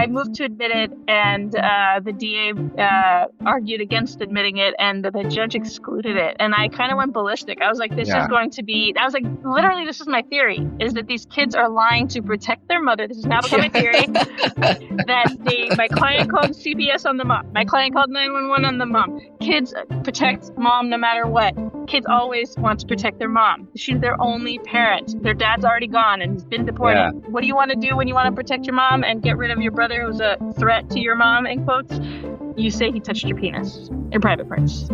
I moved to admit it, and the DA argued against admitting it, and the judge excluded it. And I kind of went ballistic. I was like, this is going to be, I was like, literally, this is my theory, is that these kids are lying to protect their mother. This has now become a theory that my client called CPS on the mom. My client called 911 on the mom. Kids protect mom no matter what. Kids always want to protect their mom. She's their only parent. Their dad's already gone and he's been deported. Yeah. What do you want to do when you want to protect your mom and get rid of your brother who's a threat to your mom, in quotes? You say he touched your penis, your private parts.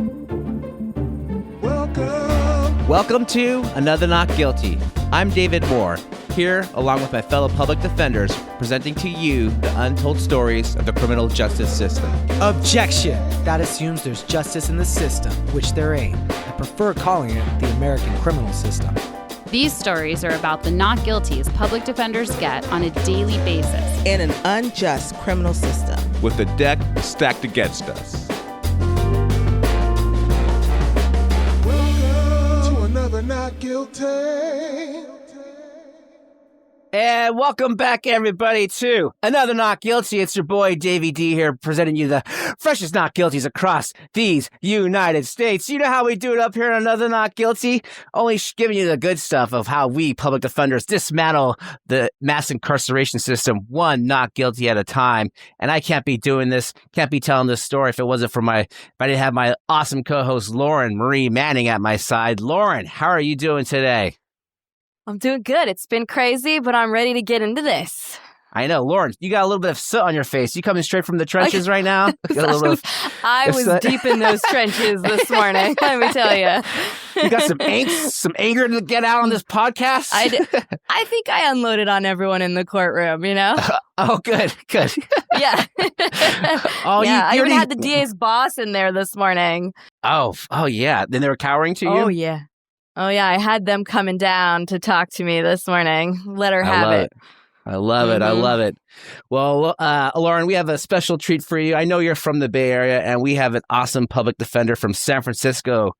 Welcome to Another Not Guilty. I'm David Moore, here along with my fellow public defenders, presenting to you the untold stories of the criminal justice system. Objection! That assumes there's justice in the system, which there ain't. I prefer calling it the American criminal system. These stories are about the not guilties public defenders get on a daily basis. In an unjust criminal system. With the deck stacked against us. Welcome to Another Not Guilty. And welcome back, everybody, to Another Not Guilty. It's your boy, Davey D, here, presenting you the freshest not guilties across these United States. You know how we do it up here on Another Not Guilty? Only giving you the good stuff of how we, public defenders, dismantle the mass incarceration system one not guilty at a time. And I can't be doing this, can't be telling this story if it wasn't for if I didn't have my awesome co-host, Lauren Marie Manning, at my side. Lauren, how are you doing today? I'm doing good. It's been crazy, but I'm ready to get into this. I know. Lauren, you got a little bit of soot on your face. You coming straight from the trenches right now? I was deep in those trenches this morning, let me tell you. You got some angst, some anger to get out on this podcast? I think I unloaded on everyone in the courtroom, you know? Good. Yeah. I even had the DA's boss in there this morning. Oh, yeah. Then they were cowering to you? Oh, yeah. I had them coming down to talk to me this morning. Let her have it. I love it. I love it. Well, Lauren, we have a special treat for you. I know you're from the Bay Area, and we have an awesome public defender from San Francisco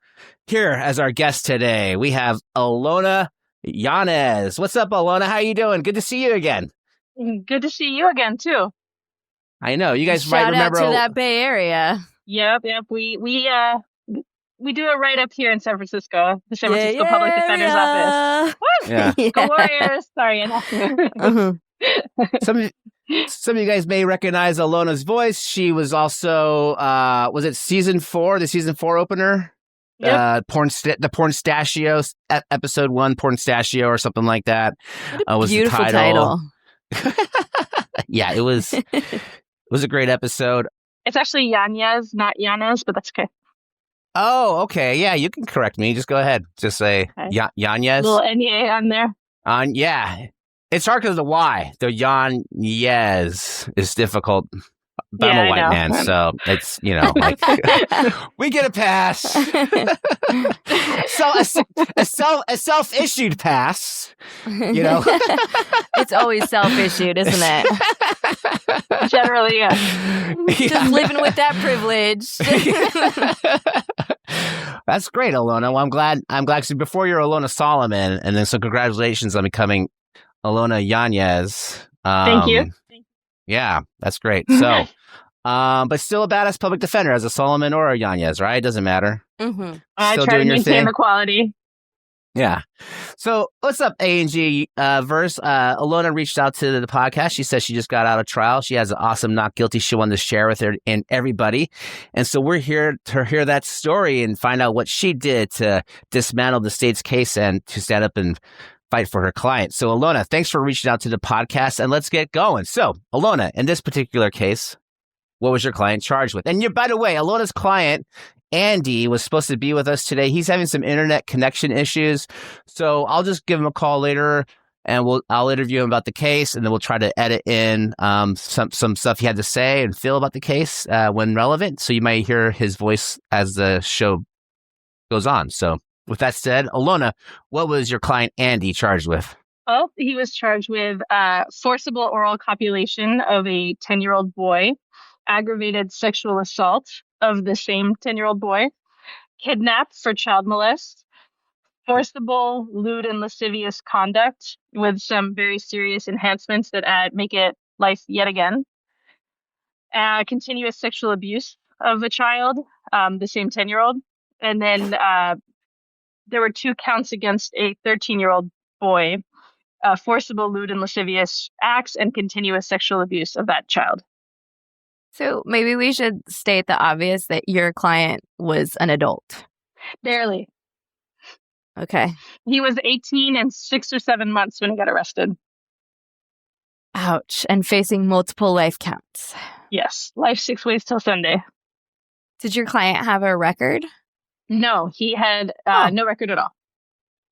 here as our guest today. We have Ilona Yanez. What's up, Ilona? How you doing? Good to see you again. Good to see you again, too. I know. You guys might remember. Shout out to that Bay Area. Yep. We do it right up here in San Francisco, the San Francisco Public Defender's Office. Woo! Yeah. Go Warriors! Sorry. Some of you guys may recognize Ilona's voice. She was also, was it season 4, the season 4 opener? Yep. The Pornstachio, episode 1, Pornstachio, or something like that. Was beautiful the title. Yeah, it was a great episode. It's actually Yanez, not Yanez, but that's okay. Oh, okay. Yeah, you can correct me. Just go ahead. Just say Yanez. Little N-E-A on there. Yeah. It's hard because of the Y. The Yanez is difficult. But I'm a white man, so it's, like, we get a pass. So a self-issued pass, It's always self-issued, isn't it? Generally, yeah. Just living with that privilege. That's great, Ilona. Well, I'm glad. So before you're Ilona Solomon, and then so congratulations on becoming Ilona Yanez. Thank you. Yeah, that's great. So, but still a badass public defender as a Solomon or a Yanez, right? It doesn't matter. Mm-hmm. I try to maintain the quality. Yeah. So what's up, A&G verse? Ilona reached out to the podcast. She says she just got out of trial. She has an awesome not guilty she wanted to share with her and everybody. And so we're here to hear that story and find out what she did to dismantle the state's case and to stand up and fight for her client. So Ilona, thanks for reaching out to the podcast, and let's get going. So Ilona, in this particular case, what was your client charged with? And by the way, Ilona's client, Andy, was supposed to be with us today. He's having some internet connection issues. So I'll just give him a call later and I'll interview him about the case, and then we'll try to edit in some stuff he had to say and feel about the case when relevant. So you might hear his voice as the show goes on. So with that said, Ilona, what was your client Andy charged with? Well, he was charged with forcible oral copulation of a 10-year-old boy, aggravated sexual assault of the same 10-year-old boy, kidnap for child molest, forcible, lewd, and lascivious conduct with some very serious enhancements that make it life yet again, continuous sexual abuse of a child, the same 10-year-old. And then there were 2 counts against a 13-year-old boy, forcible, lewd, and lascivious acts and continuous sexual abuse of that child. So maybe we should state the obvious that your client was an adult. Barely. Okay. He was 18 and 6 or 7 months when he got arrested. Ouch. And facing multiple life counts. Yes. Life 6 ways till Sunday. Did your client have a record? No, he had no record at all.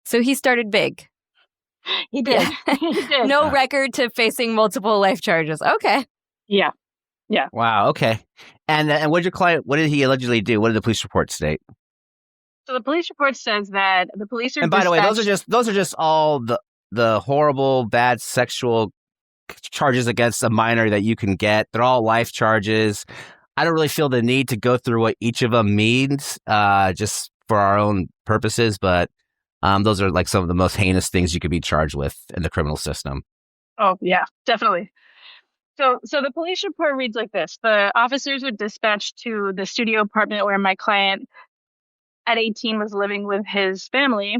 So he started big. He did. He did. No record to facing multiple life charges. Okay. Yeah. Yeah. Wow. Okay. And what did he allegedly do? What did the police report state? So the police report says that the police are. And by the way, those are just all the horrible, bad sexual charges against a minor that you can get. They're all life charges. I don't really feel the need to go through what each of them means, just for our own purposes. But those are like some of the most heinous things you could be charged with in the criminal system. Oh yeah, definitely. So the police report reads like this: the officers were dispatched to the studio apartment where my client at 18 was living with his family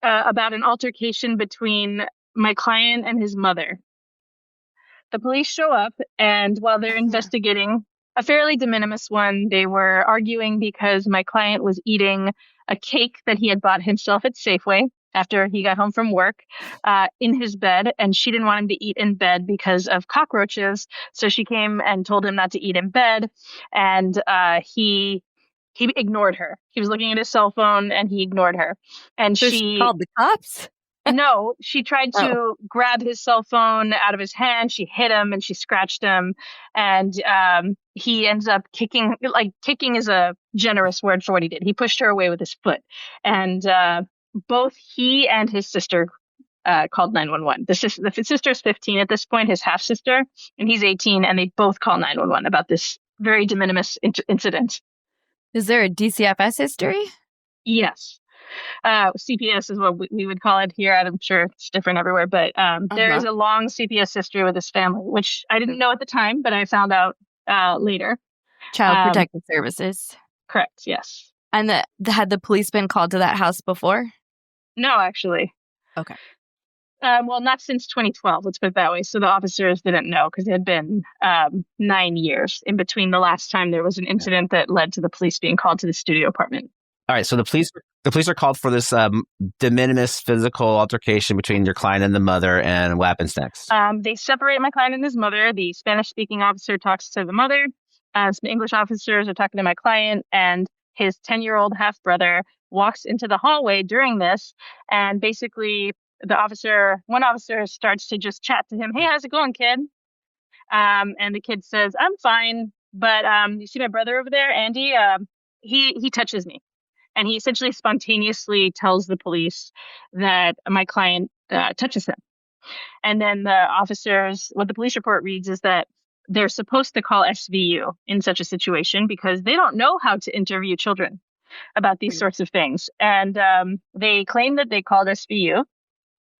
about an altercation between my client and his mother. The police show up, and while they're investigating a fairly de minimis one, they were arguing because my client was eating a cake that he had bought himself at Safeway after he got home from work in his bed, and she didn't want him to eat in bed because of cockroaches. So she came and told him not to eat in bed, and he ignored her. He was looking at his cell phone, and he ignored her. And so she called the cops? No, she tried to grab his cell phone out of his hand. She hit him and she scratched him. And he ends up kicking. Like, kicking is a generous word for what he did. He pushed her away with his foot. And both he and his sister called 911. The sister's 15 at this point, his half sister, and he's 18. And they both call 911 about this very de minimis incident. Is there a DCFS history? Yes. CPS is what we would call it here. I'm sure it's different everywhere, but there is a long CPS history with this family, which I didn't know at the time, but I found out later. Child Protective Services. Correct, yes. And had the police been called to that house before? No, actually. Okay. Well, not since 2012, let's put it that way. So the officers didn't know because it had been 9 years in between the last time there was an incident that led to the police being called to the studio apartment. All right, so the police are called for this de minimis physical altercation between your client and the mother, and what happens next? They separate my client and his mother. The Spanish-speaking officer talks to the mother. Some English officers are talking to my client, and his 10-year-old half-brother walks into the hallway during this, and basically one officer starts to just chat to him. Hey, how's it going, kid? And the kid says, I'm fine, but you see my brother over there, Andy? He touches me. And he essentially spontaneously tells the police that my client touches him. And then the officers, what the police report reads is that they're supposed to call SVU in such a situation because they don't know how to interview children about these sorts of things. And they claim that they called SVU.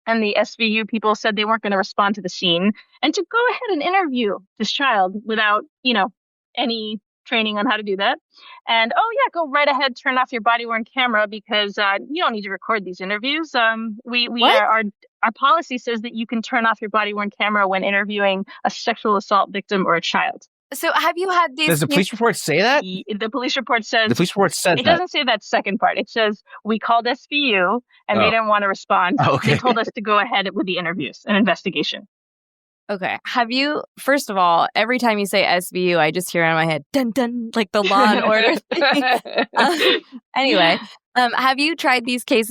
And the SVU people said they weren't going to respond to the scene and to go ahead and interview this child without, any training on how to do that. And go right ahead, turn off your body-worn camera because you don't need to record these interviews. Our policy says that you can turn off your body-worn camera when interviewing a sexual assault victim or a child. So have you had these? Does the police report say that? The police report says. The police report says it doesn't say that second part. It says we called SVU and they didn't want to respond. Okay. They told us to go ahead with the interviews and investigation. Okay. Have you, first of all, every time you say SVU, I just hear in my head, dun dun, like the Law and Order thing. Anyway, have you tried these types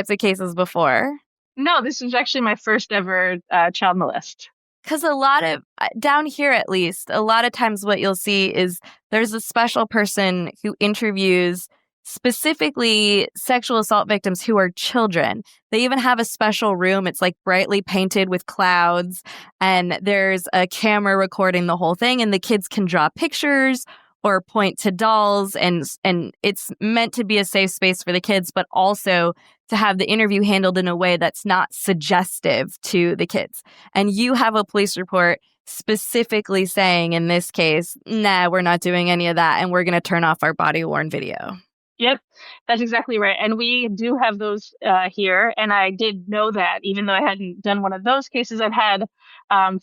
of cases before? No, this was actually my first ever child molest. Because a lot of, down here at least, a lot of times what you'll see is there's a special person who interviews specifically sexual assault victims who are children. They even have a special room. It's like brightly painted with clouds, and there's a camera recording the whole thing, and the kids can draw pictures or point to dolls, and it's meant to be a safe space for the kids, but also to have the interview handled in a way that's not suggestive to the kids. And you have a police report specifically saying in this case, nah, we're not doing any of that, and we're going to turn off our body-worn video. Yep, that's exactly right. And we do have those here. And I did know that, even though I hadn't done one of those cases. I've had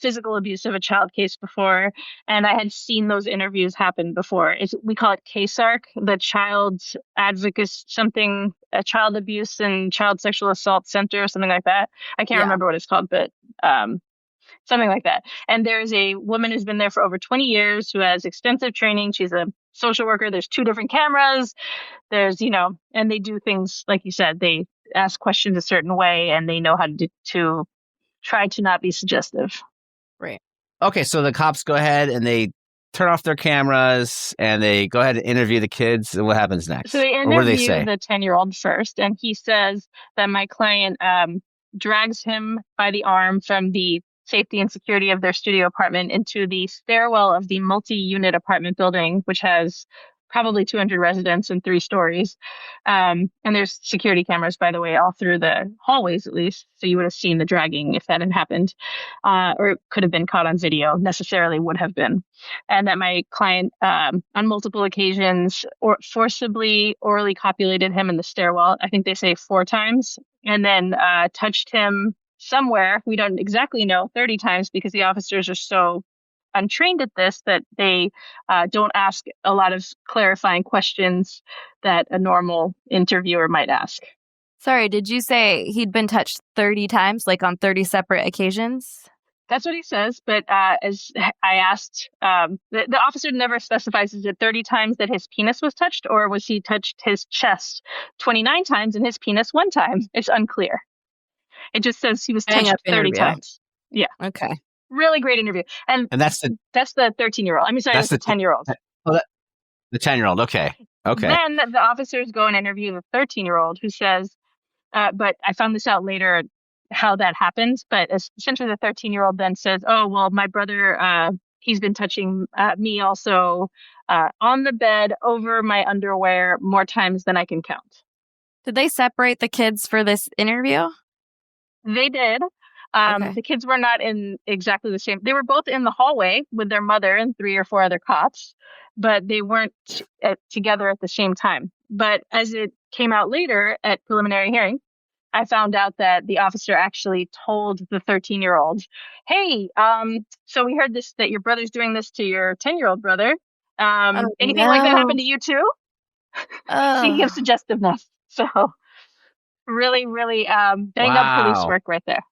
physical abuse of a child case before, and I had seen those interviews happen before. We call it CASARC, the Child Advocacy, a Child Abuse and Child Sexual Assault Center, or something like that. I can't remember what it's called, but something like that. And there's a woman who's been there for over 20 years who has extensive training. She's a social worker. There's 2 different cameras. There's, and they do things, like you said, they ask questions a certain way, and they know how to try to not be suggestive. Right. Okay, so the cops go ahead and they turn off their cameras and they go ahead and interview the kids. And what happens next? So they interview the 10-year-old first, and he says that my client drags him by the arm from the safety and security of their studio apartment into the stairwell of the multi-unit apartment building, which has probably 200 residents and 3 stories. And there's security cameras, by the way, all through the hallways, at least. So you would have seen the dragging if that had happened, or it could have been caught on video, necessarily would have been. And that my client, on multiple occasions, forcibly orally copulated him in the stairwell. I think they say 4 times, and then touched him somewhere, we don't exactly know, 30 times, because the officers are so untrained at this that they don't ask a lot of clarifying questions that a normal interviewer might ask. Sorry, did you say he'd been touched 30 times, like on 30 separate occasions? That's what he says, but as I asked, the officer never specifies, is it 30 times that his penis was touched, or was he touched his chest 29 times and his penis 1 time? It's unclear. It just says he was touched 30 times. Yeah. Okay. Really great interview. And that's the 13-year-old. I mean, sorry, that's the 10-year-old. The 10-year-old. Okay. Then the officers go and interview the 13-year-old, who says, but I found this out later how that happens. But essentially the 13-year-old then says, oh, well, my brother, he's been touching me also on the bed, over my underwear, more times than I can count. Did they separate the kids for this interview? They did. Okay. The kids were not in exactly the same. They were both in the hallway with their mother and 3 or 4 other cops, but they weren't together at the same time. But as it came out later at preliminary hearing, I found out that the officer actually told the 13-year-old, hey, so we heard this, that your brother's doing this to your 10-year-old brother. Anything like that happened to you too? Speaking of suggestiveness. So really, really bang up police work right there.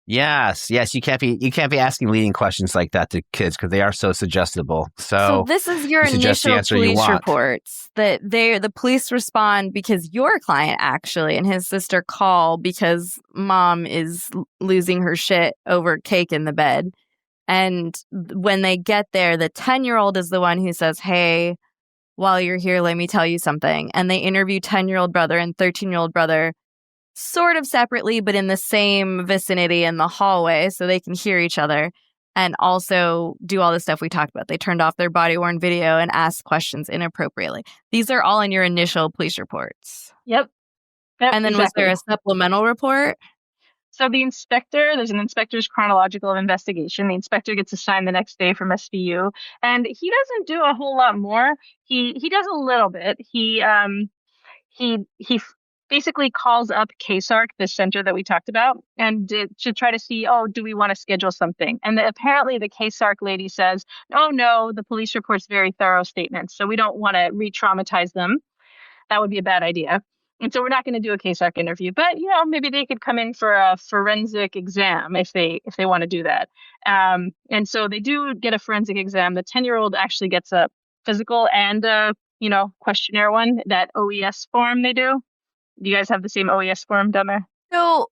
Yes. You can't be asking leading questions like that to kids because they are so suggestible. So this is your initial police reports that the police respond because your client actually and his sister call because mom is losing her shit over cake in the bed. And when they get there, the 10-year-old is the one who says, hey, while you're here, let me tell you something. And they interview 10-year-old brother and 13-year-old brother sort of separately, but in the same vicinity in the hallway so they can hear each other and also do all the stuff we talked about. They turned off their body-worn video and asked questions inappropriately. These are all in your initial police reports. Yep. And then was there a supplemental report? So there's an inspector's chronological investigation. The inspector gets assigned the next day from SVU, and he doesn't do a whole lot more. He does a little bit. He basically calls up CASARC, the center that we talked about, and to try to see, do we want to schedule something? And apparently the CASARC lady says, oh, no, the police report's very thorough statements, so we don't want to re-traumatize them. That would be a bad idea. And so we're not going to do a CASARC interview, but maybe they could come in for a forensic exam if they want to do that. And so they do get a forensic exam. The 10-year-old actually gets a physical and a questionnaire one, that OES form they do. Do you guys have the same OES form down there? So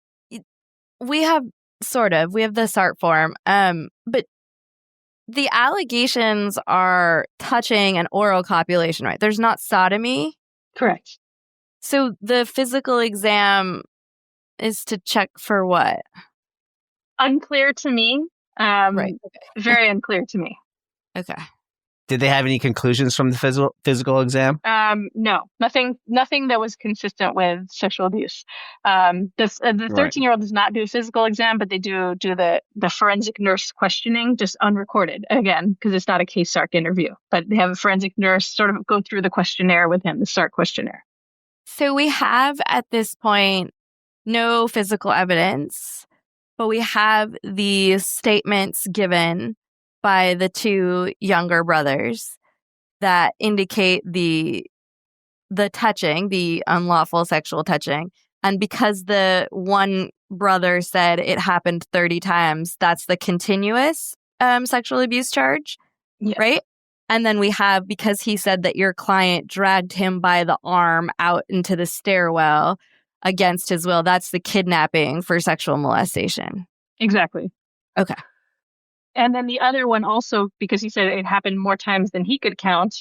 we have the SART form, but the allegations are touching and oral copulation, right? There's not sodomy. Correct. So the physical exam is to check for what? Unclear to me. Right. Okay. Very unclear to me. Okay. Did they have any conclusions from the physical exam? No, nothing that was consistent with sexual abuse. The 13-year-old does not do a physical exam, but they do the forensic nurse questioning, just unrecorded again, because it's not a case SARC interview, but they have a forensic nurse sort of go through the questionnaire with him, the SARC questionnaire. So we have at this point no physical evidence, but we have the statements given by the two younger brothers that indicate the touching, the unlawful sexual touching. And because the one brother said it happened 30 times, that's the continuous sexual abuse charge, right? And then we have, because he said that your client dragged him by the arm out into the stairwell against his will, that's the kidnapping for sexual molestation. Exactly. Okay. And then the other one also, because he said it happened more times than he could count,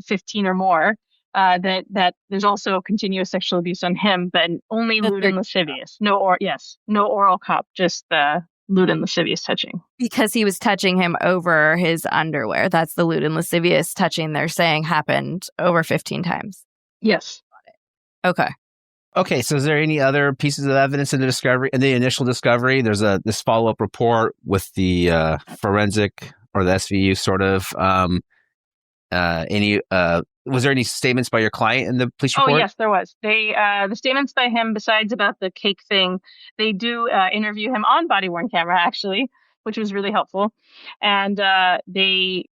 15 or more, that there's also continuous sexual abuse on him, but only lewd and lascivious. No oral cop, just the lewd and lascivious touching. Because he was touching him over his underwear. That's the lewd and lascivious touching they're saying happened over 15 times. Yes. Okay. Okay, so is there any other pieces of evidence in the initial discovery? There's this follow-up report with the forensic or the SVU sort of. Was there any statements by your client in the police report? Oh, yes, there was. The statements by him, besides about the cake thing, they do interview him on body-worn camera, actually, which was really helpful. And they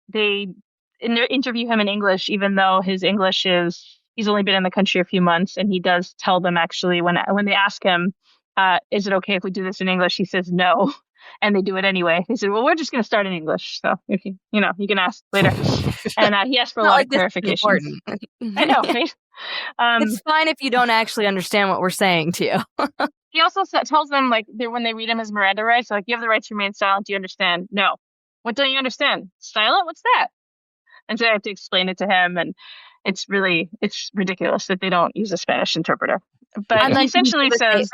interview him in English, even though his English he's only been in the country a few months, and he does tell them, actually, when they ask him, is it okay if we do this in English? He says no, and they do it anyway. He said, well, we're just going to start in English, so if you can ask later. And he asked for a lot of clarification. I know, right? It's fine if you don't actually understand what we're saying to you. He also tells them, like, when they read him his Miranda rights, like, you have the right to remain silent. Do you understand? No. What don't you understand? Silent? What's that? And so I have to explain it to him, and it's ridiculous that they don't use a Spanish interpreter. But he essentially says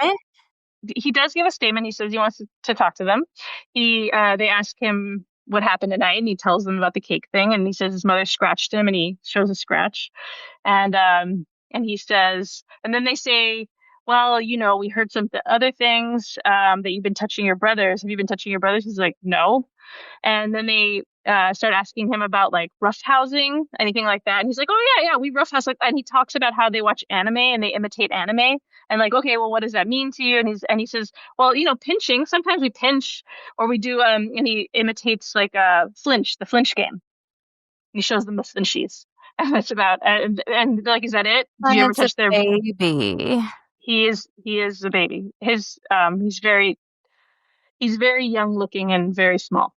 he does give a statement. He says he wants to talk to them. They ask him what happened at night, and he tells them about the cake thing. And he says his mother scratched him, and he shows a scratch. And he says, and then they say, well, we heard some other things that you've been touching your brothers. Have you been touching your brothers? He's like, no. And then they start asking him about, like, roughhousing, anything like that. And he's like, oh, yeah, we roughhouse like that. And he talks about how they watch anime and they imitate anime. And like, okay, well, what does that mean to you? And he says, well, pinching. Sometimes we pinch, or we do. And he imitates, like, the flinch game. He shows them the flinchies. And that's about. And like, is that it? Do you ever touch their baby? He is a baby. He's very young looking and very small.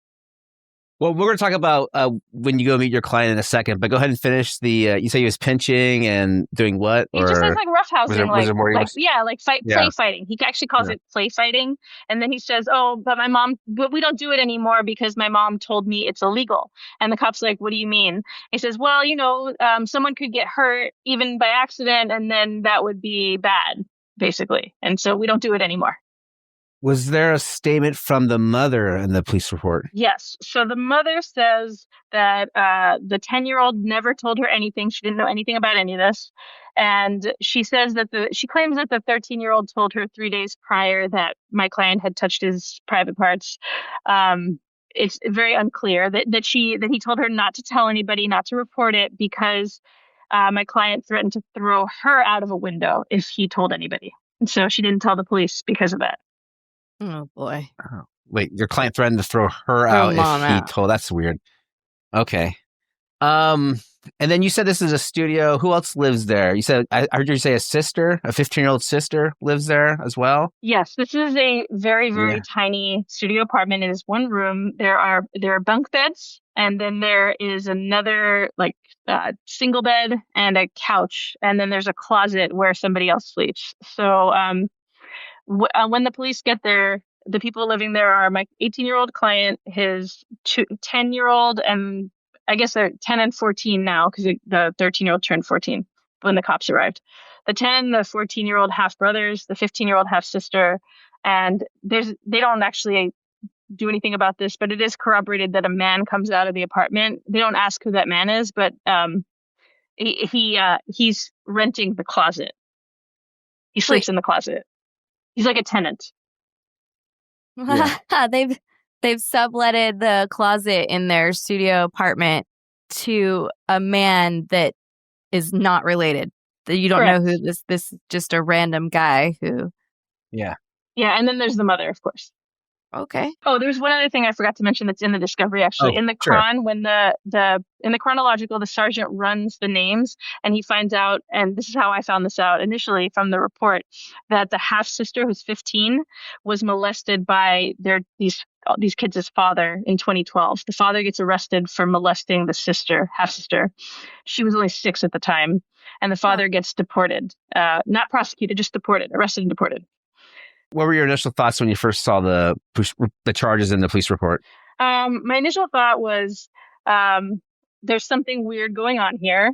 Well, we're going to talk about when you go meet your client in a second, but go ahead and finish the, you say he was pinching and doing what? He just says, like, roughhousing, play fighting. He actually calls it play fighting. And then he says, but we don't do it anymore because my mom told me it's illegal. And the cop's like, what do you mean? He says, well, someone could get hurt even by accident, and then that would be bad, basically. And so we don't do it anymore. Was there a statement from the mother in the police report? Yes. So the mother says that the 10-year-old never told her anything. She didn't know anything about any of this. And she says that she claims that the 13-year-old told her 3 days prior that my client had touched his private parts. It's very unclear that he told her not to tell anybody, not to report it, because my client threatened to throw her out of a window if he told anybody. And so she didn't tell the police because of that. Oh, boy. Oh, wait, your client threatened to throw her out if he told. That's weird. Okay. And then you said this is a studio. Who else lives there? I heard you say a 15-year-old sister lives there as well? Yes, this is a very, very tiny studio apartment. It is one room. There are bunk beds, and then there is another, like, single bed and a couch, and then there's a closet where somebody else sleeps. So when the police get there, the people living there are my 18-year-old client, his 10-year-old, and I guess they're 10 and 14 now because the 13-year-old turned 14 when the cops arrived. The 10 and the 14-year-old half brothers, the 15-year-old half sister, and they don't actually do anything about this, but it is corroborated that a man comes out of the apartment. They don't ask who that man is, but he's renting the closet. He sleeps in the closet. He's like a tenant. Yeah. They've subletted the closet in their studio apartment to a man that is not related. You don't know who this is, just a random guy who. Yeah. Yeah, and then there's the mother, of course. Okay. Oh, there's one other thing I forgot to mention that's in the discovery, actually. In the chron, when in the chronological, the sergeant runs the names and he finds out, and this is how I found this out initially from the report, that the half-sister who's 15 was molested by these kids' father in 2012. The father gets arrested for molesting the half-sister. She was only 6 at the time. And the father gets deported. Not prosecuted, just deported, arrested and deported. What were your initial thoughts when you first saw the charges in the police report? My initial thought was there's something weird going on here.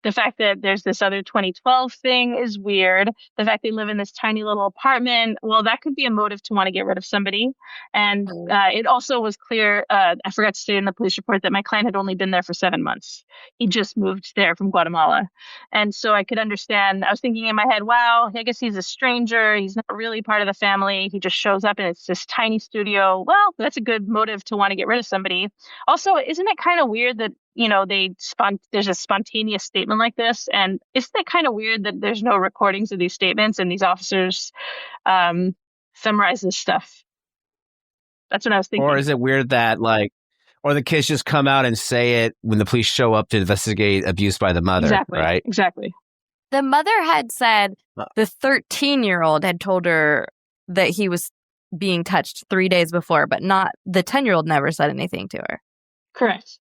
The fact that there's this other 2012 thing is weird. The fact they live in this tiny little apartment, well, that could be a motive to want to get rid of somebody. And it also was clear, I forgot to say in the police report, that my client had only been there for 7 months. He just moved there from Guatemala. And so I could understand, I was thinking in my head, wow, I guess he's a stranger. He's not really part of the family. He just shows up and it's this tiny studio. Well, that's a good motive to want to get rid of somebody. Also, isn't it kind of weird that there's a spontaneous statement like this, and isn't it kind of weird that there's no recordings of these statements and these officers summarize this stuff? That's what I was thinking. Or is it weird that or the kids just come out and say it when the police show up to investigate abuse by the mother? Exactly. Right? Exactly. The mother had said the 13-year-old had told her that he was being touched 3 days before, but not the 10-year-old never said anything to her. Correct.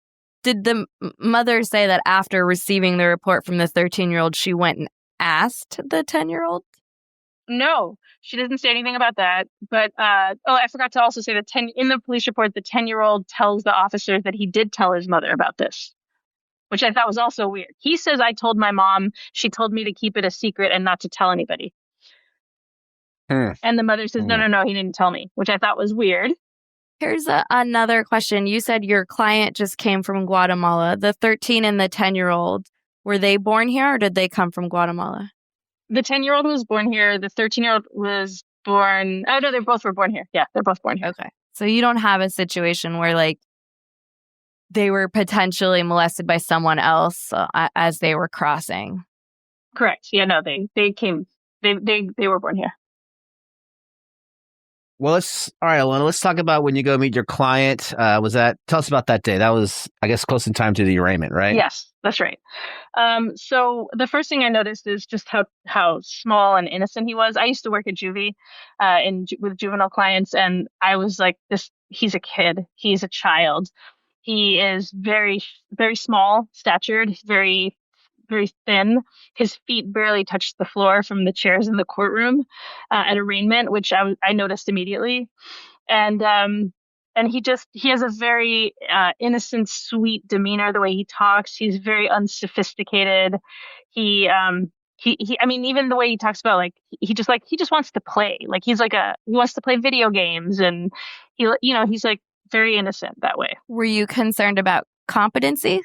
Did the mother say that after receiving the report from the 13-year-old, she went and asked the 10-year-old? No, she didn't say anything about that. But, I forgot to also say that in the police report, the 10-year-old tells the officers that he did tell his mother about this, which I thought was also weird. He says, I told my mom, she told me to keep it a secret and not to tell anybody. And the mother says, no, he didn't tell me, which I thought was weird. Here's another question. You said your client just came from Guatemala. The 13 and the 10-year-old, were they born here or did they come from Guatemala? The 10-year-old was born here. The 13-year-old was born. Oh, no, they both were born here. Yeah, they're both born here. Okay. So you don't have a situation where they were potentially molested by someone else as they were crossing. Correct. Yeah, no, they were born here. Well, all right, Ilona, let's talk about when you go meet your client. Tell us about that day. That was, I guess, close in time to the arraignment, right? Yes, that's right. So the first thing I noticed is just how small and innocent he was. I used to work at juvie with juvenile clients, and I was like, he's a kid. He's a child. He is very, very small statured, very, very thin. His feet barely touched the floor from the chairs in the courtroom at arraignment, which I noticed immediately. And he has a very innocent, sweet demeanor. The way he talks, he's very unsophisticated. He even the way he talks about he just wants to play. He wants to play video games, and he's very innocent that way. Were you concerned about competency?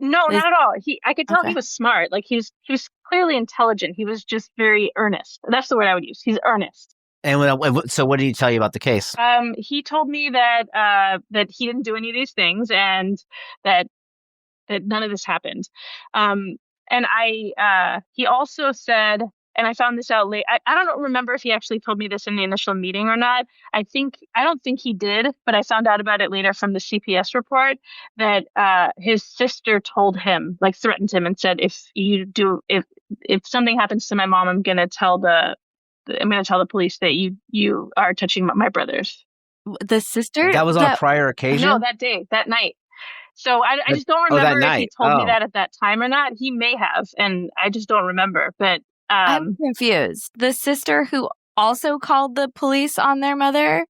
No, not at all. I could tell he was smart. He was clearly intelligent. He was just very earnest. That's the word I would use. He's earnest. And so what did he tell you about the case? He told me that he didn't do any of these things and that none of this happened. And he also said, and I found this out late. I don't remember if he actually told me this in the initial meeting or not. I don't think he did, but I found out about it later from the CPS report that his sister told him, threatened him and said, if something happens to my mom, I'm going to tell the police that you are touching my brothers. The sister? That was on a prior occasion? No, that night. So I just don't remember if he told me that at that time or not. He may have, and I just don't remember. But I'm confused. The sister who also called the police on their mother?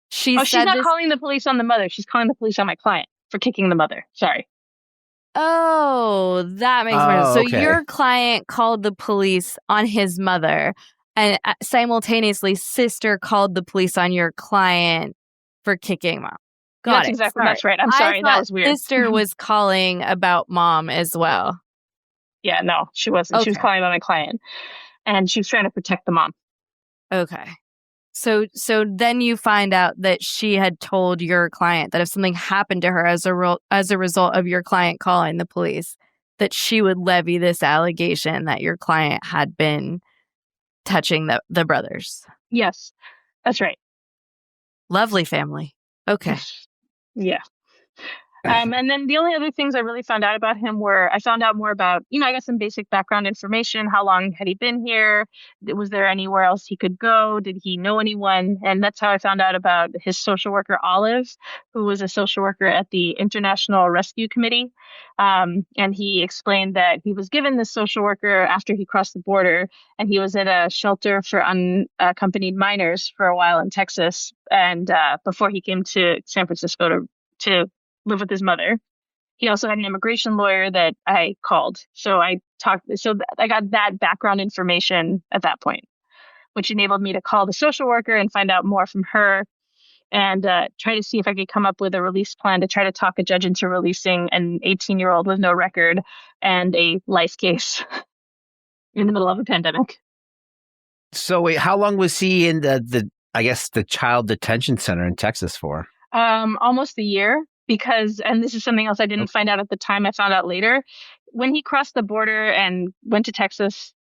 She's not calling the police on the mother. She's calling the police on my client for kicking the mother. Sorry. Oh, that makes more sense. So okay. your client called the police on his mother, And simultaneously, sister called the police on your client for kicking mom. Got it. That's right. I'm sorry. That was weird. Sister was calling about mom as well. Yeah, no, she wasn't. Okay. She was calling about my client, and she was trying to protect the mom. Okay. So then you find out that she had told your client that if something happened to her as a result of your client calling the police, that she would levy this allegation that your client had been touching the brothers. Yes, that's right. Lovely family. Okay. Yeah. And then the only other things I really found out about him were I found out more about, I got some basic background information. How long had he been here? Was there anywhere else he could go? Did he know anyone? And that's how I found out about his social worker, Olive, who was a social worker at the International Rescue Committee. And he explained that he was given this social worker after he crossed the border, and he was at a shelter for unaccompanied minors for a while in Texas. And before he came to San Francisco to live with his mother. He also had an immigration lawyer that I called. So I got that background information at that point, which enabled me to call the social worker and find out more from her and try to see if I could come up with a release plan to try to talk a judge into releasing an 18-year-old with no record and a life case in the middle of a pandemic. So wait, how long was he in the child detention center in Texas for? Almost a year. Because, and this is something else I didn't find out at the time, I found out later, when he crossed the border and went to Texas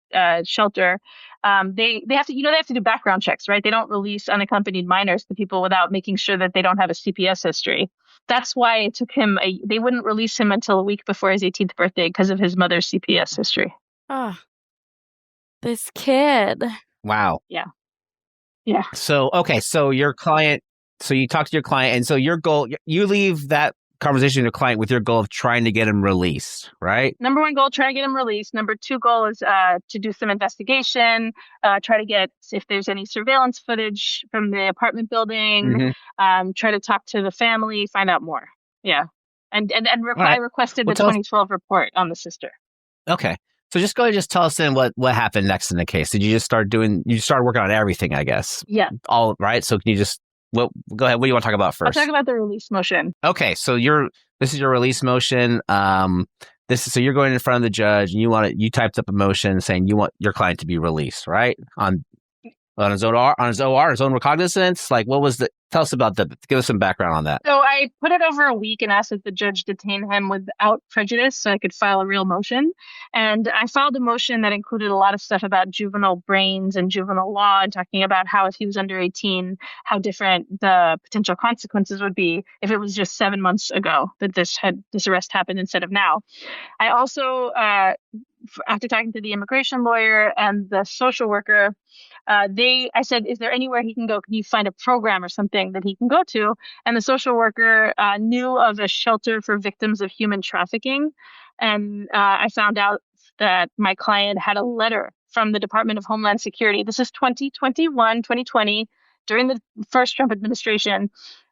shelter, they have to do background checks, right? They don't release unaccompanied minors to people without making sure that they don't have a CPS history. That's why it took him, they wouldn't release him until a week before his 18th birthday because of his mother's CPS history. Oh, this kid. Wow. Yeah. Yeah. So, okay. So your client, so you talk to your client, and so your goal, you leave that conversation with your client with your goal of trying to get him released, right? Number one goal, try to get him released. Number two goal is to do some investigation, try to get if there's any surveillance footage from the apartment building, try to talk to the family, find out more. Yeah. And I requested the 2012 report on the sister. Okay. So just go ahead and just tell us then what happened next in the case. Did you just you started working on everything, I guess? Yeah. All right. So can you just, go ahead. What do you want to talk about first? I'll talk about the release motion. Okay. So this is your release motion. So you're going in front of the judge and you typed up a motion saying you want your client to be released, right? On his own recognizance? Like, what was tell us about give us some background on that. So I put it over a week and asked that the judge detain him without prejudice so I could file a real motion. And I filed a motion that included a lot of stuff about juvenile brains and juvenile law and talking about how if he was under 18, how different the potential consequences would be if it was just 7 months ago that this arrest happened instead of now. I also, after talking to the immigration lawyer and the social worker, I said, is there anywhere he can go? Can you find a program or something that he can go to? And the social worker knew of a shelter for victims of human trafficking. And I found out that my client had a letter from the Department of Homeland Security. This is 2020, during the first Trump administration,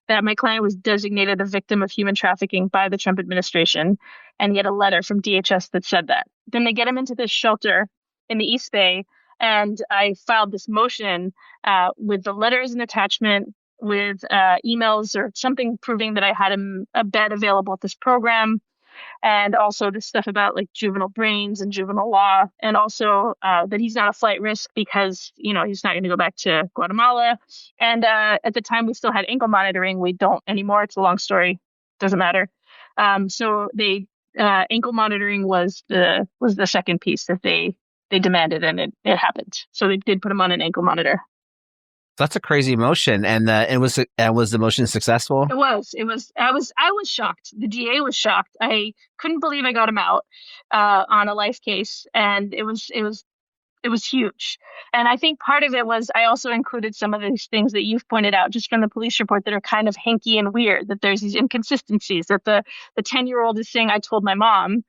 that my client was designated a victim of human trafficking by the Trump administration. And he had a letter from DHS that said that. Then they get him into this shelter in the East Bay. And I filed this motion with the letter as an attachment, with emails or something proving that I had a bed available at this program, and also this stuff about like juvenile brains and juvenile law, and also that he's not a flight risk because, he's not going to go back to Guatemala. And at the time, we still had ankle monitoring. We don't anymore. It's a long story. Doesn't matter. So ankle monitoring was the second piece that they demanded, and it happened. So they did put him on an ankle monitor. That's a crazy motion. And was the motion successful? It was. I was shocked. The DA was shocked. I couldn't believe I got him out on a life case, and it was huge. And I think part of it was I also included some of these things that you've pointed out just from the police report that are kind of hanky and weird, that there's these inconsistencies, that the 10-year-old is saying, I told my mom,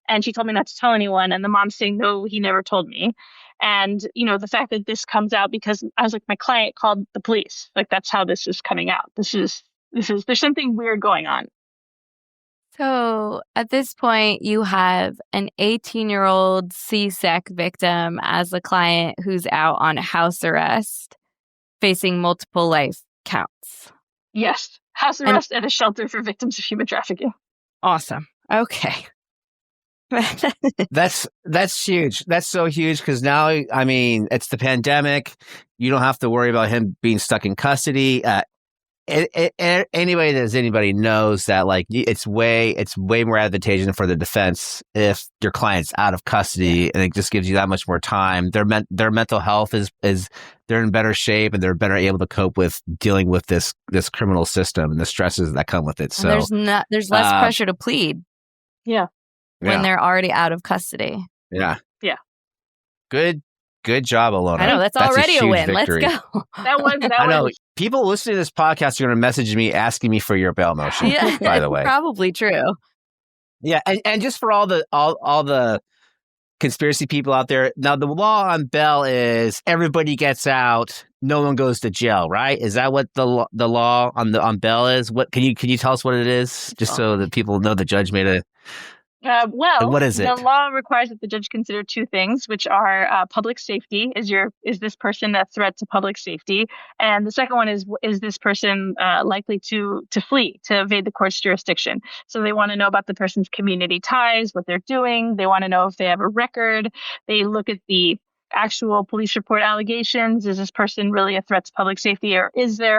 and she told me not to tell anyone. And the mom's saying, no, he never told me. And, the fact that this comes out because I was like, my client called the police. Like, that's how this is coming out. There's something weird going on. So at this point, you have an 18-year-old CSEC victim as a client who's out on house arrest, facing multiple life counts. Yes. House arrest at a shelter for victims of human trafficking. Awesome. Okay. That's huge. That's so huge because now, I mean, it's the pandemic. You don't have to worry about him being stuck in custody. Anybody knows that, like, it's way more advantageous for the defense if your client's out of custody, and it just gives you that much more time. Their mental health is they're in better shape, and they're better able to cope with dealing with this criminal system and the stresses that come with it. So there's less pressure to plead. Yeah. When they're already out of custody. Yeah. Yeah. Good job, Ilona. I know, that's already a win. Victory. Let's go. I know. People listening to this podcast are going to message me asking me for your bail motion, by the way. Probably true. Yeah, and just for all the conspiracy people out there, now the law on bail is everybody gets out, no one goes to jail, right? Is that what the law on bail is? What can you tell us what it is, just so that people know the judge made a... what is it? The law requires that the judge consider two things, which are public safety. Is this person a threat to public safety? And the second one is this person likely to flee, to evade the court's jurisdiction? So they want to know about the person's community ties, what they're doing. They want to know if they have a record. They look at the actual police report allegations. Is this person really a threat to public safety, or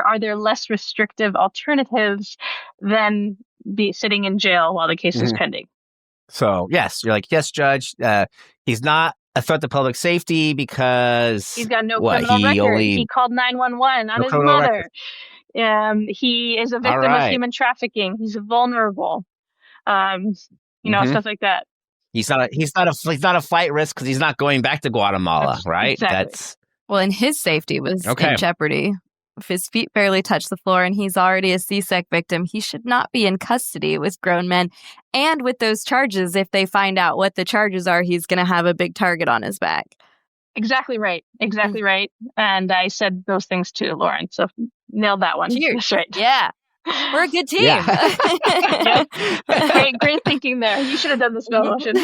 are there less restrictive alternatives than sitting in jail while the case is pending? So, yes, you're like, yes, Judge, he's not a threat to public safety because... He's got no criminal record. He called 911 on his mother. He is a victim of human trafficking. He's vulnerable. Stuff like that. He's not a flight risk because he's not going back to Guatemala, right? Exactly. And his safety was in jeopardy. If his feet barely touch the floor and he's already a CSEC victim, he should not be in custody with grown men. And with those charges, if they find out what the charges are, he's going to have a big target on his back. Exactly right. Right. And I said those things to Lauren, so nailed that one. Cheers. That's right. Yeah. We're a good team. Yeah. Great thinking there. You should have done this motion.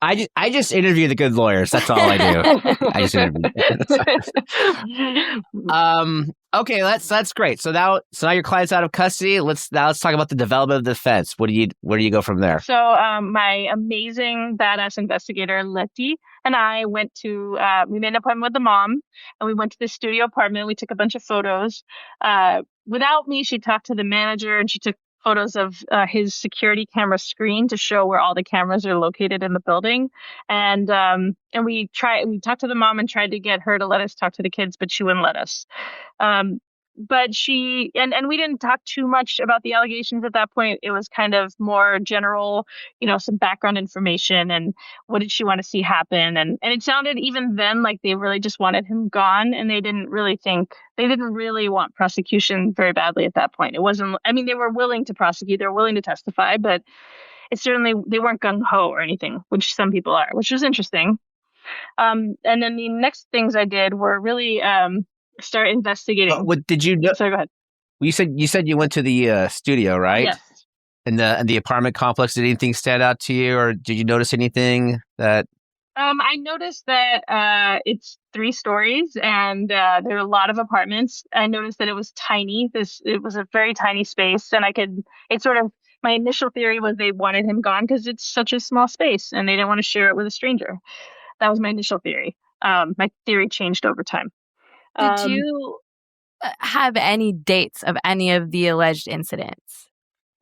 I just interview the good lawyers. That's all I do. I just interview. Okay, that's great. So now your client's out of custody. Let's talk about the development of the defense. Where do you go from there? So my amazing badass investigator Letty and I went to we made an appointment with the mom, and we went to the studio apartment. We took a bunch of photos. Without me, she talked to the manager, and she took photos of his security camera screen to show where all the cameras are located in the building. And we talked to the mom and tried to get her to let us talk to the kids, but she wouldn't let us. But she, and we didn't talk too much about the allegations at that point. It was kind of more general, some background information and what did she want to see happen. And it sounded even then like they really just wanted him gone, and they didn't really want prosecution very badly at that point. It wasn't, they were willing to prosecute, they were willing to testify, but they weren't gung-ho or anything, which some people are, which was interesting. And then the next things I did were really start investigating. What did you know? Sorry, go ahead. You said you went to the studio, right? Yes. In the apartment complex. Did anything stand out to you, or did you notice anything that? I noticed that it's 3 stories, and there are a lot of apartments. I noticed that it was tiny. It was a very tiny space, and my initial theory was they wanted him gone because it's such a small space, and they didn't want to share it with a stranger. That was my initial theory. My theory changed over time. Did you have any dates of any of the alleged incidents?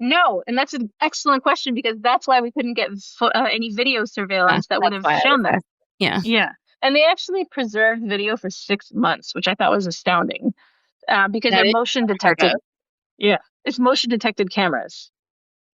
No, and that's an excellent question, because that's why we couldn't get any video surveillance that would have shown that. Yeah. Yeah. And they actually preserved video for 6 months, which I thought was astounding, because they're motion detected. Yeah, it's motion detected cameras.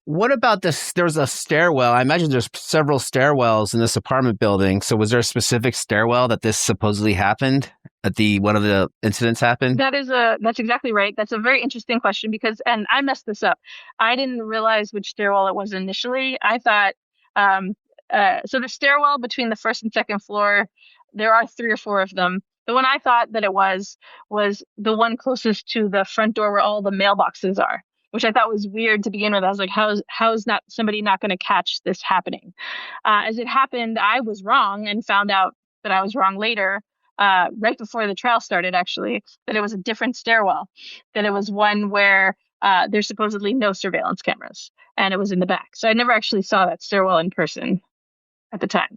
What about this? There's a stairwell. I imagine there's several stairwells in this apartment building. So was there a specific stairwell that this supposedly happened one of the incidents happened? That's exactly right. That's a very interesting question and I messed this up. I didn't realize which stairwell it was initially. I thought, so the stairwell between the first and second floor, there are 3 or 4 of them. The one I thought that it was the one closest to the front door where all the mailboxes are. which I thought was weird to begin with. I was like, how's not somebody not going to catch this happening? As it happened, I was wrong and found out that I was wrong later, right before the trial started, actually, that it was a different stairwell, that it was one where there's supposedly no surveillance cameras, and it was in the back. So I never actually saw that stairwell in person at the time.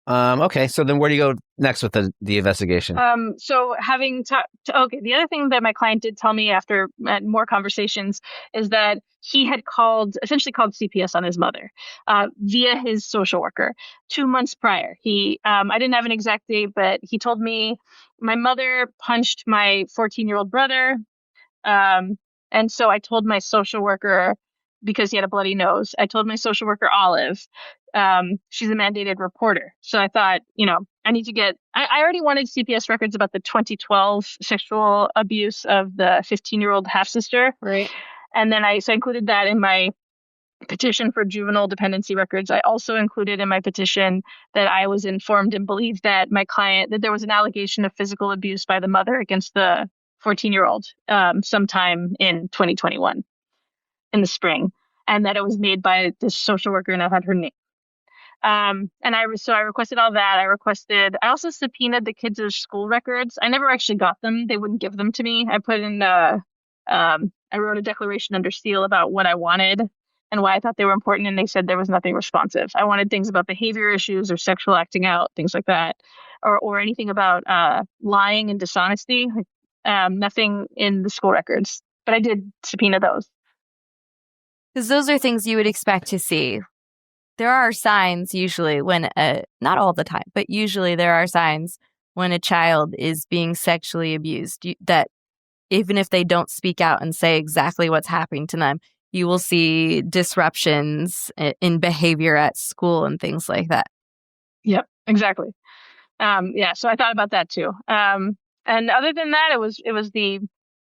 Okay, so then where do you go next with the investigation? So having the other thing that my client did tell me after more conversations is that he had essentially called CPS on his mother via his social worker 2 months prior. I didn't have an exact date, but he told me my mother punched my 14-year-old brother. And so I told my social worker, because he had a bloody nose, I told my social worker, Olive, she's a mandated reporter. So I thought, I need to I already wanted CPS records about the 2012 sexual abuse of the 15-year-old half-sister. Right. And then I included that in my petition for juvenile dependency records. I also included in my petition that I was informed and believed that that there was an allegation of physical abuse by the mother against the 14-year-old sometime in 2021 in the spring, and that it was made by this social worker, and I had her name. And I requested all that. I also subpoenaed the kids' school records. I never actually got them. They wouldn't give them to me. I put in, I wrote a declaration under seal about what I wanted and why I thought they were important. And they said there was nothing responsive. I wanted things about behavior issues or sexual acting out, things like that, or anything about, lying and dishonesty. Nothing in the school records, but I did subpoena those. Because those are things you would expect to see. There are signs usually when, not all the time, but usually there are signs when a child is being sexually abused that even if they don't speak out and say exactly what's happening to them, you will see disruptions in behavior at school and things like that. Yep, exactly. So I thought about that too. And other than that,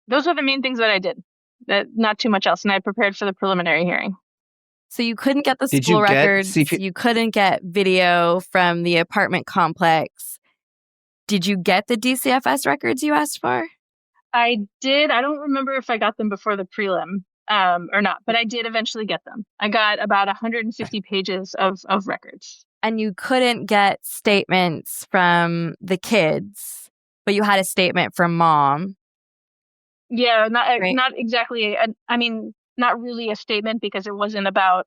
those were the main things that I did. Not too much else. And I prepared for the preliminary hearing. So you couldn't get the school records. You couldn't get video from the apartment complex. Did you get the DCFS records you asked for? I did. I don't remember if I got them before the prelim or not, but I did eventually get them. I got about 150 pages of records. And you couldn't get statements from the kids, but you had a statement from mom. Yeah, not exactly. Not really a statement because it wasn't about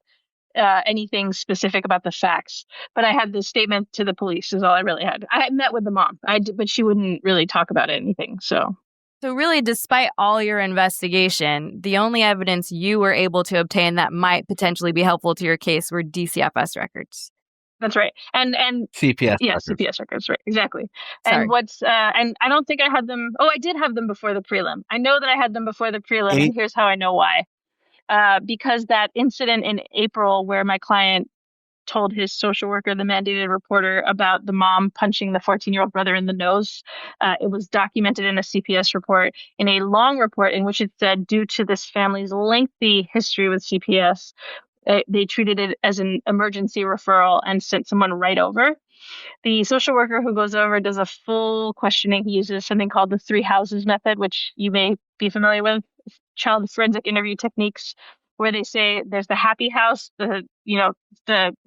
anything specific about the facts. But I had the statement to the police is all I really had. I had met with the mom, but she wouldn't really talk about anything. So really, despite all your investigation, the only evidence you were able to obtain that might potentially be helpful to your case were DCFS records. That's right. And CPS records. CPS records, right, exactly. Sorry. And I don't think I had them. Oh, I did have them before the prelim. I know that I had them before the prelim, and here's how I know why. Because that incident in April where my client told his social worker, the mandated reporter, about the mom punching the 14-year-old brother in the nose, it was documented in a CPS report, in a long report in which it said, due to this family's lengthy history with CPS, they treated it as an emergency referral and sent someone right over. The social worker who goes over does a full questioning. He uses something called the 3 houses method, which you may be familiar with, child forensic interview techniques, where they say there's the happy house, the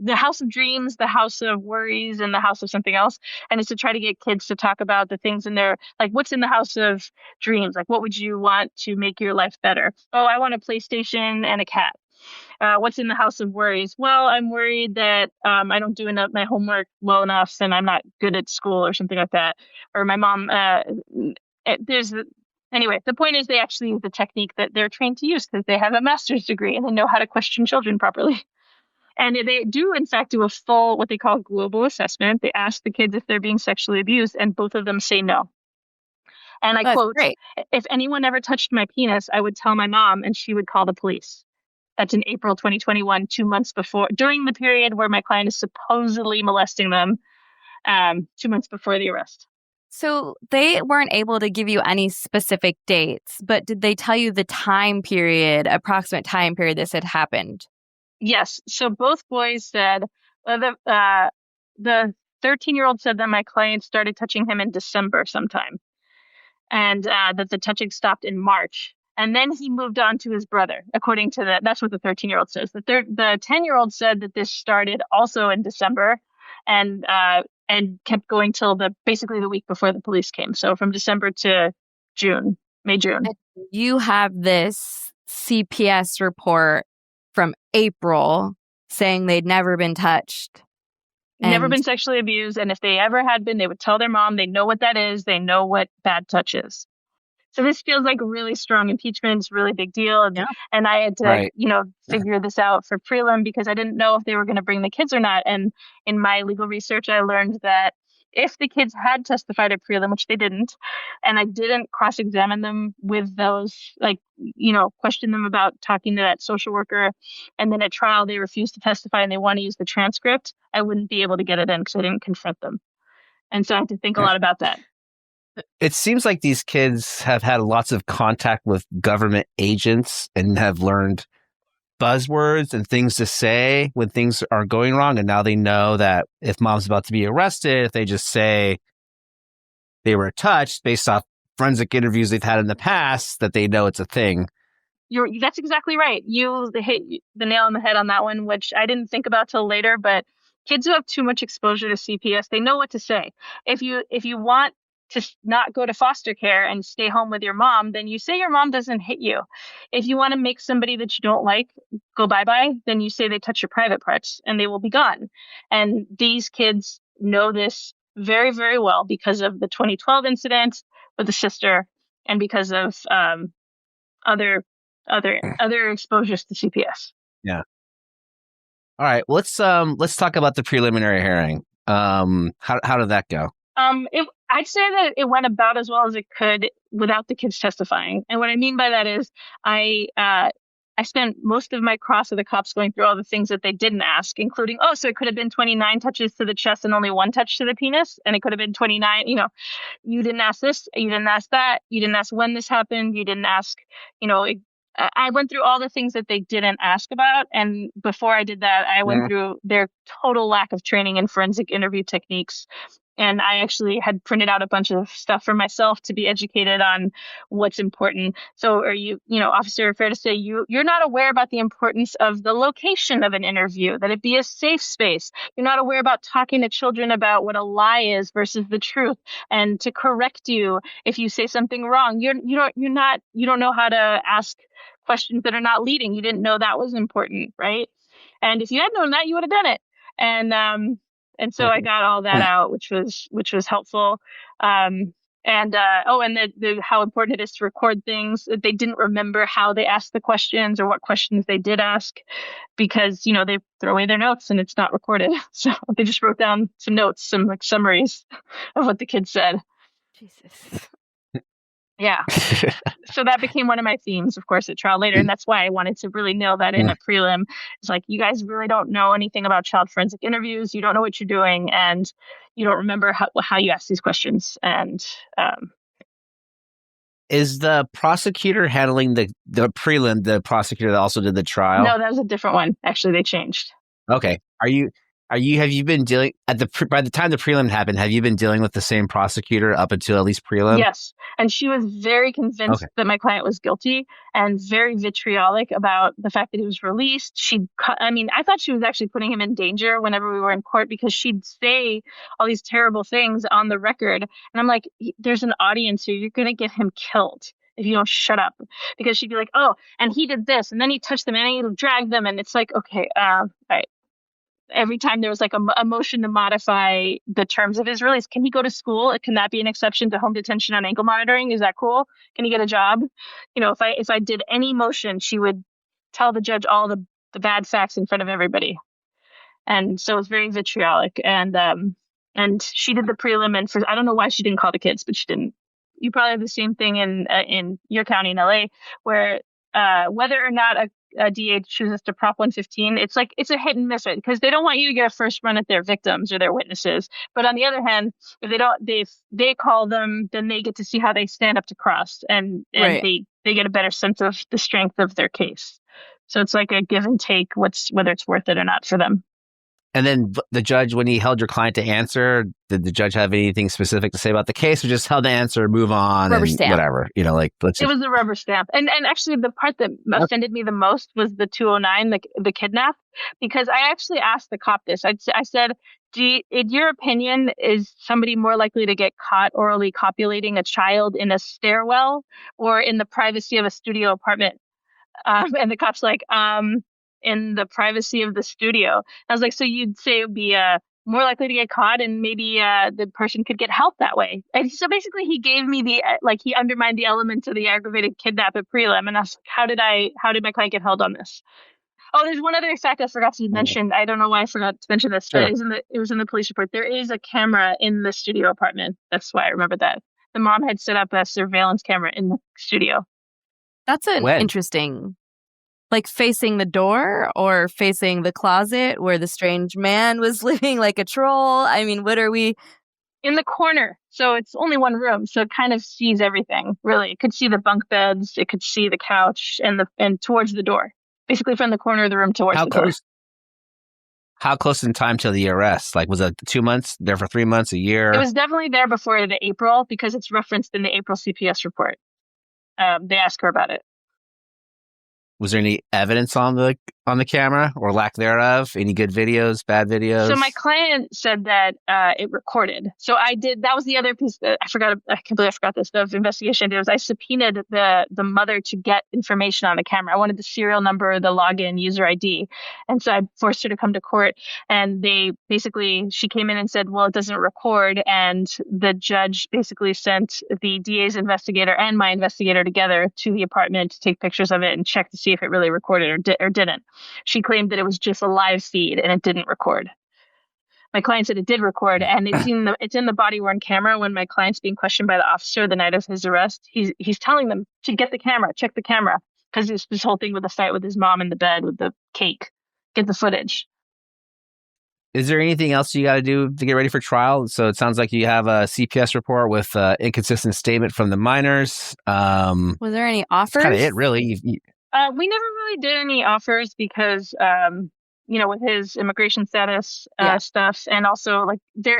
house of dreams, the house of worries, and the house of something else. And it's to try to get kids to talk about the things in their, like, what's in the house of dreams? Like, what would you want to make your life better? Oh, I want a PlayStation and a cat. What's in the house of worries? Well, I'm worried that I don't do my homework well enough and I'm not good at school or something like that. Or my mom, anyway, the point is they actually use the technique that they're trained to use because they have a master's degree and they know how to question children properly. And they do, in fact, do a full, what they call global assessment. They ask the kids if they're being sexually abused, and both of them say no. And I quote, great. If anyone ever touched my penis, I would tell my mom and she would call the police. That's in April 2021, 2 months before, during the period where my client is supposedly molesting them, 2 months before the arrest. So they weren't able to give you any specific dates, but did they tell you the approximate time period this had happened? Yes. So both boys said, the 13-year-old said that my client started touching him in December sometime, and that the touching stopped in March. And then he moved on to his brother, according to that's what the 13-year-old says. The 10-year-old said that this started also in December and kept going till basically the week before the police came. So from December to May, June. You have this CPS report from April saying they'd never been touched. Never been sexually abused. And if they ever had been, they would tell their mom. They know what that is. They know what bad touch is. So this feels like a really strong impeachment. It's a really big deal. And I had to, figure this out for prelim because I didn't know if they were going to bring the kids or not. And in my legal research, I learned that if the kids had testified at prelim, which they didn't, and I didn't cross-examine them with those, question them about talking to that social worker, and then at trial they refused to testify and they want to use the transcript, I wouldn't be able to get it in because I didn't confront them. And so I had to think a lot about that. It seems like these kids have had lots of contact with government agents and have learned buzzwords and things to say when things are going wrong. And now they know that if mom's about to be arrested, if they just say they were touched based off forensic interviews they've had in the past, that they know it's a thing. That's exactly right. You hit the nail on the head on that one, which I didn't think about till later. But kids who have too much exposure to CPS, they know what to say. If you want to not go to foster care and stay home with your mom, then you say your mom doesn't hit you. If you want to make somebody that you don't like go bye-bye, then you say they touch your private parts and they will be gone. And these kids know this very, very well because of the 2012 incident with the sister and because of other exposures to CPS. Yeah. All right. Let's talk about the preliminary hearing. How did that go? I'd say that it went about as well as it could without the kids testifying. And what I mean by that is I spent most of my cross of the cops going through all the things that they didn't ask, including, so it could have been 29 touches to the chest and only 1 touch to the penis. And it could have been 29, you didn't ask this, you didn't ask that, you didn't ask when this happened, you didn't ask, I went through all the things that they didn't ask about. And before I did that, I went through their total lack of training in forensic interview techniques. And I actually had printed out a bunch of stuff for myself to be educated on what's important. So are you, officer, fair to say you're not aware about the importance of the location of an interview, that it be a safe space. You're not aware about talking to children about what a lie is versus the truth and to correct you if you say something wrong. You don't know how to ask questions that are not leading. You didn't know that was important, right? And if you had known that, you would have done it. And so I got all that out, which was helpful. And how important it is to record things. They didn't remember how they asked the questions or what questions they did ask because, they throw away their notes and it's not recorded. So they just wrote down some notes, some summaries of what the kids said. Jesus. Yeah. So that became one of my themes, of course, at trial later. And that's why I wanted to really nail that in a prelim. It's like, you guys really don't know anything about child forensic interviews. You don't know what you're doing. And you don't remember how you ask these questions. And is the prosecutor handling the prelim, the prosecutor that also did the trial? No, that was a different one. Actually, they changed. Okay. Have you been dealing by the time the prelim happened, have you been dealing with the same prosecutor up until at least prelim? Yes. And she was very convinced that my client was guilty and very vitriolic about the fact that he was released. I thought she was actually putting him in danger whenever we were in court because she'd say all these terrible things on the record. And I'm like, there's an audience here. You're going to get him killed if you don't shut up. Because she'd be like, and he did this and then he touched them and he dragged them. And it's like, okay, all right. Every time there was like a motion to modify the terms of his release. Can he go to school? Can that be an exception to home detention on ankle monitoring? Is that cool? Can he get a job? If I did any motion, she would tell the judge all the bad facts in front of everybody. And so it was very vitriolic. And she did the prelim, and I don't know why she didn't call the kids, but she didn't. You probably have the same thing in your county in LA, where whether or not a DA chooses to Prop 115, it's a hit and miss, right? Because they don't want you to get a first run at their victims or their witnesses. But on the other hand, if they call them, then they get to see how they stand up to cross, and they get a better sense of the strength of their case. So it's like a give and take, whether it's worth it or not for them. And then the judge, when he held your client to answer, did the judge have anything specific to say about the case, or just held the answer, move on, Rubber and stamp. whatever? You know, like It was a rubber stamp. And actually, the part that offended me the most was the 209, the kidnap, because I actually asked the cop this. I said, in your opinion, is somebody more likely to get caught orally copulating a child in a stairwell or in the privacy of a studio apartment? And the cop's like, in the privacy of the studio. I was like, so you'd say it would be more likely to get caught, and maybe the person could get help that way. And so basically, he gave me he undermined the elements of the aggravated kidnap at prelim. And I was like, how did my client get held on this? Oh, there's one other fact I forgot to mention. I don't know why I forgot to mention this, but it was in the police report. There is a camera in the studio apartment. That's why I remember that. The mom had set up a surveillance camera in the studio. That's an interesting, like facing the door or facing the closet where the strange man was living like a troll. I mean, what are we? In the corner. So it's only one room. So it kind of sees everything, really. It could see the bunk beds. It could see the couch and towards the door. Basically from the corner of the room towards the door. How close in time till the arrest? Like, was it 2 months, there for 3 months, a year? It was definitely there before the April, because it's referenced in the April CPS report. They asked her about it. Was there any evidence on the camera or lack thereof? Any good videos, bad videos? So my client said that it recorded. So I did. That was the other piece that I forgot. I can't believe I forgot this. The investigation I did was I subpoenaed the mother to get information on the camera. I wanted the serial number, the login, user ID, and so I forced her to come to court. And she came in and said, "Well, it doesn't record." And the judge basically sent the DA's investigator and my investigator together to the apartment to take pictures of it and check to see if it really recorded or didn't. She claimed that it was just a live feed and it didn't record. My client said it did record, and it's in the body-worn camera. When my client's being questioned by the officer the night of his arrest, he's telling them to get the camera, check the camera, because it's this whole thing with the fight with his mom in the bed with the cake. Get the footage. Is there anything else you got to do to get ready for trial? So it sounds like you have a CPS report with inconsistent statement from the minors. Was there any offers? Kind of it, really. We never really did any offers because, with his immigration status stuff, and also like their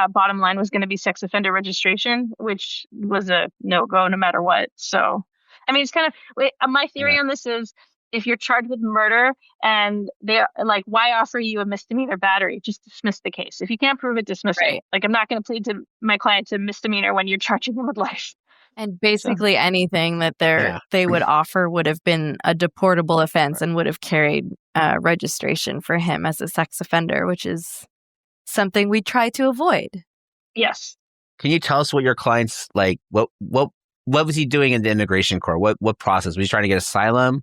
bottom line was going to be sex offender registration, which was a no-go no matter what. So, I mean, it's kind of my theory on this is, if you're charged with murder and they're like, why offer you a misdemeanor battery? Just dismiss the case. If you can't prove it, dismiss it. Like, I'm not going to plead to my client to misdemeanor when you're charging them with life. And basically anything that they would offer would have been a deportable offense and would have carried registration for him as a sex offender, which is something we try to avoid. Yes. Can you tell us what your client's like? What was he doing in the immigration court? What process? Was he trying to get asylum?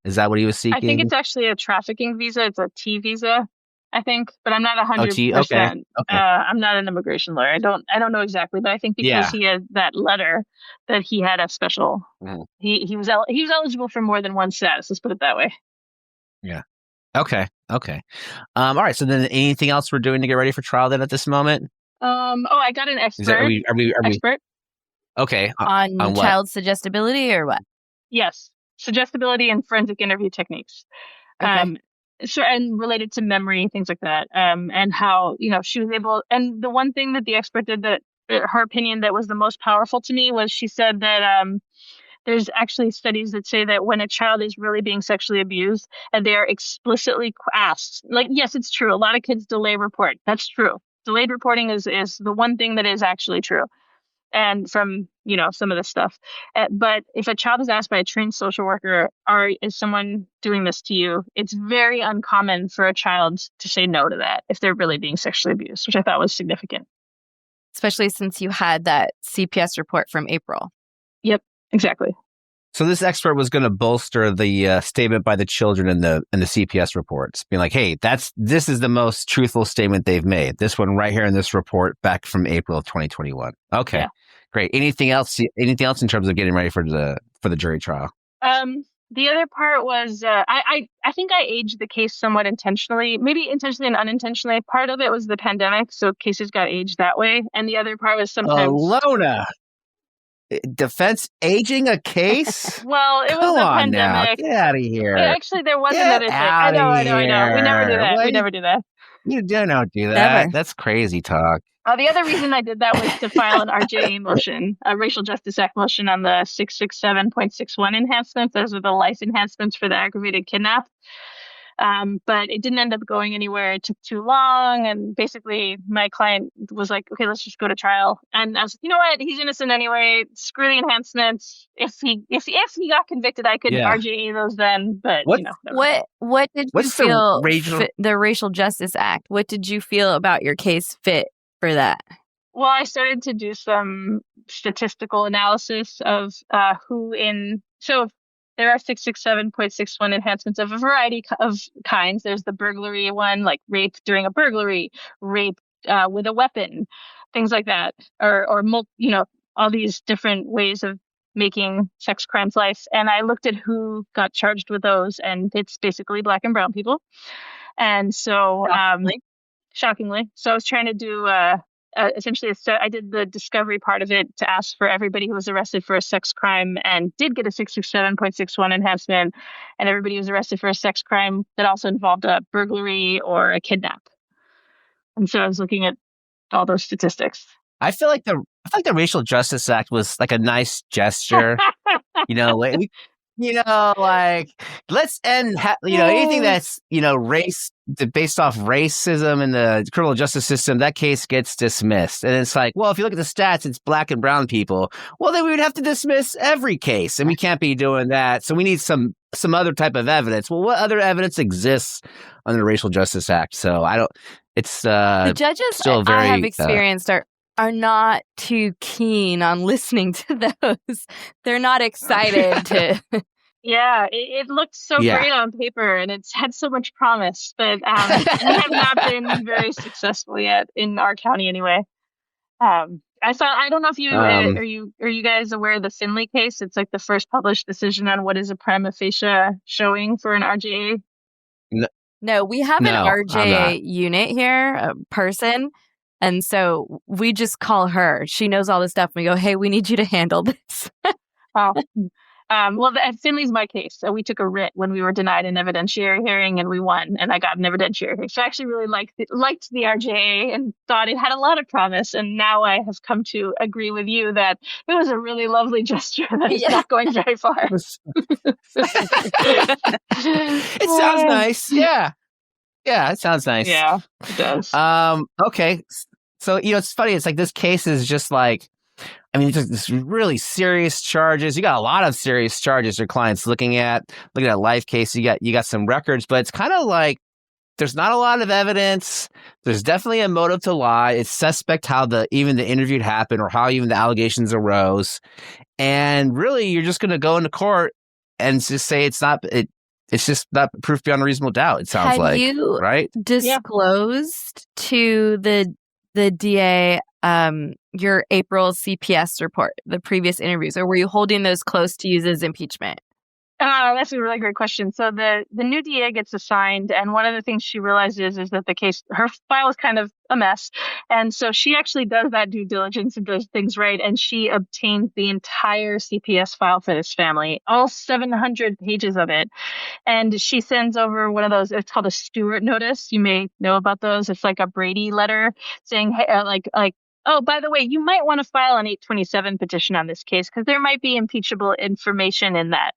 Is that what he was seeking? I think it's actually a trafficking visa. It's a T visa, I think, but I'm not 100%. Okay. I'm not an immigration lawyer. I don't know exactly, but I think because he had that letter that he had a special. He was eligible for more than one status. Let's put it that way. Yeah. Okay. All right. So then, anything else we're doing to get ready for trial then at this moment? I got an expert. Are we expert? Okay. On child suggestibility or what? Yes. Suggestibility and forensic interview techniques. Okay. So, and related to memory, things like that. And how, she was able, and the one thing that the expert did that her opinion that was the most powerful to me was she said that, there's actually studies that say that when a child is really being sexually abused and they are explicitly asked, like, yes, it's true. A lot of kids delay report. That's true. Delayed reporting is the one thing that is actually true. And from, some of this stuff. But if a child is asked by a trained social worker, is someone doing this to you? It's very uncommon for a child to say no to that if they're really being sexually abused, which I thought was significant. Especially since you had that CPS report from April. Yep, exactly. So this expert was going to bolster the statement by the children in the CPS reports, being like, "Hey, this is the most truthful statement they've made. This one right here in this report back from April of 2021." Okay, great. Anything else in terms of getting ready for the jury trial? The other part was I think I aged the case somewhat intentionally, maybe intentionally and unintentionally. Part of it was the pandemic, so cases got aged that way, and the other part was sometimes Ilona. defense aging a case? Well, it was Come the on now, pandemic. get out of here. Actually, there was Get another thing. I know. We never do that. We never do that. You don't do that. Never. That's crazy talk. The other reason I did that was to file an RJA motion, a Racial Justice Act motion on the 667.61 enhancements. Those are the life enhancements for the aggravated kidnap. But it didn't end up going anywhere. It took too long. And basically, my client was like, okay, let's just go to trial. And I was like, you know what? He's innocent anyway. Screw the enhancements. If he got convicted, I could RJA those then. But, what did you feel the Racial Justice Act? What did you feel about your case fit for that? Well, I started to do some statistical analysis of so there are 667.61 enhancements of a variety of kinds. There's the burglary one, like rape during a burglary, rape with a weapon, things like that, or all these different ways of making sex crimes life. And I looked at who got charged with those, and it's basically Black and brown people. And so, shockingly, so I was trying to do essentially, I did the discovery part of it to ask for everybody who was arrested for a sex crime and did get a 667.61 enhancement, and everybody who was arrested for a sex crime that also involved a burglary or a kidnap. And so I was looking at all those statistics. I feel like the Racial Justice Act was like a nice gesture. Like let's end, anything that's, race based off racism in the criminal justice system, that case gets dismissed. And it's like, well, if you look at the stats, it's Black and brown people. Well, then we would have to dismiss every case, and we can't be doing that. So we need some other type of evidence. Well, what other evidence exists under the Racial Justice Act? So the judges still very, I have experienced are not too keen on listening to those. They're not excited to. Yeah, it looked so great on paper, and it's had so much promise, but we have not been very successful yet in our county, anyway. I don't know if you are you guys aware of the Finley case? It's like the first published decision on what is a prima facie showing for an RJA. No, we have an RJA unit here, a person. And so we just call her. She knows all this stuff. And we go, hey, we need you to handle this. Well, Finley's my case. So we took a writ when we were denied an evidentiary hearing, and we won. And I got an evidentiary hearing. So I actually really liked the RJA and thought it had a lot of promise. And now I have come to agree with you that it was a really lovely gesture that is not going very far. It sounds nice. Yeah. Yeah, it sounds nice. Yeah, it does. Okay. So, it's funny. It's like this case is just like, it's this really serious charges. You got a lot of serious charges your client's looking at a life case. You got some records, but it's kind of like there's not a lot of evidence. There's definitely a motive to lie. It's suspect how even the interview happened or how even the allegations arose. And really, you're just going to go into court and just say it's just not proof beyond a reasonable doubt, it sounds like. Had you right? disclosed to the DA your April CPS report, the previous interviews, or were you holding those close to use as impeachment? That's a really great question. So the new DA gets assigned, and one of the things she realizes is that her file is kind of a mess. And so she actually does that due diligence and does things right. And she obtains the entire CPS file for this family, all 700 pages of it. And she sends over one of those, it's called a Stewart notice. You may know about those. It's like a Brady letter saying, hey, oh, by the way, you might want to file an 827 petition on this case because there might be impeachable information in that.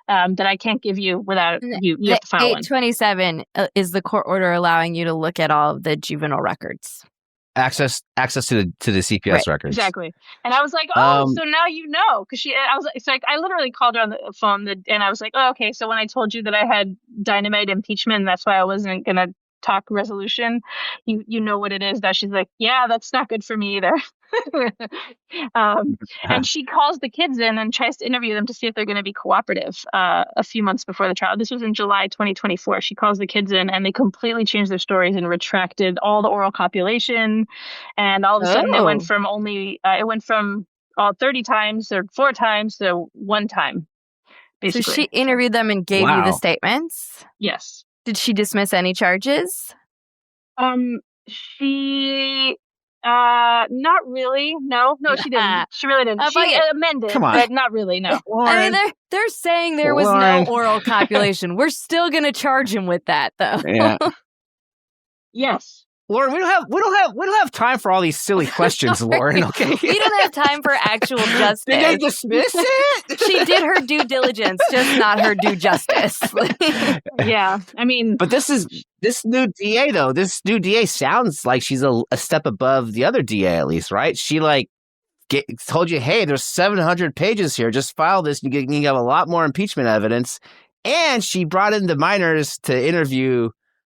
That I can't give you without you have to file 827 is the court order allowing you to look at all of the juvenile records. Access to the CPS records. Exactly. And I was like, so now you know, because I literally called her on the phone and I was like, oh, okay. So when I told you that I had dynamite impeachment, that's why I wasn't going to talk resolution, you know what it is. That she's like, yeah, that's not good for me either. And she calls the kids in and tries to interview them to see if they're going to be cooperative a few months before the trial. This was in July 2024. She calls the kids in and they completely changed their stories and retracted all the oral copulation. And all of a sudden it went from all 30 times or 4 times to 1 time. Basically. So she interviewed them and gave you the statements? Yes. Did she dismiss any charges? She Not really. No, she didn't. She really didn't. She amended, but not really. No. I mean, they're saying there was no oral copulation. We're still going to charge him with that, though. Yeah. Yes. Lauren, we don't have time for all these silly questions, Lauren. Okay, we don't have time for actual justice. Did they dismiss it? She did her due diligence, just not her due justice. Yeah, I mean, but this new DA though. This new DA sounds like she's a step above the other DA, at least, right? She told you, hey, there's 700 pages here. Just file this. You can have a lot more impeachment evidence. And she brought in the minors to interview,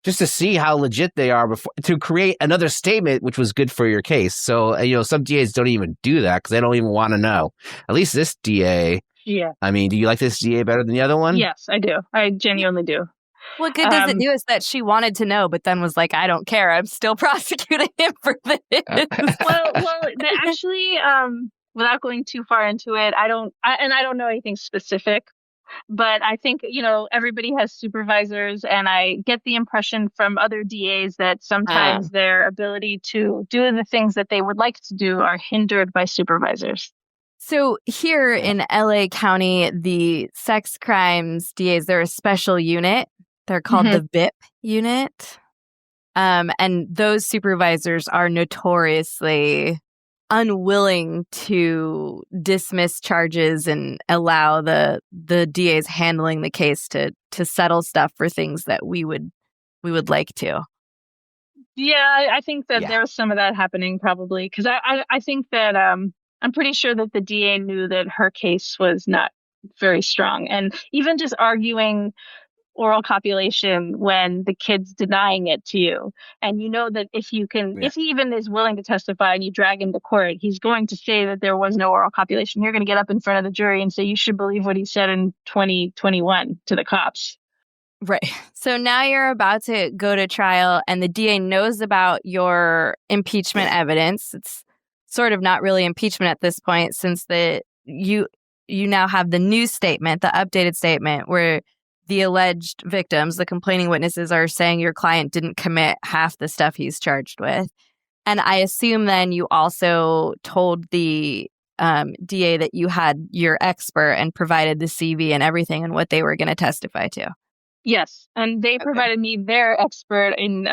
just to see how legit they are to create another statement, which was good for your case. So, some DAs don't even do that because they don't even want to know. At least this DA. Yeah. I mean, do you like this DA better than the other one? Yes, I do. I genuinely do. What good does it do is that she wanted to know, but then was like, I don't care. I'm still prosecuting him for this. well, actually, without going too far into it, I don't know anything specific. But I think, everybody has supervisors, and I get the impression from other DAs that sometimes their ability to do the things that they would like to do are hindered by supervisors. So here in LA County, the sex crimes DAs, they're a special unit. They're called the VIP unit. And those supervisors are notoriously unwilling to dismiss charges and allow the DAs handling the case to settle stuff for things that we would like to. Yeah, I think that there was some of that happening probably because I think that I'm pretty sure that the DA knew that her case was not very strong, and even just arguing oral copulation when the kid's denying it to you. And that if he even is willing to testify and you drag him to court, he's going to say that there was no oral copulation. You're going to get up in front of the jury and say, you should believe what he said in 2021 to the cops. Right. So now you're about to go to trial and the DA knows about your impeachment evidence. It's sort of not really impeachment at this point since you now have the new statement, the updated statement where the alleged victims, the complaining witnesses, are saying your client didn't commit half the stuff he's charged with. And I assume then you also told the DA that you had your expert and provided the CV and everything and what they were going to testify to. Yes. And they provided me their expert in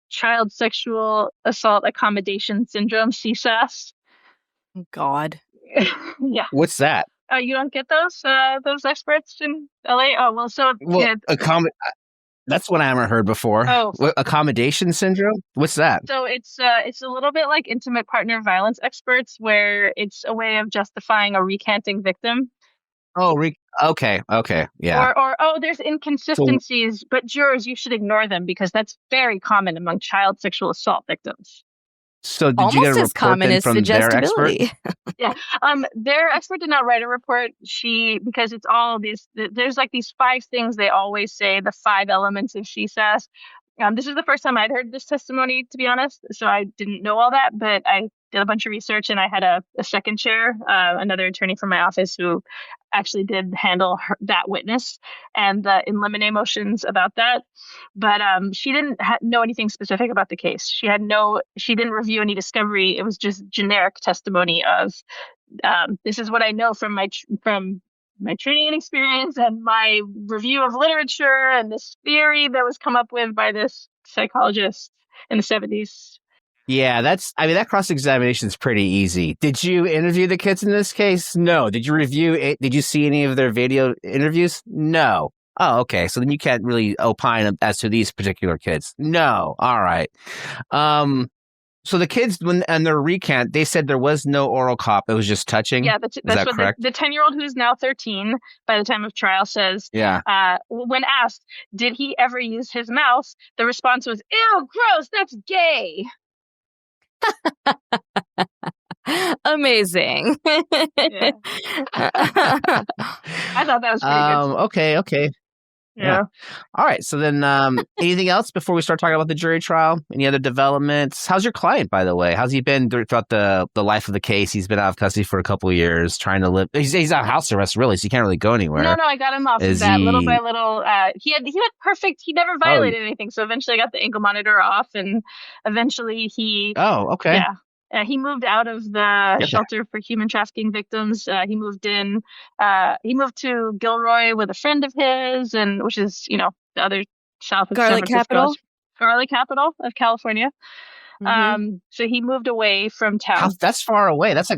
child sexual assault accommodation syndrome, CSAS. God. Yeah. What's that? You don't get those experts in LA? Oh, well, that's what I haven't heard before. Oh. Accommodation syndrome? What's that? So it's a little bit like intimate partner violence experts, where it's a way of justifying a recanting victim. Oh, okay, yeah. Or there's inconsistencies, but jurors, you should ignore them because that's very common among child sexual assault victims. So did you get a report then from their expert? Yeah. Their expert did not write a report. Because it's all these, there's like these 5 things they always say, the 5 elements of CSAS. This is the first time I'd heard this testimony, to be honest. So I didn't know all that, but I did a bunch of research and I had a second chair, another attorney from my office who actually did handle that witness and the in limine motions about that. But she didn't know anything specific about the case. She didn't review any discovery. It was just generic testimony of this is what I know from my training and experience and my review of literature and this theory that was come up with by this psychologist in the 70s. Yeah, that cross-examination is pretty easy. Did you interview the kids in this case? No. Did you review it? Did you see any of their video interviews? No. Oh, okay. So then you can't really opine as to these particular kids. No. All right. So the kids, when and their recant, they said there was no oral cop. It was just touching. Yeah, that's what correct? The 10-year-old who's now 13 by the time of trial says. Yeah. When asked, did he ever use his mouth? The response was, "Ew, gross. That's gay." Amazing. Yeah. I thought that was pretty good. Okay. Yeah. All right. So then anything else before we start talking about the jury trial? Any other developments? How's your client, by the way? How's he been throughout the life of the case? He's been out of custody for a couple of years trying to live. He's on house arrest, really, so he can't really go anywhere. No, I got him off of that little by little. He had perfect. He never violated anything. So eventually I got the ankle monitor off and eventually he. Oh, okay. Yeah. He moved out of the shelter for human trafficking victims. He moved in. He moved to Gilroy with a friend of his, and which is the other south of Garlic San Francisco. capital? Garlic capital of California. So he moved away from town. That's far away. That's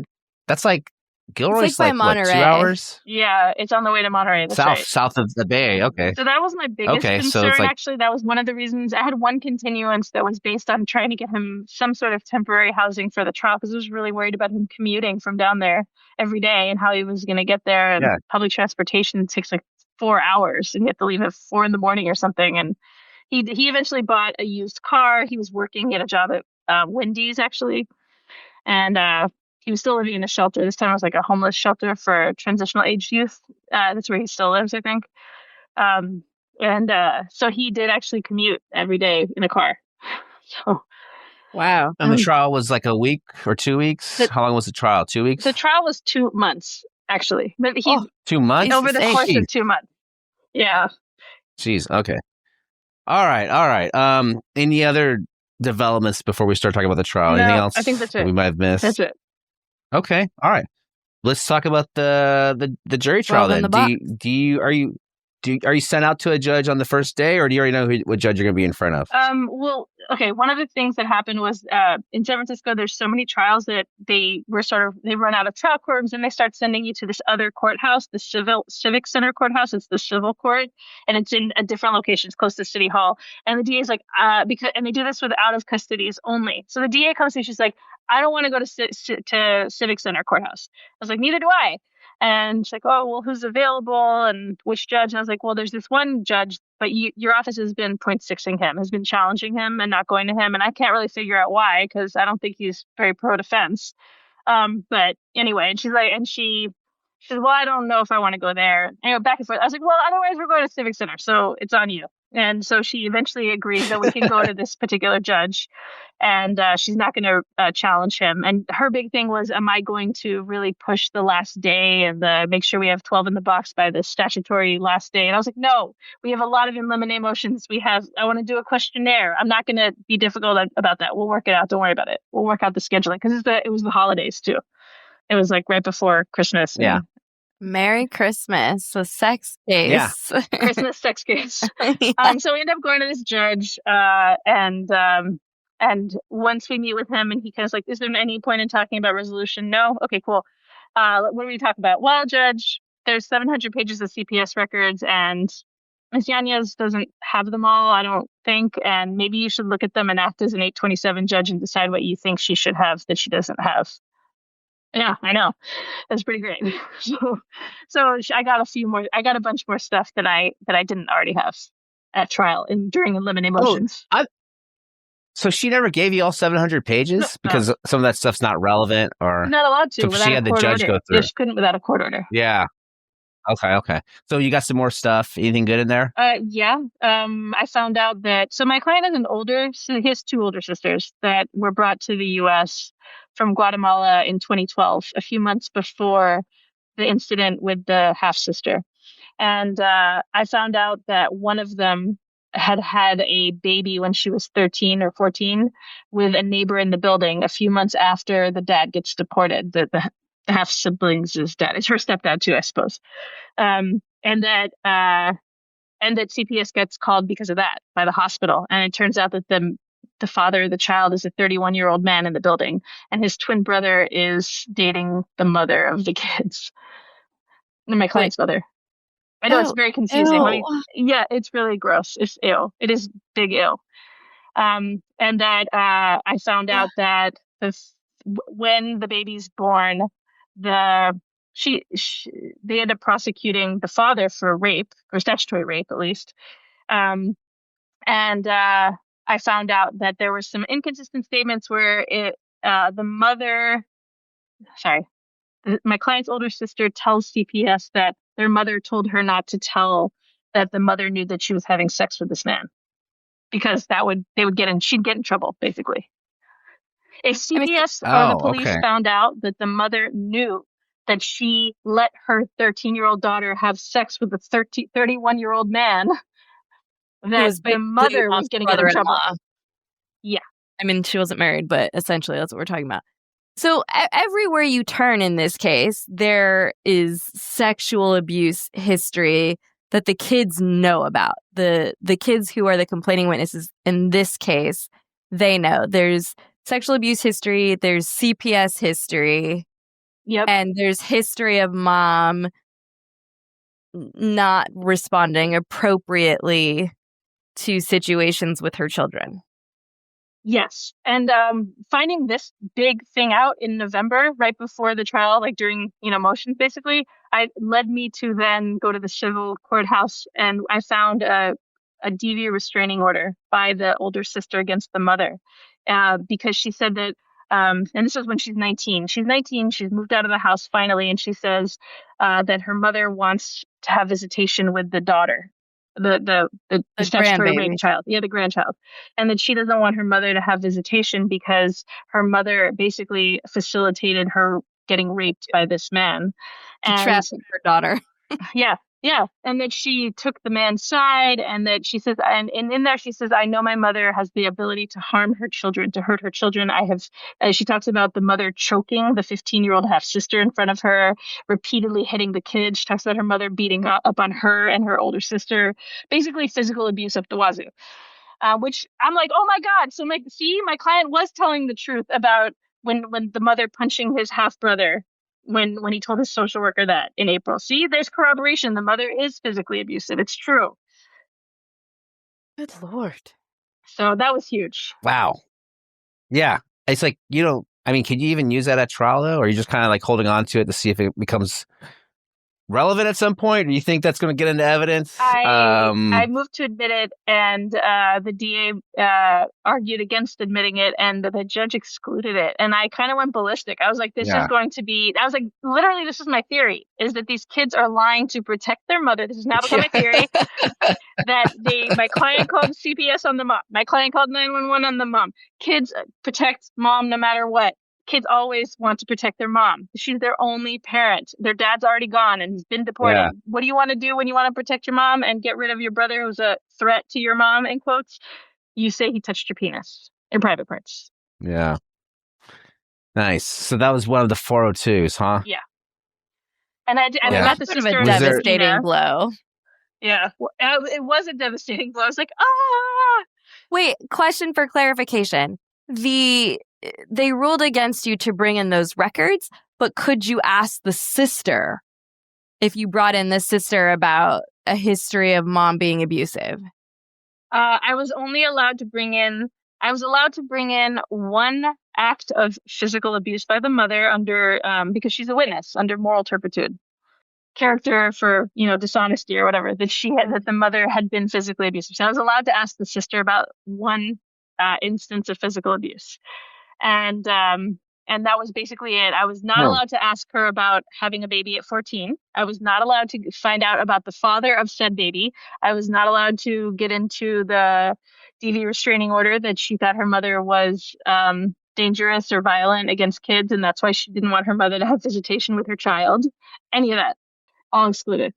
like Gilroy's it's like by what, 2 Monterey. hours? Yeah, it's on the way to Monterey. That's south of the Bay. Okay. So that was my biggest concern. So it's like, actually, that was one of the reasons I had one continuance that was based on trying to get him some sort of temporary housing for the trial, because I was really worried about him commuting from down there every day and how he was going to get there. And public transportation takes like 4 hours, and you have to leave at 4 a.m. or something. And he eventually bought a used car. He was working at a job at Wendy's actually, and he was still living in a shelter. This time it was like a homeless shelter for transitional age youth. That's where he still lives, I think. So he did actually commute every day in a car. So, wow. And the trial was like a week or 2 weeks? How long was the trial? 2 weeks? The trial was 2 months, actually. But 2 months? Over the course of 2 months. Yeah. Jeez. Okay. All right. Any other developments before we start talking about the trial? No, anything else I think that's it. we might have missed? That's it. Okay. All right. Let's talk about the jury trial then. Are you sent out to a judge on the first day, or do you already know what judge you're going to be in front of? Well, okay. One of the things that happened was in San Francisco, there's so many trials that they run out of trial courtrooms, and they start sending you to this other courthouse, the Civic Center courthouse. It's the civil court, and it's in a different location. It's close to City Hall. And the DA is like, and they do this with out of custodies only. So the DA comes to me, she's like, I don't want to go to Civic Center courthouse. I was like, neither do I. And she's like, oh, well, who's available and which judge? And I was like, well, there's this one judge, but your office has been .6ing him, has been challenging him and not going to him. And I can't really figure out why, because I don't think he's very pro-defense. But anyway, and she's like, she said, well, I don't know if I want to go there. And back and forth. I was like, well, otherwise we're going to Civic Center, so it's on you. And so she eventually agrees that we can go to this particular judge, and she's not going to challenge him. And her big thing was, am I going to really push the last day and make sure we have 12 in the box by the statutory last day? And I was like, no, we have a lot of in limine motions. I want to do a questionnaire. I'm not going to be difficult about that. We'll work it out. Don't worry about it. We'll work out the scheduling, because it was the holidays too. It was like right before Christmas. Yeah. Merry Christmas, a sex case. Yeah. Christmas sex case. Yeah. So we end up going to this judge, and once we meet with him, and he kind of like, is there any point in talking about resolution? No? Okay, cool. What do we talk about? Well, Judge, there's 700 pages of CPS records, and Ms. Yanez doesn't have them all, I don't think, and maybe you should look at them and act as an 827 judge and decide what you think she should have that she doesn't have. Yeah, I know. That's pretty great. So I got a bunch more stuff that I didn't already have at trial and during in limine motions. So she never gave you all 700 pages because some of that stuff's not relevant, or not allowed to. So she had the judge go through. Yeah, she couldn't without a court order. Yeah. Okay. So you got some more stuff. Anything good in there? Yeah. I found out that my client he has 2 older sisters that were brought to the U.S. from Guatemala in 2012, a few months before the incident with the half sister. And I found out that one of them had a baby when she was 13 or 14 with a neighbor in the building a few months after the dad gets deported. The half siblings' dad. It's her stepdad too, I suppose. And that CPS gets called because of that by the hospital. And it turns out that the father of the child is a 31-year-old man in the building, and his twin brother is dating the mother of the kids. My client's mother. I know it's very confusing. Yeah, it's really gross. It's ill. It is big ill. And that I found out that when the baby's born, they end up prosecuting the father for rape, or statutory rape at least. And I found out that there were some inconsistent statements where my client's older sister tells CPS that their mother told her not to tell that the mother knew that she was having sex with this man, because she'd get in trouble, basically. If CPS or the police found out that the mother knew that she let her 13-year-old daughter have sex with a 31-year-old man, that the mother was going to get in trouble. Yeah. I mean, she wasn't married, but essentially that's what we're talking about. So everywhere you turn in this case, there is sexual abuse history that the kids know about. The kids who are the complaining witnesses in this case, they know. There's sexual abuse history, there's CPS history, and there's history of mom not responding appropriately to situations with her children. Yes. And finding this big thing out in November, right before the trial, like during, motions, basically, led me to then go to the civil courthouse, and I found a DV restraining order by the older sister against the mother, because she said that, and this was when she's 19. She's 19. She's moved out of the house finally, and she says that her mother wants to have visitation with the daughter. The statutory rape child. Yeah, the grandchild. And that she doesn't want her mother to have visitation because her mother basically facilitated her getting raped by this man. And trafficked her daughter. Yeah. And that she took the man's side, and that she says, and in there she says, I know my mother has the ability to harm her children, to hurt her children. She talks about the mother choking the 15-year-old half-sister in front of her, repeatedly hitting the kid. She talks about her mother beating up on her and her older sister, basically physical abuse up the wazoo. Which I'm like, oh my God. So I'm like, see, my client was telling the truth about when the mother punching his half-brother when he told his social worker that in April. See, there's corroboration. The mother is physically abusive. It's true. Good Lord. So that was huge. Wow. Yeah. It's like, can you even use that at trial, though? Or are you just kind of like holding on to it to see if it becomes relevant at some point? Or do you think that's going to get into evidence? I moved to admit it, and the DA argued against admitting it, and the judge excluded it. And I kind of went ballistic. I was like, this is going to be, I was like, literally, this is my theory, is that these kids are lying to protect their mother. This has now become my theory, that my client called CPS on the mom. My client called 911 on the mom. Kids protect mom no matter what. Kids always want to protect their mom. She's their only parent. Their dad's already gone and he's been deported. Yeah. What do you want to do when you want to protect your mom and get rid of your brother who's a threat to your mom, in quotes? You say he touched your penis in private parts. Yeah. Nice. So that was one of the 402s, huh? Yeah. And I got the sister. A devastating blow. Yeah. It was a devastating blow. I was like, ah! Wait, question for clarification. They ruled against you to bring in those records, but could you ask the sister if you brought in the sister about a history of mom being abusive? I was only allowed to bring in one act of physical abuse by the mother under because she's a witness under moral turpitude, character for dishonesty or whatever, that the mother had been physically abusive. So I was allowed to ask the sister about one instance of physical abuse. And that was basically it. I was not allowed to ask her about having a baby at 14. I was not allowed to find out about the father of said baby. I was not allowed to get into the DV restraining order that she thought her mother was dangerous or violent against kids, and that's why she didn't want her mother to have visitation with her child. Any of that, all excluded.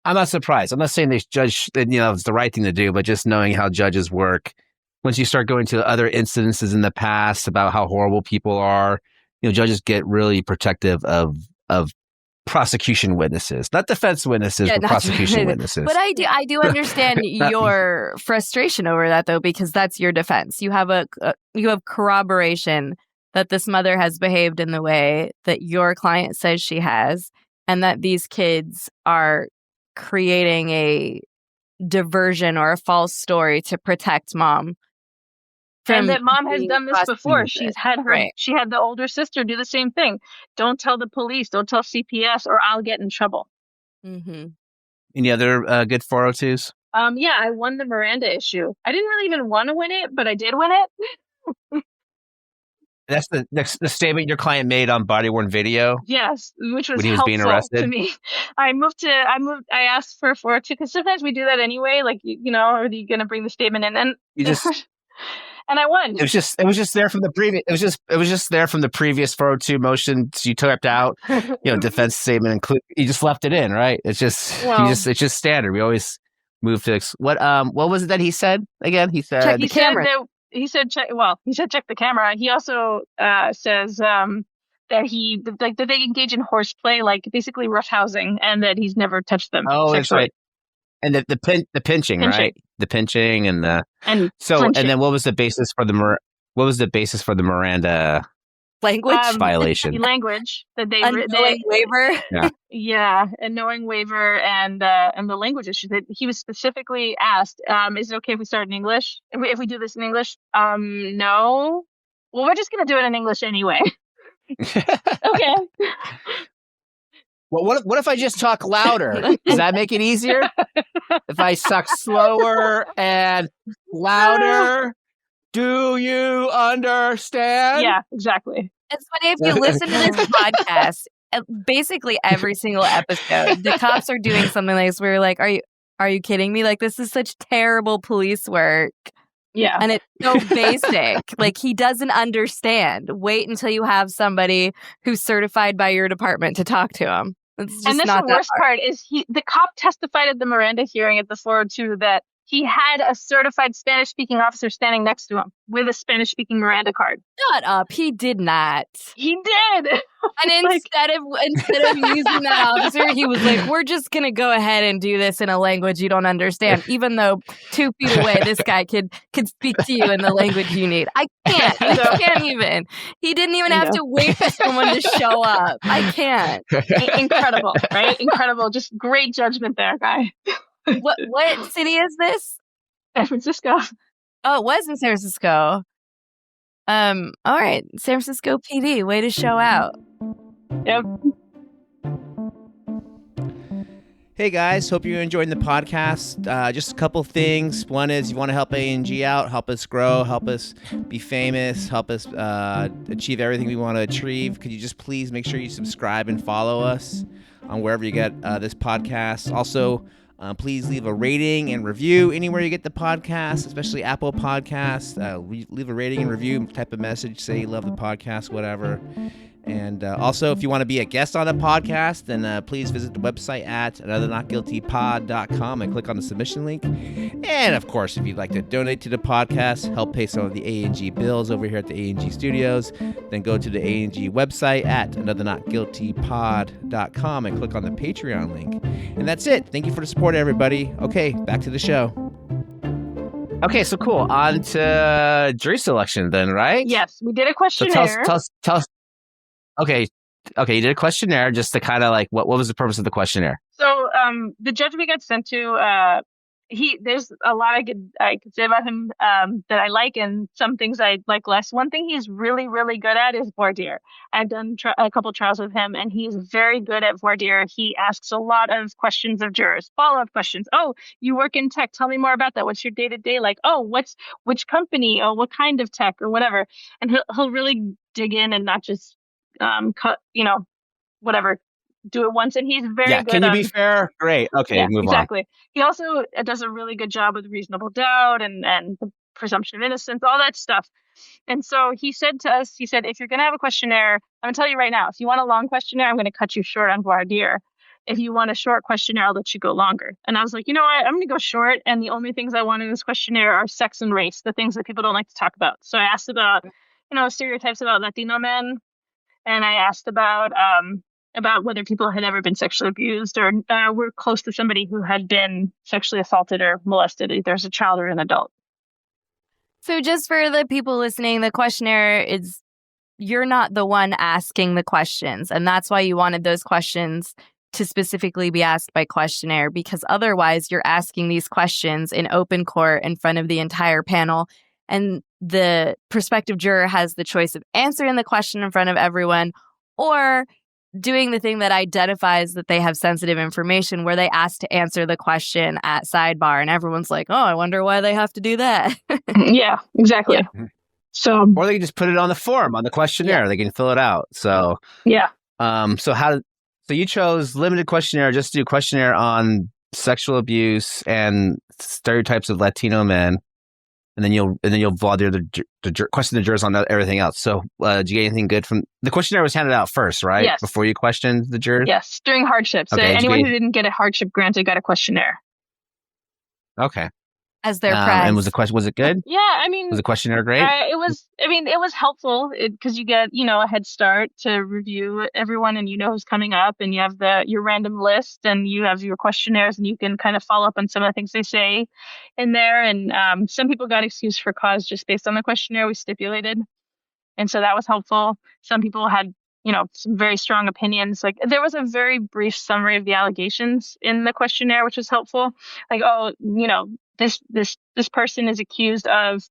I'm not surprised. I'm not saying this judge, it's the right thing to do, but just knowing how judges work. Once you start going to other incidences in the past about how horrible people are, judges get really protective of prosecution witnesses, not defense witnesses, but prosecution witnesses. But I do understand your frustration over that, though, because that's your defense. You have you have corroboration that this mother has behaved in the way that your client says she has, and that these kids are creating a diversion or a false story to protect mom. And that mom has done this before. She had the older sister do the same thing. Don't tell the police, don't tell CPS, or I'll get in trouble. Mm-hmm. Any other good 402s? Yeah, I won the Miranda issue. I didn't really even want to win it, but I did win it. That's the statement your client made on body-worn video? Yes, which was when he was being helpful arrested? to me. I asked for 402 because sometimes we do that anyway. Like, are you going to bring the statement in? And you just... And I won. It was just there from the previous. It was just there from the previous 402 motions. You typed out, defense statement. You just left it in, right? It's just it's just standard. We always move to what was it that he said again? He said check the camera. he said check the camera. He also says that that they engage in horseplay, like basically roughhousing, and that he's never touched them Oh, that's sexually. right. And the pinching, right? The pinching and flinching. And then what was the basis for the Miranda language violation? Language that they waiver. Yeah, a knowing waiver and the language issue that he was specifically asked. Is it okay if we start in English? If we do this in English? No. Well, we're just gonna do it in English anyway. Okay. Well, what if I just talk louder? Does that make it easier? If I talk slower and louder, do you understand? Yeah, exactly. It's funny if you listen to this podcast, basically every single episode, the cops are doing something like this where you're like, are you kidding me? Like, this is such terrible police work. Yeah. And it's so basic. Like, he doesn't understand. Wait until you have somebody who's certified by your department to talk to him. It's just and that's not the worst part is the cop testified at the Miranda hearing at the 402 that he had a certified Spanish-speaking officer standing next to him with a Spanish-speaking Miranda card. Shut up. He did not. He did. And instead of using that officer, he was like, we're just going to go ahead and do this in a language you don't understand, even though 2 feet away, this guy could speak to you in the language you need. I can't. I can't even. He didn't even have to wait for someone to show up. I can't. Incredible, right? Incredible. Just great judgment there, guy. What city is this? San Francisco. Oh, it was in San Francisco. All right. San Francisco PD, way to show out. Yep. Hey guys, hope you're enjoying the podcast. Just a couple things. One is you want to help A&G out, help us grow, help us be famous, help us achieve everything we want to achieve. Could you just please make sure you subscribe and follow us on wherever you get this podcast. Also, please leave a rating and review anywhere you get the podcast, especially Apple Podcasts. Leave a rating and review, type a message, say you love the podcast, whatever. And also, if you want to be a guest on a podcast, then please visit the website at anothernotguiltypod.com and click on the submission link. And of course, if you'd like to donate to the podcast, help pay some of the A&G bills over here at the A&G studios, then go to the A&G website at anothernotguiltypod.com and click on the Patreon link. And that's it. Thank you for the support, everybody. Okay, back to the show. Okay, so cool. On to jury selection then, right? Yes, we did a questionnaire. So tell us. Okay, you did a questionnaire just to kind of like, what was the purpose of the questionnaire? So the judge we got sent to, there's a lot I could say about him that I like, and some things I like less. One thing he's really, really good at is voir dire. I've done a couple trials with him, and he's very good at voir dire. He asks a lot of questions of jurors, follow-up questions. Oh, you work in tech. Tell me more about that. What's your day-to-day like? Oh, which company? Oh, what kind of tech or whatever. And he'll really dig in and not just whatever, do it once. And he's very good. Can you be fair? Great. Okay, move exactly. On. He also does a really good job with reasonable doubt and the presumption of innocence, all that stuff. And so he said to us, if you're going to have a questionnaire, I'm going to tell you right now, if you want a long questionnaire, I'm going to cut you short on voir dire. If you want a short questionnaire, I'll let you go longer. And I was like, you know what? I'm going to go short. And the only things I want in this questionnaire are sex and race, the things that people don't like to talk about. So I asked about, stereotypes about Latino men. And I asked about whether people had ever been sexually abused or were close to somebody who had been sexually assaulted or molested, either as a child or an adult. So just for the people listening, the questionnaire is, you're not the one asking the questions. And that's why you wanted those questions to specifically be asked by questionnaire, because otherwise you're asking these questions in open court in front of the entire panel. And the prospective juror has the choice of answering the question in front of everyone or doing the thing that identifies that they have sensitive information, where they ask to answer the question at sidebar. And everyone's like, oh, I wonder why they have to do that. Yeah, exactly. Yeah. So, or they can just put it on the form, on the questionnaire. They can fill it out. So, yeah. So you chose limited questionnaire, just to do questionnaire on sexual abuse and stereotypes of Latino men. And then you'll voir dire question the jurors on everything else. So, did you get anything good from the questionnaire? Was handed out first, right? Yes. Before you questioned the jurors. Yes, during hardships. Okay, anyone who didn't get a hardship granted got a questionnaire. Okay. as their prize. And was it good? Yeah, I mean, was the questionnaire great? it was helpful because you get, a head start to review everyone, and who's coming up, and you have your random list, and you have your questionnaires, and you can kind of follow up on some of the things they say in there. And some people got excused for cause just based on the questionnaire we stipulated. And so that was helpful. Some people had, some very strong opinions. Like there was a very brief summary of the allegations in the questionnaire, which was helpful. Like, this person is accused of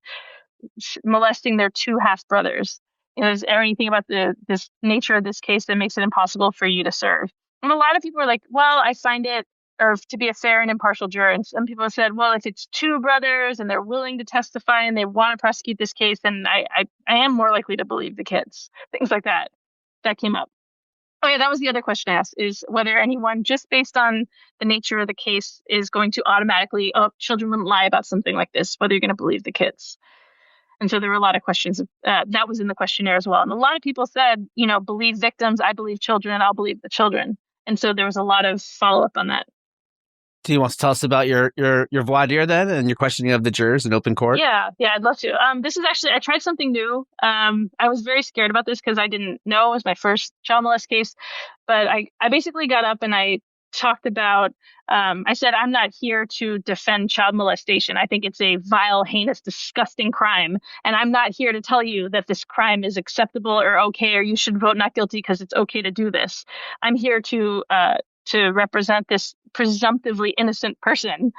molesting their two half brothers. Is there anything about this nature of this case that makes it impossible for you to serve? And a lot of people are like, well, I find it to be a fair and impartial juror. And some people said, well, if it's two brothers and they're willing to testify and they want to prosecute this case, then I am more likely to believe the kids. Things like that came up. Oh yeah, that was the other question I asked, is whether anyone, just based on the nature of the case, is going to automatically, children wouldn't lie about something like this, whether you're going to believe the kids. And so there were a lot of questions that was in the questionnaire as well. And a lot of people said, believe victims, I believe children, I'll believe the children. And so there was a lot of follow up on that. Do you want to tell us about your voir dire then, and your questioning of the jurors in open court? Yeah, I'd love to. This is actually, I tried something new. I was very scared about this because I didn't know it was my first child molest case. But I basically got up and I talked about, I said, I'm not here to defend child molestation. I think it's a vile, heinous, disgusting crime. And I'm not here to tell you that this crime is acceptable or okay, or you should vote not guilty because it's okay to do this. I'm here to represent this presumptively innocent person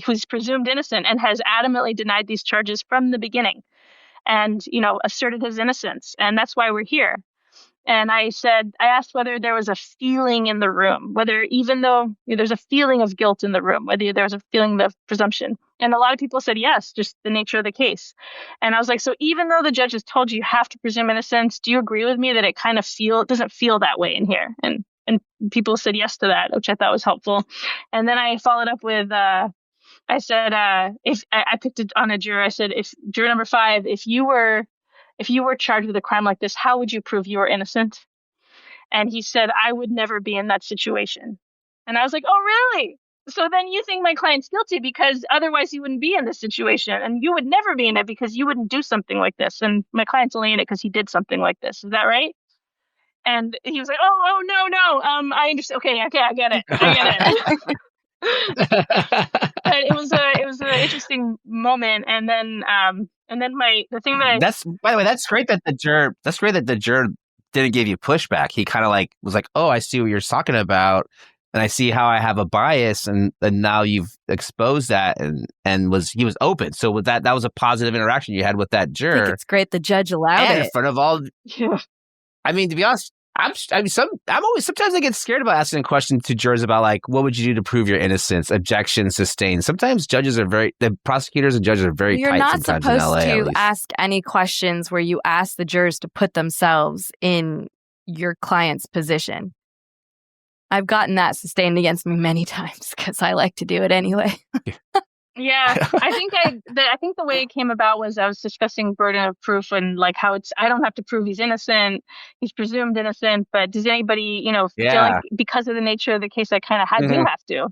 who's presumed innocent and has adamantly denied these charges from the beginning and, asserted his innocence. And that's why we're here. And I asked whether there was a feeling in the room, whether even though there's a feeling of guilt in the room, whether there was a feeling of presumption. And a lot of people said yes, just the nature of the case. And I was like, so even though the judge has told you have to presume innocence, do you agree with me that it kind of doesn't feel that way in here? And people said yes to that, which I thought was helpful. And then I followed up with, I said, if I picked it on a juror, I said, if juror number 5, if you were charged with a crime like this, how would you prove you were innocent? And he said, I would never be in that situation. And I was like, oh, really? So then you think my client's guilty because otherwise he wouldn't be in this situation, and you would never be in it because you wouldn't do something like this. And my client's only in it because he did something like this. Is that right? And he was like, oh, no. I understand. Okay, I get it. But it was an interesting moment. And then the thing that that's, by the way, that's great that the juror didn't give you pushback. He kind of was like, oh, I see what you're talking about, and I see how I have a bias, and now you've exposed that, and he was open. So with that was a positive interaction you had with that juror. I think it's great the judge allowed it in front of all. Yeah. I mean, to be honest, sometimes I get scared about asking a question to jurors about what would you do to prove your innocence? Objection sustained. Sometimes the prosecutors and judges are very You're tight not sometimes in LA, supposed to ask any questions where you ask the jurors to put themselves in your client's position. I've gotten that sustained against me many times because I like to do it anyway. Yeah, I think the way it came about was I was discussing burden of proof and how I don't have to prove he's innocent, he's presumed innocent, but does anybody feel like because of the nature of the case I kind of do have to,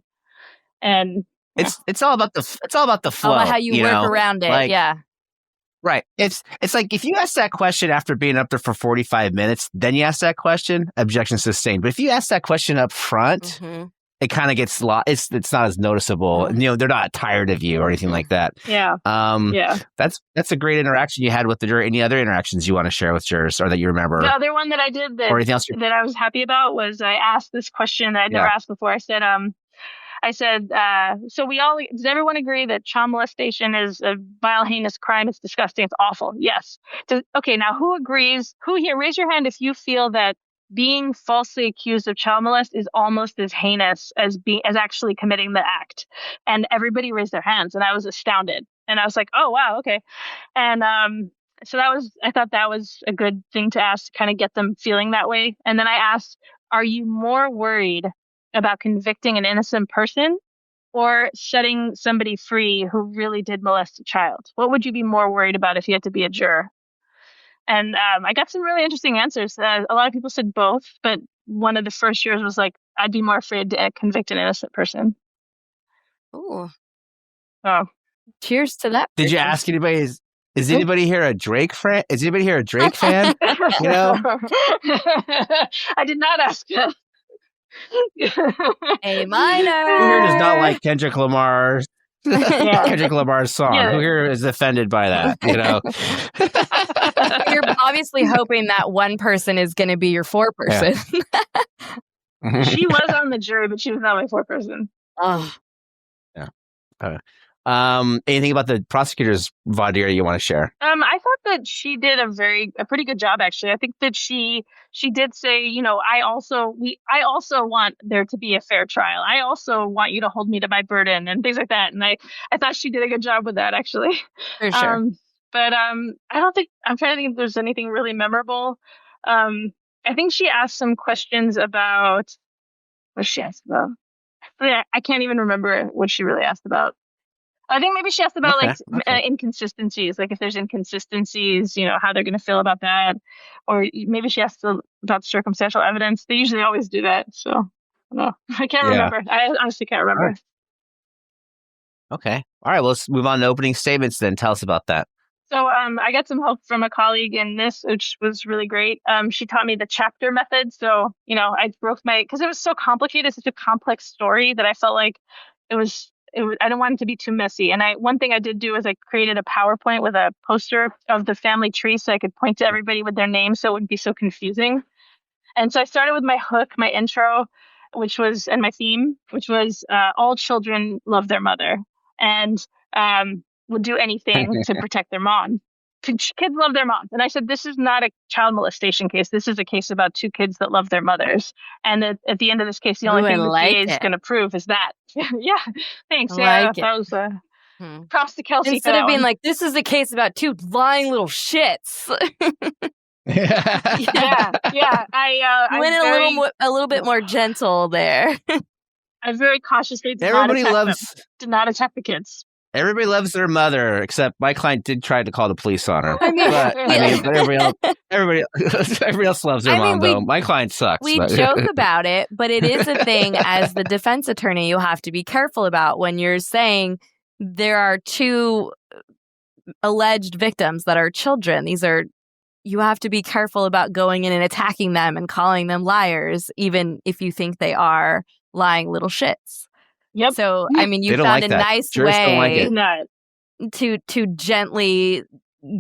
and it's all about the flow. All about how you work around it, yeah. Right. It's like if you ask that question after being up there for 45 minutes, then you ask that question, objection sustained. But if you ask that question up front. Mm-hmm. It kind of gets lost. It's not as noticeable. They're not tired of you or anything like that. Yeah. That's a great interaction you had with the juror. Any other interactions you want to share with jurors or that you remember? The other one that I did that I was happy about was I asked this question that I'd never asked before. I said, so does everyone agree that child molestation is a vile, heinous crime? It's disgusting. It's awful. Yes. Okay. Now who agrees? Who here? Raise your hand if you feel that being falsely accused of child molest is almost as heinous as actually committing the act. And everybody raised their hands, and I was astounded. And I was like, oh wow, okay. And so I thought that was a good thing to ask to kind of get them feeling that way. And then I asked, are you more worried about convicting an innocent person or setting somebody free who really did molest a child? What would you be more worried about if you had to be a juror? And I got some really interesting answers. A lot of people said both, but one of the first jurors was like, I'd be more afraid to convict an innocent person. Ooh. Oh, Cheers to that. Did you ask anybody? Is anybody here a Drake fan? Is anybody here a Drake fan? You know, I did not ask him. A minor. Who here does not like Kendrick Lamar's song? Yeah. Who here is offended by that? You know, You're obviously hoping that one person is going to be your foreperson. She was on the jury, but she was not my foreperson. Oh. Yeah. Anything about the prosecutor's voir dire you want to share? I thought that she did a pretty good job, actually. I think that she did say, you know, I also want there to be a fair trial. I also want you to hold me to my burden and things like that. And I thought she did a good job with that, actually. For sure. But I'm trying to think if there's anything really memorable. I think she asked some questions about what she asked about. I can't even remember what she really asked about. I think maybe she asked about inconsistencies, like if there's inconsistencies, you know, how they're going to feel about that. Or maybe she asked about circumstantial evidence. They usually always do that. So I can't remember. I honestly can't remember. Right. Okay. All right. Well, let's move on to opening statements then. Tell us about that. So I got some help from a colleague in this, which was really great. She taught me the chapter method. So, you know, I broke because it was so complicated, such a complex story that I felt like I didn't want it to be too messy. And one thing I did do is I created a PowerPoint with a poster of the family tree so I could point to everybody with their names so it wouldn't be so confusing. And so I started with my hook, my intro, and my theme, which was all children love their mother and would do anything to protect their mom. Kids love their moms. And I said, this is not a child molestation case. This is a case about two kids that love their mothers. And at the end of this case, the only thing the DA is going to prove is that. Yeah, thanks. That was props to Kelsey. Instead of being like, this is a case about two lying little shits. Yeah. I went a little bit more gentle there. I very cautiously did not attack the kids. Everybody loves their mother, except my client did try to call the police on her. But everybody else loves their mom, though. My client sucks. We joke about it, but it is a thing as the defense attorney you have to be careful about when you're saying there are two alleged victims that are children. You have to be careful about going in and attacking them and calling them liars, even if you think they are lying little shits. Yep. So, I mean, you found a nice way to gently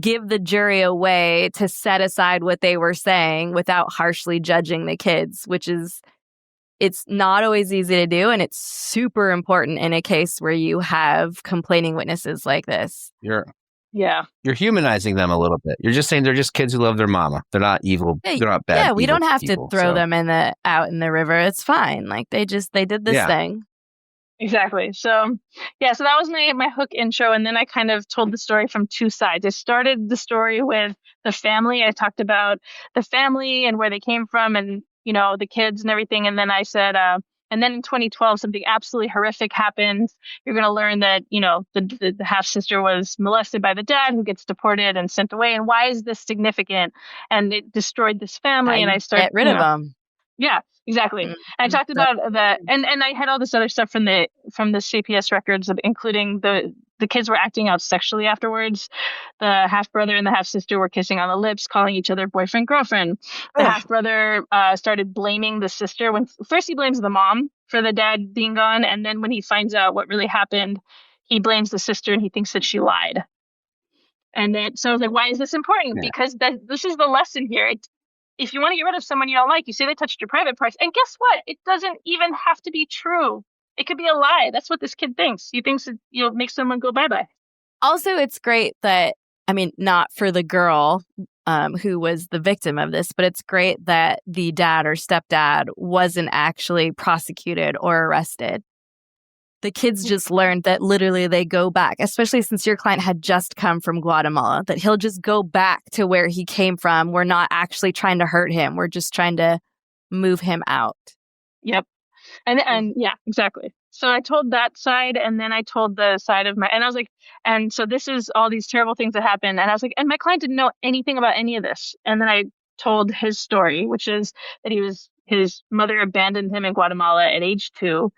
give the jury a way to set aside what they were saying without harshly judging the kids, which is, it's not always easy to do. And it's super important in a case where you have complaining witnesses like this. You're humanizing them a little bit. You're just saying they're just kids who love their mama. They're not evil. They're not bad. Yeah, we don't have to throw them out in the river. It's fine. Like they did this thing. Exactly. So, so that was my hook intro. And then I kind of told the story from two sides. I started the story with the family. I talked about the family and where they came from and, you know, the kids and everything. And then I said, and then in 2012, something absolutely horrific happened. You're going to learn that, you know, the half-sister was molested by the dad who gets deported and sent away. And why is this significant? And it destroyed this family. And I started get rid of them. Yeah, exactly. And I talked about that, and I had all this other stuff from the CPS records, including the kids were acting out sexually afterwards. The half brother and the half sister were kissing on the lips, calling each other boyfriend, girlfriend. The half brother started blaming the sister. When first he blames the mom for the dad being gone, and then when he finds out what really happened, he blames the sister and he thinks that she lied. And then so I was like, why is this important? Yeah. Because this is the lesson here. If you want to get rid of someone you don't like, you say they touched your private parts. And guess what? It doesn't even have to be true. It could be a lie. That's what this kid thinks. He thinks that you'll make someone go bye-bye. Also, it's great that, I mean, not for the girl who was the victim of this, but it's great that the dad or stepdad wasn't actually prosecuted or arrested. The kids just learned that literally they go back, especially since your client had just come from Guatemala, that he'll just go back to where he came from. We're not actually trying to hurt him. We're just trying to move him out. Yep. And yeah, exactly. So I told that side, and then I told the side of and I was like, and so this is all these terrible things that happened. And I was like, and my client didn't know anything about any of this. And then I told his story, which is that he was his mother abandoned him in Guatemala at age 2.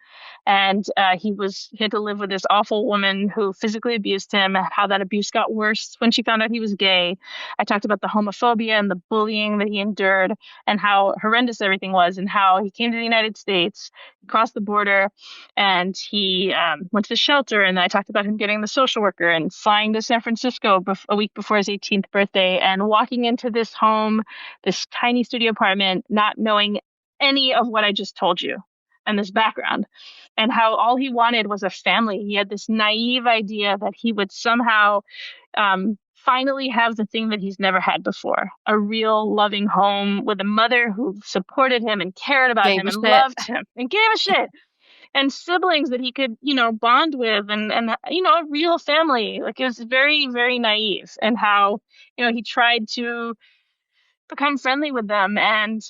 And he had to live with this awful woman who physically abused him, how that abuse got worse when she found out he was gay. I talked about the homophobia and the bullying that he endured and how horrendous everything was, and how he came to the United States, crossed the border, and he went to the shelter. And I talked about him getting the social worker and flying to San Francisco a week before his 18th birthday and walking into this home, this tiny studio apartment, not knowing any of what I just told you and this background, and how all he wanted was a family. He had this naive idea that he would somehow finally have the thing that he's never had before, a real loving home with a mother who supported him and cared about him and loved him and gave a shit, and siblings that he could, bond with, and a real family. Like, it was very, very naive, and how, he tried to become friendly with them, and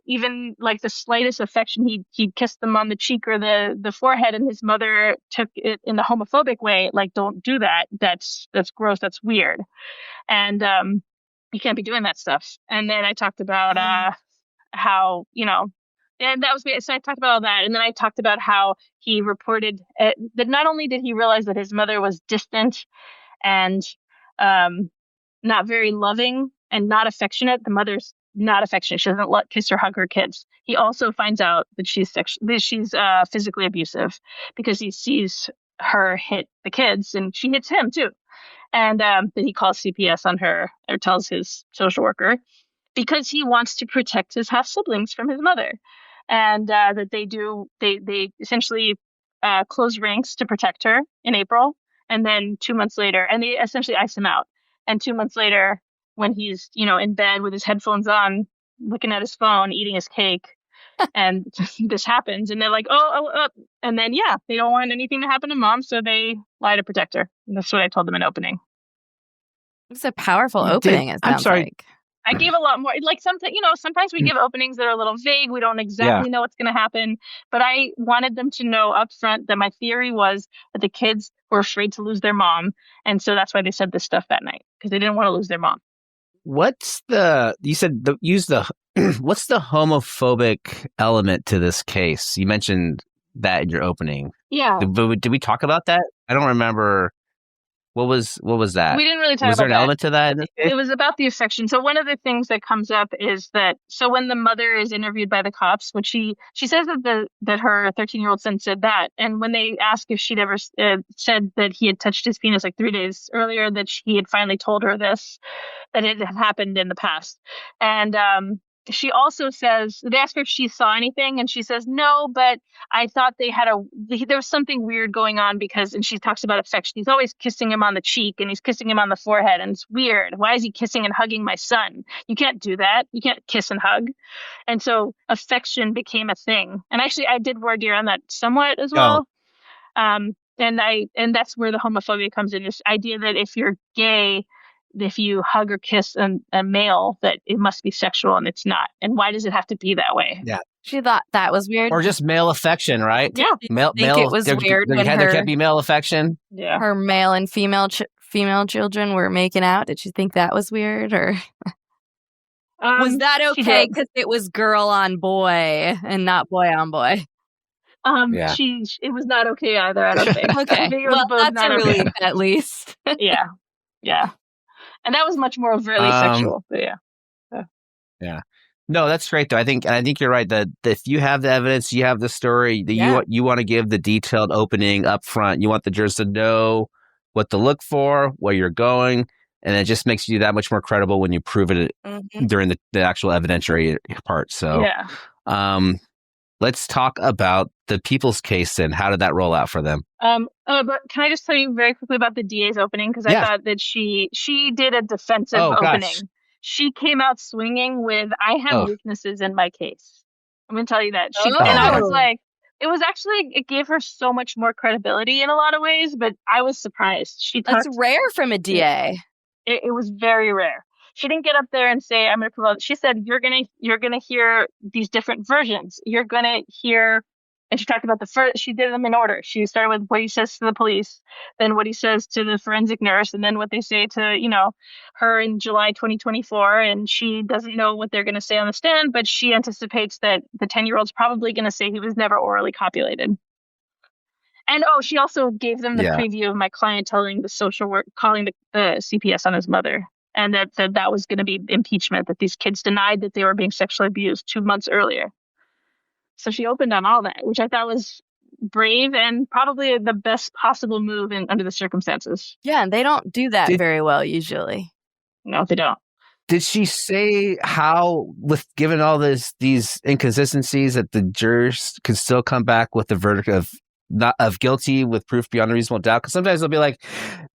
even like the slightest affection, he'd kiss them on the cheek or the forehead, and his mother took it in the homophobic way, like, don't do that. That's gross. That's weird. And you can't be doing that stuff. And then I talked about how, and that was, so I talked about all that. And then I talked about how he reported that not only did he realize that his mother was distant and not very loving and not affectionate. The mother's not affectionate. She doesn't kiss or hug her kids. He also finds out that she's physically abusive, because he sees her hit the kids, and she hits him too. And that he calls CPS on her, or tells his social worker, because he wants to protect his half siblings from his mother. And that they essentially close ranks to protect her in April. And then 2 months later, and they essentially ice him out. And 2 months later, when he's, in bed with his headphones on, looking at his phone, eating his cake, and this happens, and they're like, oh, and then, they don't want anything to happen to mom, so they lie to protect her. And that's what I told them in opening. It's a powerful opening, it sounds like. I gave a lot more. Like, sometimes we give openings that are a little vague. We don't exactly know what's going to happen. But I wanted them to know up front that my theory was that the kids were afraid to lose their mom. And so that's why they said this stuff that night, because they didn't want to lose their mom. What's the what's the homophobic element to this case? You mentioned that in your opening. Yeah. Did we talk about that? I don't remember. What was that? We didn't really talk about that. Was there an element to that? It was about the affection. So one of the things that comes up is that, so when the mother is interviewed by the cops, which she says that her 13-year-old son said that. And when they ask if she'd ever said that he had touched his penis like 3 days earlier, that he had finally told her this, that it had happened in the past. And she also says, they ask her if she saw anything, and she says, no, but I thought there was something weird going on, because, and she talks about affection. He's always kissing him on the cheek, and he's kissing him on the forehead, and it's weird. Why is he kissing and hugging my son? You can't do that. You can't kiss and hug. And so affection became a thing. And actually, I did voir dire on that somewhat as well. And that's where the homophobia comes in, this idea that if you're gay, if you hug or kiss a male, that it must be sexual, and it's not. And why does it have to be that way? Yeah. She thought that was weird. Or just male affection, right? Yeah. Male, it was weird when there can't be male affection. Yeah. Her male and female children were making out. Did she think that was weird, or was that okay because it was girl on boy and not boy on boy? It was not okay either, I don't think. Okay. Well, that's a relief, at least. Yeah. Yeah. And that was much more overtly sexual. But yeah. No, that's great though. I think you're right that if you have the evidence, you have the story, that you want to give the detailed opening up front. You want the jurors to know what to look for, where you're going, and it just makes you that much more credible when you prove it during the actual evidentiary part. So, let's talk about the people's case and how did that roll out for them? But can I just tell you very quickly about the DA's opening? Because I thought that she did a defensive opening. Gosh. She came out swinging with, I have weaknesses in my case. I'm going to tell you that. And I was like, it gave her so much more credibility in a lot of ways, but I was surprised. That's rare from a DA. It was very rare. She didn't get up there and say, I'm going to promote. She said, you're going to hear these different versions. You're going to hear And she talked about she did them in order. She started with what he says to the police, then what he says to the forensic nurse, and then what they say to, her in July 2024. And she doesn't know what they're going to say on the stand, but she anticipates that the 10-year-old's probably going to say he was never orally copulated. And she also gave them the preview of my client telling the social work, calling the CPS on his mother. And that was going to be impeachment, that these kids denied that they were being sexually abused 2 months earlier. So she opened on all that, which I thought was brave and probably the best possible move under the circumstances. Yeah, and they don't do that very well usually. No, they don't. Did she say how, given all these inconsistencies, that the jurors could still come back with the verdict of guilty with proof beyond a reasonable doubt? Because sometimes they'll be like,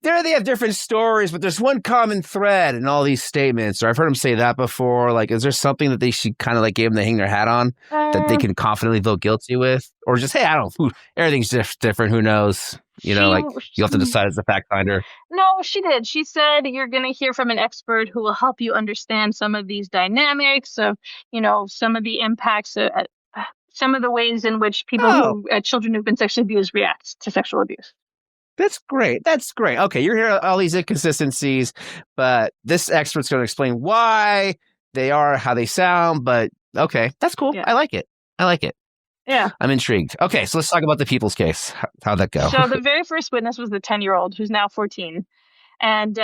they have different stories, but there's one common thread in all these statements. Or I've heard them say that before. Like, is there something that they should kind of like give them to hang their hat on that they can confidently vote guilty with? Or just, hey, I don't know, everything's different. Who knows? You'll have to decide as a fact finder. No, she did. She said, you're going to hear from an expert who will help you understand some of these dynamics of, some of the impacts of, some of the ways in which children who've been sexually abused react to sexual abuse. That's great. Okay, you're hearing all these inconsistencies, but this expert's going to explain why they are how they sound. But okay, that's cool. Yeah. I like it. Yeah. I'm intrigued. Okay, so let's talk about the people's case. How'd that go? So the very first witness was the 10-year-old who's now 14. And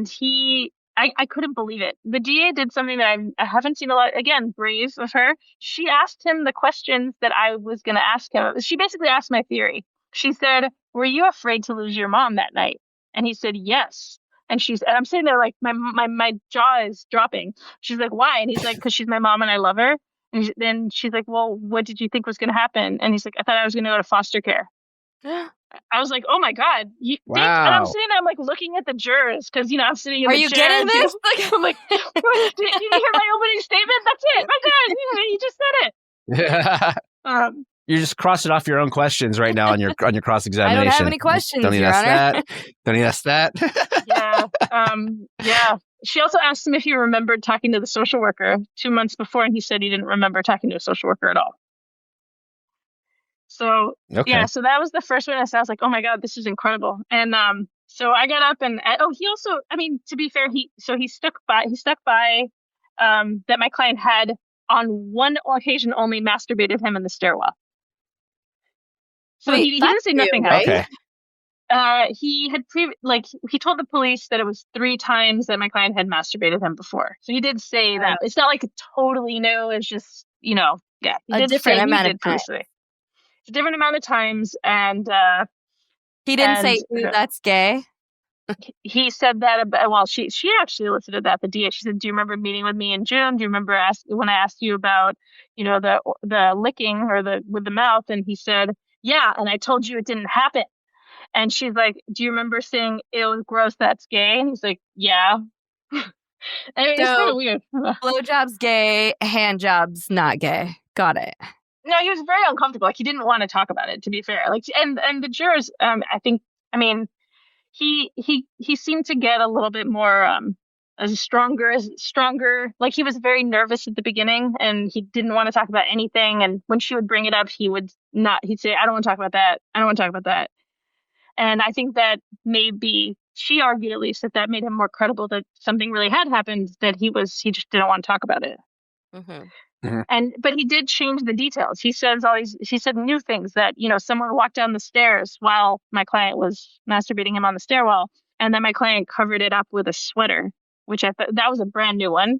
he... I couldn't believe it. The DA did something that I haven't seen a lot. Again, brave of her. She asked him the questions that I was going to ask him. She basically asked my theory. She said, "Were you afraid to lose your mom that night?" And he said, "Yes." And I'm sitting there like my jaw is dropping. She's like, "Why?" And he's like, "Because she's my mom and I love her." And then she's like, "Well, what did you think was going to happen?" And he's like, "I thought I was going to go to foster care." I was like, "Oh my God!" Wow. And I'm sitting there, I'm like looking at the jurors because I'm sitting in the chair. Are you getting this? I'm like, did you hear my opening statement? That's it. My God, you just said it. You're just crossing off your own questions right now on your cross examination. I don't have any questions, Don't Your Honor. Don't ask that. Yeah. She also asked him if he remembered talking to the social worker 2 months before, and he said he didn't remember talking to a social worker at all. So, so that was the first one. I was like, oh my God, this is incredible. And so I got up and, he also, to be fair, he stuck by that my client had on one occasion only masturbated him in the stairwell. So he didn't say nothing happened. Okay. He had he told the police that it was 3 times that my client had masturbated him before. So he did say that. It's not like a totally no. It's just, He a different amount of time. A different amount of times, and he didn't say that's gay. He said that about. Well, she actually elicited that the DA. She said, "Do you remember meeting with me in June? Do you remember when I asked you about the licking or with the mouth?" And he said, "Yeah," and I told you it didn't happen. And she's like, "Do you remember saying it was gross? That's gay?" And he's like, "Yeah." It's kind of weird. Blowjob's gay, hand jobs not gay. Got it. No, he was very uncomfortable. He didn't want to talk about it, to be fair. And the jurors, he seemed to get a little bit more stronger. Like he was very nervous at the beginning, and he didn't want to talk about anything. And when she would bring it up, he'd say, "I don't want to talk about that. I don't want to talk about that." And I think that maybe she argued, at least, that made him more credible that something really had happened. That he just didn't want to talk about it. Mm-hmm. But he did change the details. He said new things that, someone walked down the stairs while my client was masturbating him on the stairwell. And then my client covered it up with a sweater, which I thought that was a brand new one.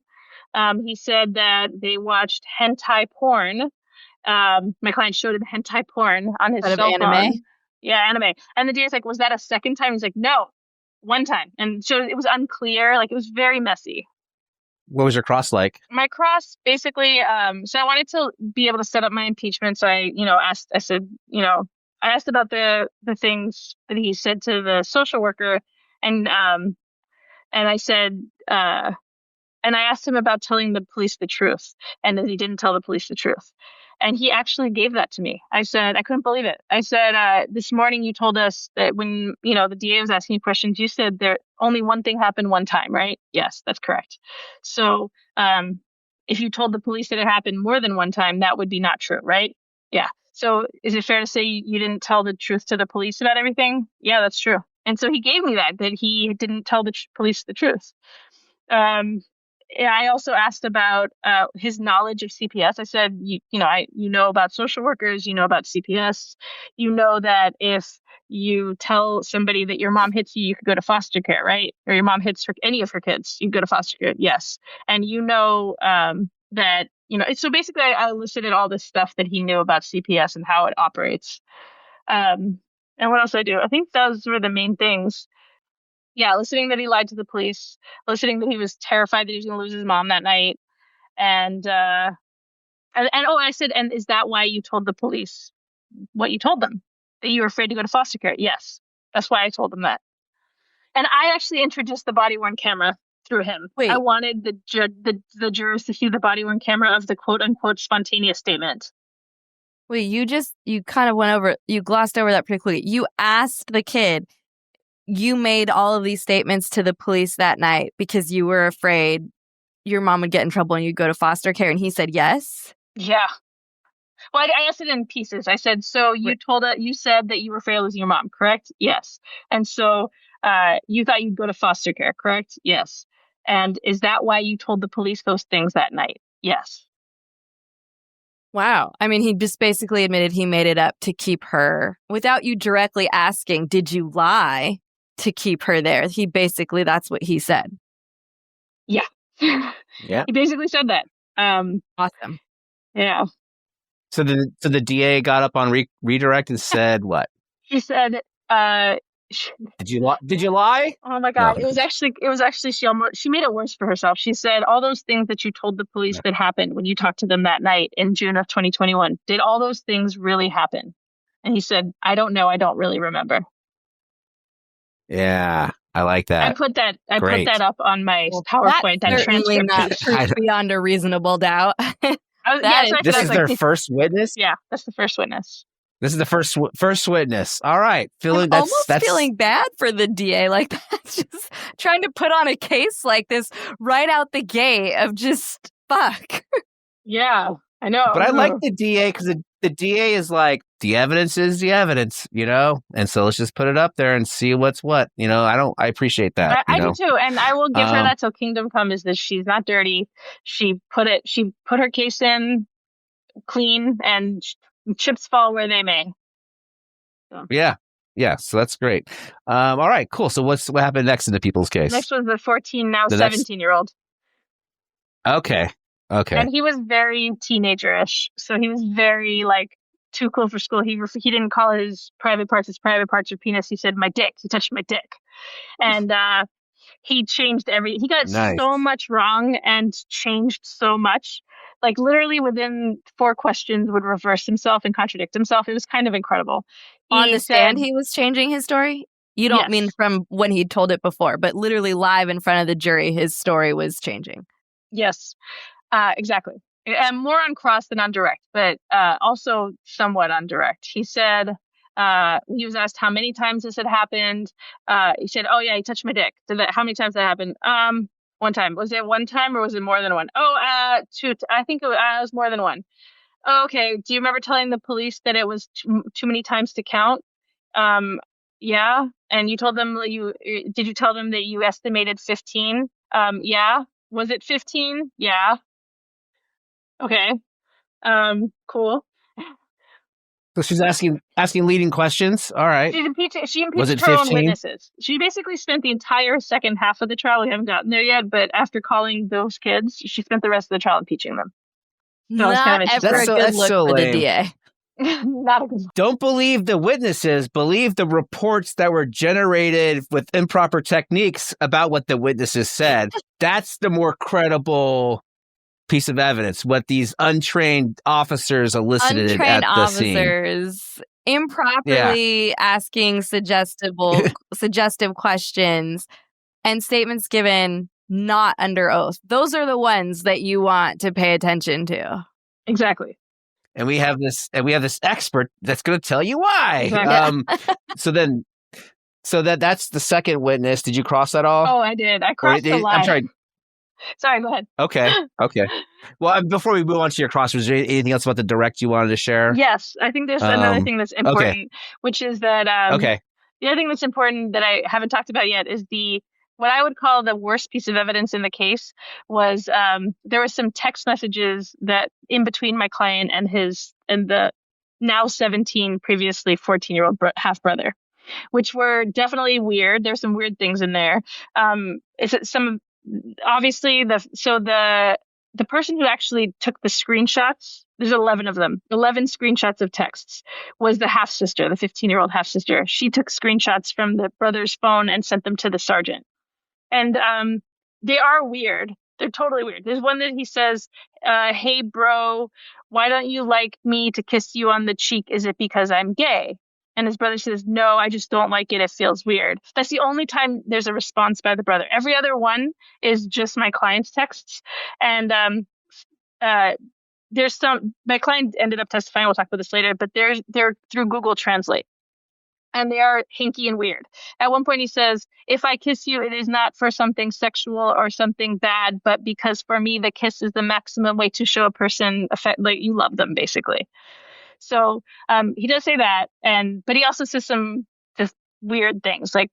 He said that they watched hentai porn. My client showed him hentai porn on his cell phone. Anime? Yeah, anime. And the DA's like, "Was that a second time?" He's like, "No, one time." And so it was unclear. Like, it was very messy. What was your cross like? My cross, basically, so I wanted to be able to set up my impeachment. So I asked about the things that he said to the social worker, and I said, and I asked him about telling the police the truth, and that he didn't tell the police the truth. And he actually gave that to me. I said, I couldn't believe it. I said, "This morning you told us that when, the DA was asking you questions, you said there only one thing happened one time, right?" "Yes, that's correct." "So if you told the police that it happened more than one time, that would be not true, right?" "Yeah." So is it fair to say you didn't tell the truth to the police about everything? Yeah, that's true. And so he gave me that he didn't tell the police the truth. I also asked about his knowledge of CPS. I said, you know about social workers, you know about CPS, you know that if you tell somebody that your mom hits you, you could go to foster care, right? Or your mom hits any of her kids, you go to foster care. Yes. And you know that, so basically I elicited all this stuff that he knew about CPS and how it operates. And what else did I do? I think those were the main things. Yeah, listening that he lied to the police, listening that he was terrified that he was going to lose his mom that night. And I said, and is that why you told the police what you told them? That you were afraid to go to foster care? Yes, that's why I told them that. And I actually introduced the body-worn camera through him. Wait. I wanted the jurors to see the body-worn camera of the quote-unquote spontaneous statement. Wait, you kind of you glossed over that pretty quickly. You asked the kid, you made all of these statements to the police that night because you were afraid your mom would get in trouble and you'd go to foster care. And he said yes? Yeah. Well, I asked it in pieces. I said, so you said that you were afraid of losing your mom, correct? Yes. And so you thought you'd go to foster care, correct? Yes. And is that why you told the police those things that night? Yes. Wow. I mean, he just basically admitted he made it up to keep her without you directly asking, did you lie to keep her there? That's what he said. Yeah. Yeah. He basically said that. Awesome. Yeah. So the DA got up on redirect and said what? She said, Did you lie? Oh my God. No. It was actually she made it worse for herself. She said all those things that you told the police that happened when you talked to them that night in June of 2021. Did all those things really happen? And he said, I don't know. I don't really remember. Yeah, I like that. I put that up on my PowerPoint. That's certainly not proof beyond a reasonable doubt. This is their first witness? Yeah, that's the first witness. This is the first witness. All right. That's feeling bad for the DA. Like, that's just trying to put on a case like this right out the gate of just fuck. Yeah, I know. But I like the DA because the DA is like, the evidence is the evidence, And so let's just put it up there and see what's what. I appreciate that. I do too. And I will give her that till kingdom come, is that she's not dirty. She put her case in clean and chips fall where they may. So. Yeah. So that's great. All right, cool. So what happened next in the people's case? Next was the 14, now 17-year-old. Okay. And he was very teenager-ish. So he was very too cool for school. He didn't call his private parts or penis. He said, my dick. He touched my dick. And he changed he got so much wrong and changed so much. Literally within 4 questions would reverse himself and contradict himself. It was kind of incredible. On the stand, he was changing his story? You don't mean from when he'd told it before, but literally live in front of the jury, his story was changing. Yes, exactly. And more on cross than on direct, but also somewhat on direct. He said, he was asked how many times this had happened. He said, oh yeah, he touched my dick. How many times that happened? One time. Was it one time or was it more than one? Two. I think it was more than one. Oh, okay. Do you remember telling the police that it was too many times to count? Yeah. And you told them did you tell them that you estimated 15? Yeah. Was it 15? Yeah. Okay. Cool. So she's asking leading questions. All right. She impeached Was it her own 15? witnesses. She basically spent the entire second half of the trial. We haven't gotten there yet, but after calling those kids, she spent the rest of the trial impeaching them. So Not ever a good look for the DA. Not a good look. Don't believe the witnesses. Believe the reports that were generated with improper techniques about what the witnesses said. That's the more credible piece of evidence, what these untrained officers elicited at the scene. Officers improperly asking suggestive questions and statements given not under oath. Those are the ones that you want to pay attention to. Exactly. And we have this expert that's going to tell you why. Exactly. So that's the second witness. Did you cross that all? Oh, I did. I crossed the line. I'm sorry. Sorry, go ahead. Okay. Well, before we move on to your cross, was there anything else about the direct you wanted to share? Yes, I think there's another thing that's important, which is that the other thing that's important that I haven't talked about yet is what I would call the worst piece of evidence in the case was there were some text messages that in between my client and the now 17, previously 14-year-old half brother, which were definitely weird. There's some weird things in there. Obviously the person who actually took the screenshots, there's 11 of them, 11 screenshots of texts, was the half sister, the 15-year-old half sister. She took screenshots from the brother's phone and sent them to the sergeant. And they are weird. They're totally weird. There's one that he says, hey, bro, why don't you like me to kiss you on the cheek? Is it because I'm gay? And his brother says, no, I just don't like it. It feels weird. That's the only time there's a response by the brother. Every other one is just my client's texts. And my client ended up testifying. We'll talk about this later, but they're through Google Translate. And they are hinky and weird. At one point he says, if I kiss you, it is not for something sexual or something bad, but because for me, the kiss is the maximum way to show a person like you love them, basically. So he does say that, but he also says some just weird things, like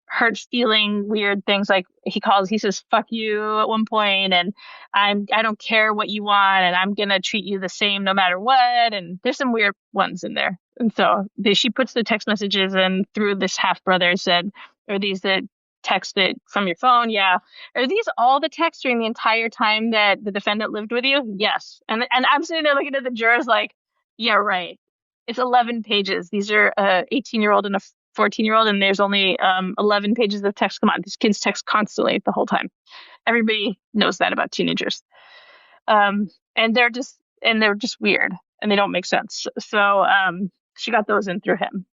hurt feeling weird things, like he says fuck you at one point, and I don't care what you want, and I'm gonna treat you the same no matter what, and there's some weird ones in there. And so she puts the text messages in through this half brother, said, are these the texts that from your phone? Yeah. Are these all the texts during the entire time that the defendant lived with you? Yes. And I'm sitting there looking at the jurors like, yeah, right. It's 11 pages. These are a 18-year-old and a 14-year-old, and there's only 11 pages of text. Come on, these kids text constantly the whole time. Everybody knows that about teenagers. And they're just weird, and they don't make sense. So she got those in through him.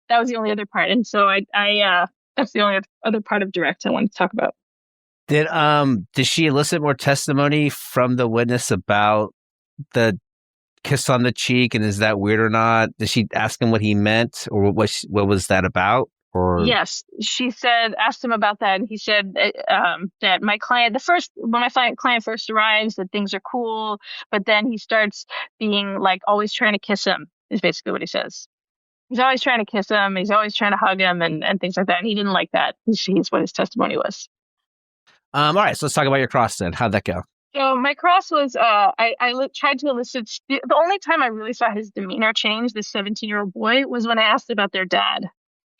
That was the only other part, and so I that's the only other part of direct I wanted to talk about. Did she elicit more testimony from the witness about the kiss on the cheek, and is that weird or not? Did she ask him what he meant, or what was that about? Or yes, she asked him about that, and he said that my client, when my client first arrives, that things are cool, but then he starts being like always trying to kiss him, is basically what he says. He's always trying to kiss him, he's always trying to hug him, and things like that, and he didn't like that. He's what his testimony was. All right, so let's talk about your cross then. How'd that go? So my cross was, I tried to elicit, the only time I really saw his demeanor change, this 17-year-old boy, was when I asked about their dad.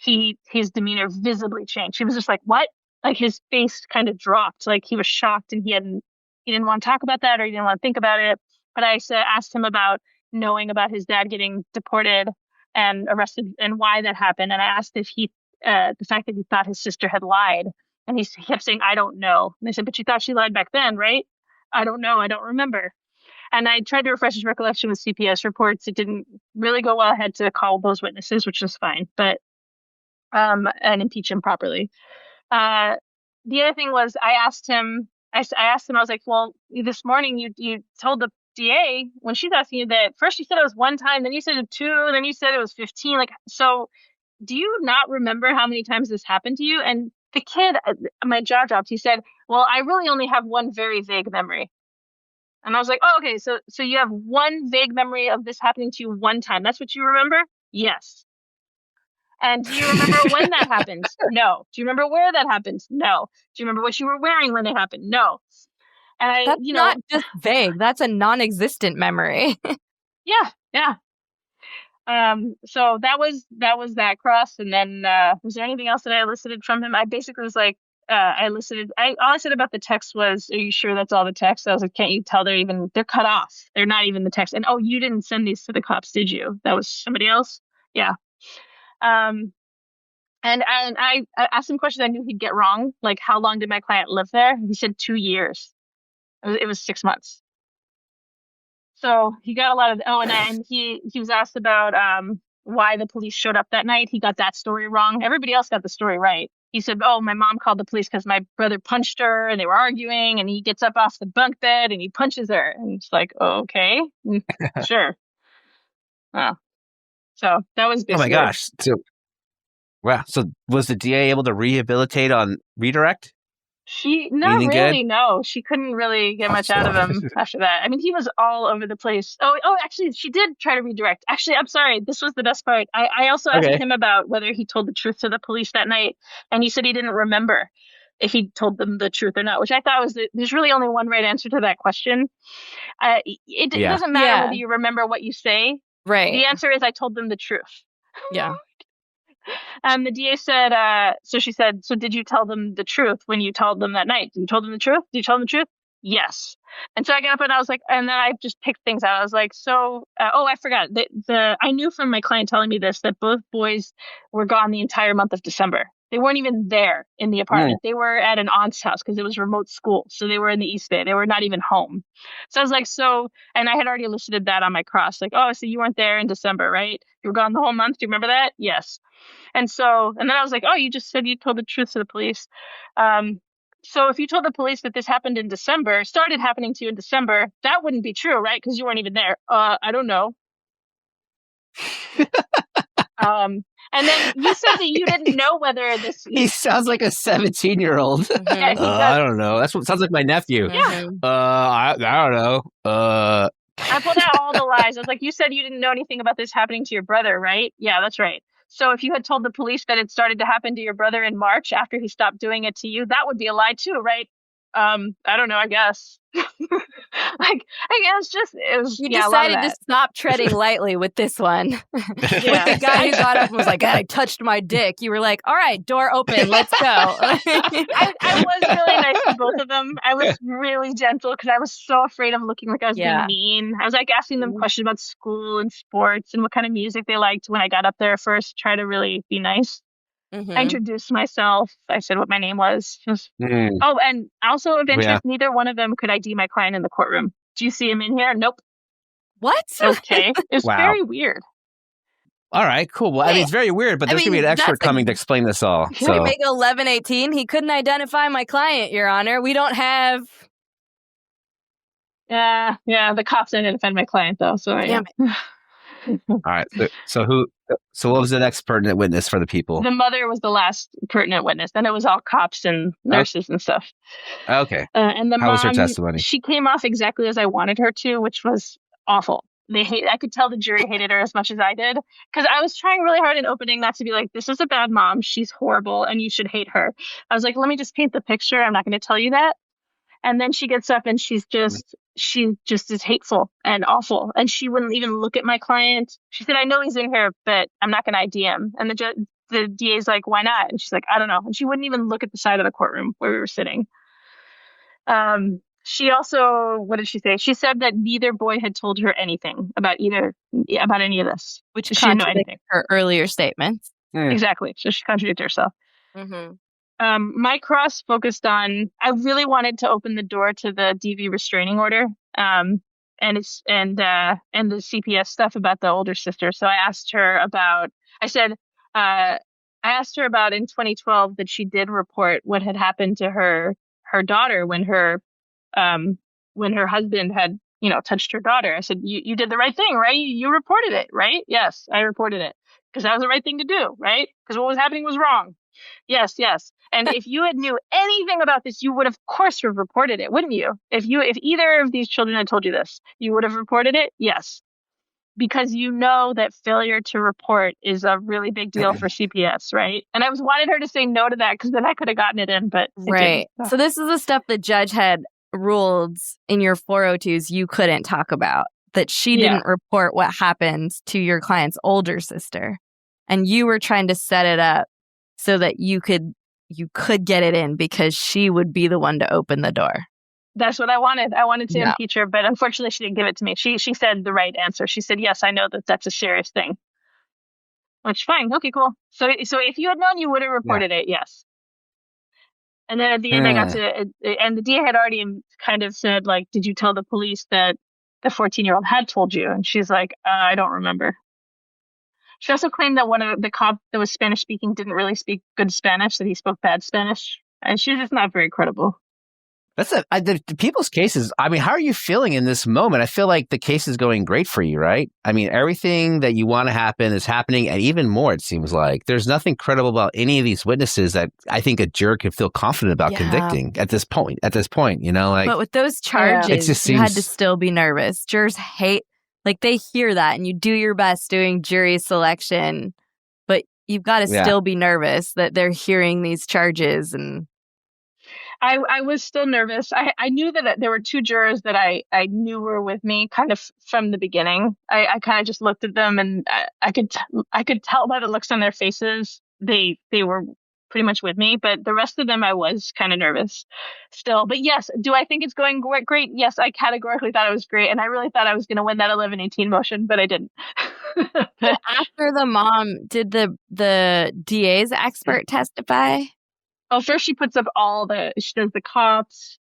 His demeanor visibly changed. He was just like, what? Like his face kind of dropped, like he was shocked, and he didn't want to talk about that, or he didn't want to think about it. But I asked him about knowing about his dad getting deported and arrested and why that happened. And I asked if the fact that he thought his sister had lied. And he kept saying, I don't know. And I said, but you thought she lied back then, right? I don't know. I don't remember. And I tried to refresh his recollection with CPS reports. It didn't really go well. I had to call those witnesses, which was fine, but and impeach him properly. The other thing was I asked him, I was like, well, this morning you told the DA when she's asking you that first you said it was one time, then you said it 2, then you said it was 15. Like, so do you not remember how many times this happened to you? And the kid, my jaw dropped. He said, well, I really only have one very vague memory. And I was like, oh, okay, so you have one vague memory of this happening to you one time. That's what you remember? Yes. And do you remember when that happened? No. Do you remember where that happened? No. Do you remember what you were wearing when it happened? No. And that's not just vague. That's a non-existent memory. Yeah. So that was that cross. And then was there anything else that I elicited from him? I basically was like, all I said about the text was, are you sure that's all the text? I was like, can't you tell they're cut off? They're not even the text. And oh, you didn't send these to the cops, did you? That was somebody else? Yeah. And I asked him questions I knew he'd get wrong. Like, how long did my client live there? He said 2 years. It was 6 months. So he got a lot of, and he was asked about why the police showed up that night. He got that story wrong. Everybody else got the story right. He said, oh, my mom called the police because my brother punched her and they were arguing, and he gets up off the bunk bed and he punches her. And it's like, oh, okay, sure. Wow. So that was basically. Oh my gosh. So was the DA able to rehabilitate on redirect? Not Anything really, good? no. She couldn't really get much out of him after that. I mean, he was all over the place. Oh, actually, she did try to redirect. Actually, I'm sorry. This was the best part. I also asked him about whether he told the truth to the police that night, and he said he didn't remember if he told them the truth or not, which I thought was there's really only one right answer to that question. It doesn't matter whether you remember what you say. Right. The answer is I told them the truth. Yeah. The DA said, so she said, so did you tell them the truth when you told them that night? Did you tell them the truth? Did you tell them the truth? Yes. And so I got up and I was like, and then I just picked things out. I was like, I forgot. I knew from my client telling me this, that both boys were gone the entire month of December. They weren't even there in the apartment. They were at an aunt's house because it was remote school. So they were in the East Bay. They were not even home. So I was like, and I had already listed that on my cross. Like, so you weren't there in December, right? You were gone the whole month. Do you remember that? Yes. And then I was like, you just said you told the truth to the police. So if you told the police that this happened in December, started happening to you in December, that wouldn't be true, right? Because you weren't even there. I don't know. And then you said that you didn't know whether this... He sounds like a 17-year-old. Mm-hmm. I don't know. That's what sounds like my nephew. Yeah. I don't know. I pulled out all the lies. I was like, you said you didn't know anything about this happening to your brother, right? Yeah, that's right. So if you had told the police that it started to happen to your brother in March after he stopped doing it to you, that would be a lie too, right? I don't know, I guess. You decided to stop treading lightly with this one. With the guy who got up and was like, I touched my dick. You were like, all right, door open, let's go. I was really nice to both of them. I was really gentle because I was so afraid of looking like I was being mean. I was like asking them questions about school and sports and what kind of music they liked when I got up there first, try to really be nice. Mm-hmm. I introduced myself. I said what my name was. Oh, and also of interest, neither one of them could ID my client in the courtroom. Do you see him in here? Nope. What? Okay. It's very weird. All right, cool. Well, I mean, it's very weird, but there's going to be an expert coming to explain this all. So. We make it 11:18. He couldn't identify my client, Your Honor. We don't have... Yeah, the cops didn't defend my client, though. So Damn it. All right. So what was the next pertinent witness for the people? The mother was the last pertinent witness. Then it was all cops and nurses and stuff. Okay. And the How was her testimony? She came off exactly as I wanted her to, which was awful. I could tell the jury hated her as much as I did because I was trying really hard in opening not to be like, this is a bad mom. She's horrible and you should hate her. I was like, let me just paint the picture. I'm not going to tell you that. And then she gets up and she just is hateful and awful. And she wouldn't even look at my client. She said, I know he's in here, but I'm not going to ID him. And the DA's like, why not? And she's like, I don't know. And she wouldn't even look at the side of the courtroom where we were sitting. She also, what did she say? She said that neither boy had told her anything about any of this. Which she didn't know anything. Her earlier statements. Exactly. So she contradicted herself. Mm-hmm. My cross focused on, I really wanted to open the door to the DV restraining order, and the CPS stuff about the older sister. So I asked her about in 2012 that she did report what had happened to her daughter when her husband had, touched her daughter. I said, you did the right thing, right? You reported it, right? Yes, I reported it because that was the right thing to do, right? Because what was happening was wrong. Yes. And if you had knew anything about this, you would of course have reported it, wouldn't you? If either of these children had told you this, you would have reported it? Yes. Because you know that failure to report is a really big deal for CPS, right? And I wanted her to say no to that because then I could have gotten it in, but right. So this is the stuff the judge had ruled in your 402s you couldn't talk about, that she didn't report what happened to your client's older sister. And you were trying to set it up so that you could get it in because she would be the one to open the door. That's what I wanted. I wanted to impeach her, but unfortunately she didn't give it to me. She said the right answer. She said, yes, I know that's a serious thing. Which, fine. Okay, cool. So if you had known, you would have reported it, yes. And then at the end, I got to, and the DA had already kind of said, like, did you tell the police that the 14-year-old had told you? And she's like, I don't remember. She also claimed that one of the cop that was Spanish speaking didn't really speak good Spanish, that he spoke bad Spanish. And she was just not very credible. That's the people's cases. I mean, how are you feeling in this moment? I feel like the case is going great for you, right? I mean, everything that you want to happen is happening, and even more, it seems like. There's nothing credible about any of these witnesses that I think a juror could feel confident about convicting at this point, you know? Like, but with those charges, it just you seems... had to still be nervous. Jurors hate, like, they hear that, and you do your best doing jury selection, but you've got to still be nervous that they're hearing these charges. And I was still nervous. I knew that there were two jurors that I knew were with me kind of from the beginning. I kind of just looked at them, and I could tell by the looks on their faces they were pretty much with me. But the rest of them, I was kind of nervous still. But yes, do I think it's going great? Yes, I categorically thought it was great, and I really thought I was going to win that 11-18 motion, but I didn't. But after the mom, did the DA's expert testify? Well, first she puts up she does the cops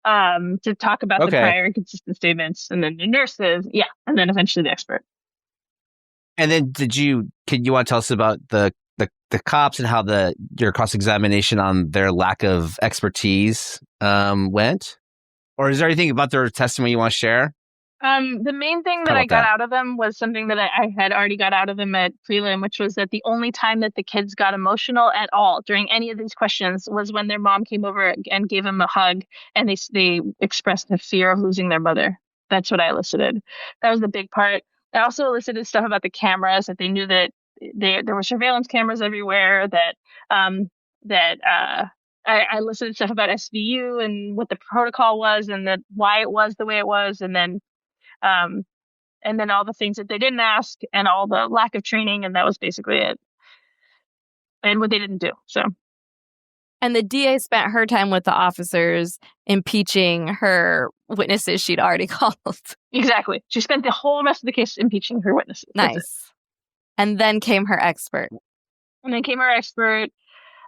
to talk about the prior inconsistent statements, and then the nurses, and then eventually the expert. And then can you want to tell us about the cops and how your cross-examination on their lack of expertise went? Or is there anything about their testimony you want to share? The main thing that I got out of them was something that I had already got out of them at prelim, which was that the only time that the kids got emotional at all during any of these questions was when their mom came over and gave them a hug, and they expressed the fear of losing their mother. That's what I elicited. That was the big part. I also elicited stuff about the cameras, that they knew that there were surveillance cameras everywhere, I elicited stuff about SVU and what the protocol was, and why it was the way it was, and then all the things that they didn't ask, and all the lack of training, and that was basically it. And what they didn't do. So, and the DA spent her time with the officers impeaching her witnesses she'd already called. Exactly. She spent the whole rest of the case impeaching her witnesses. Nice. And then came her expert.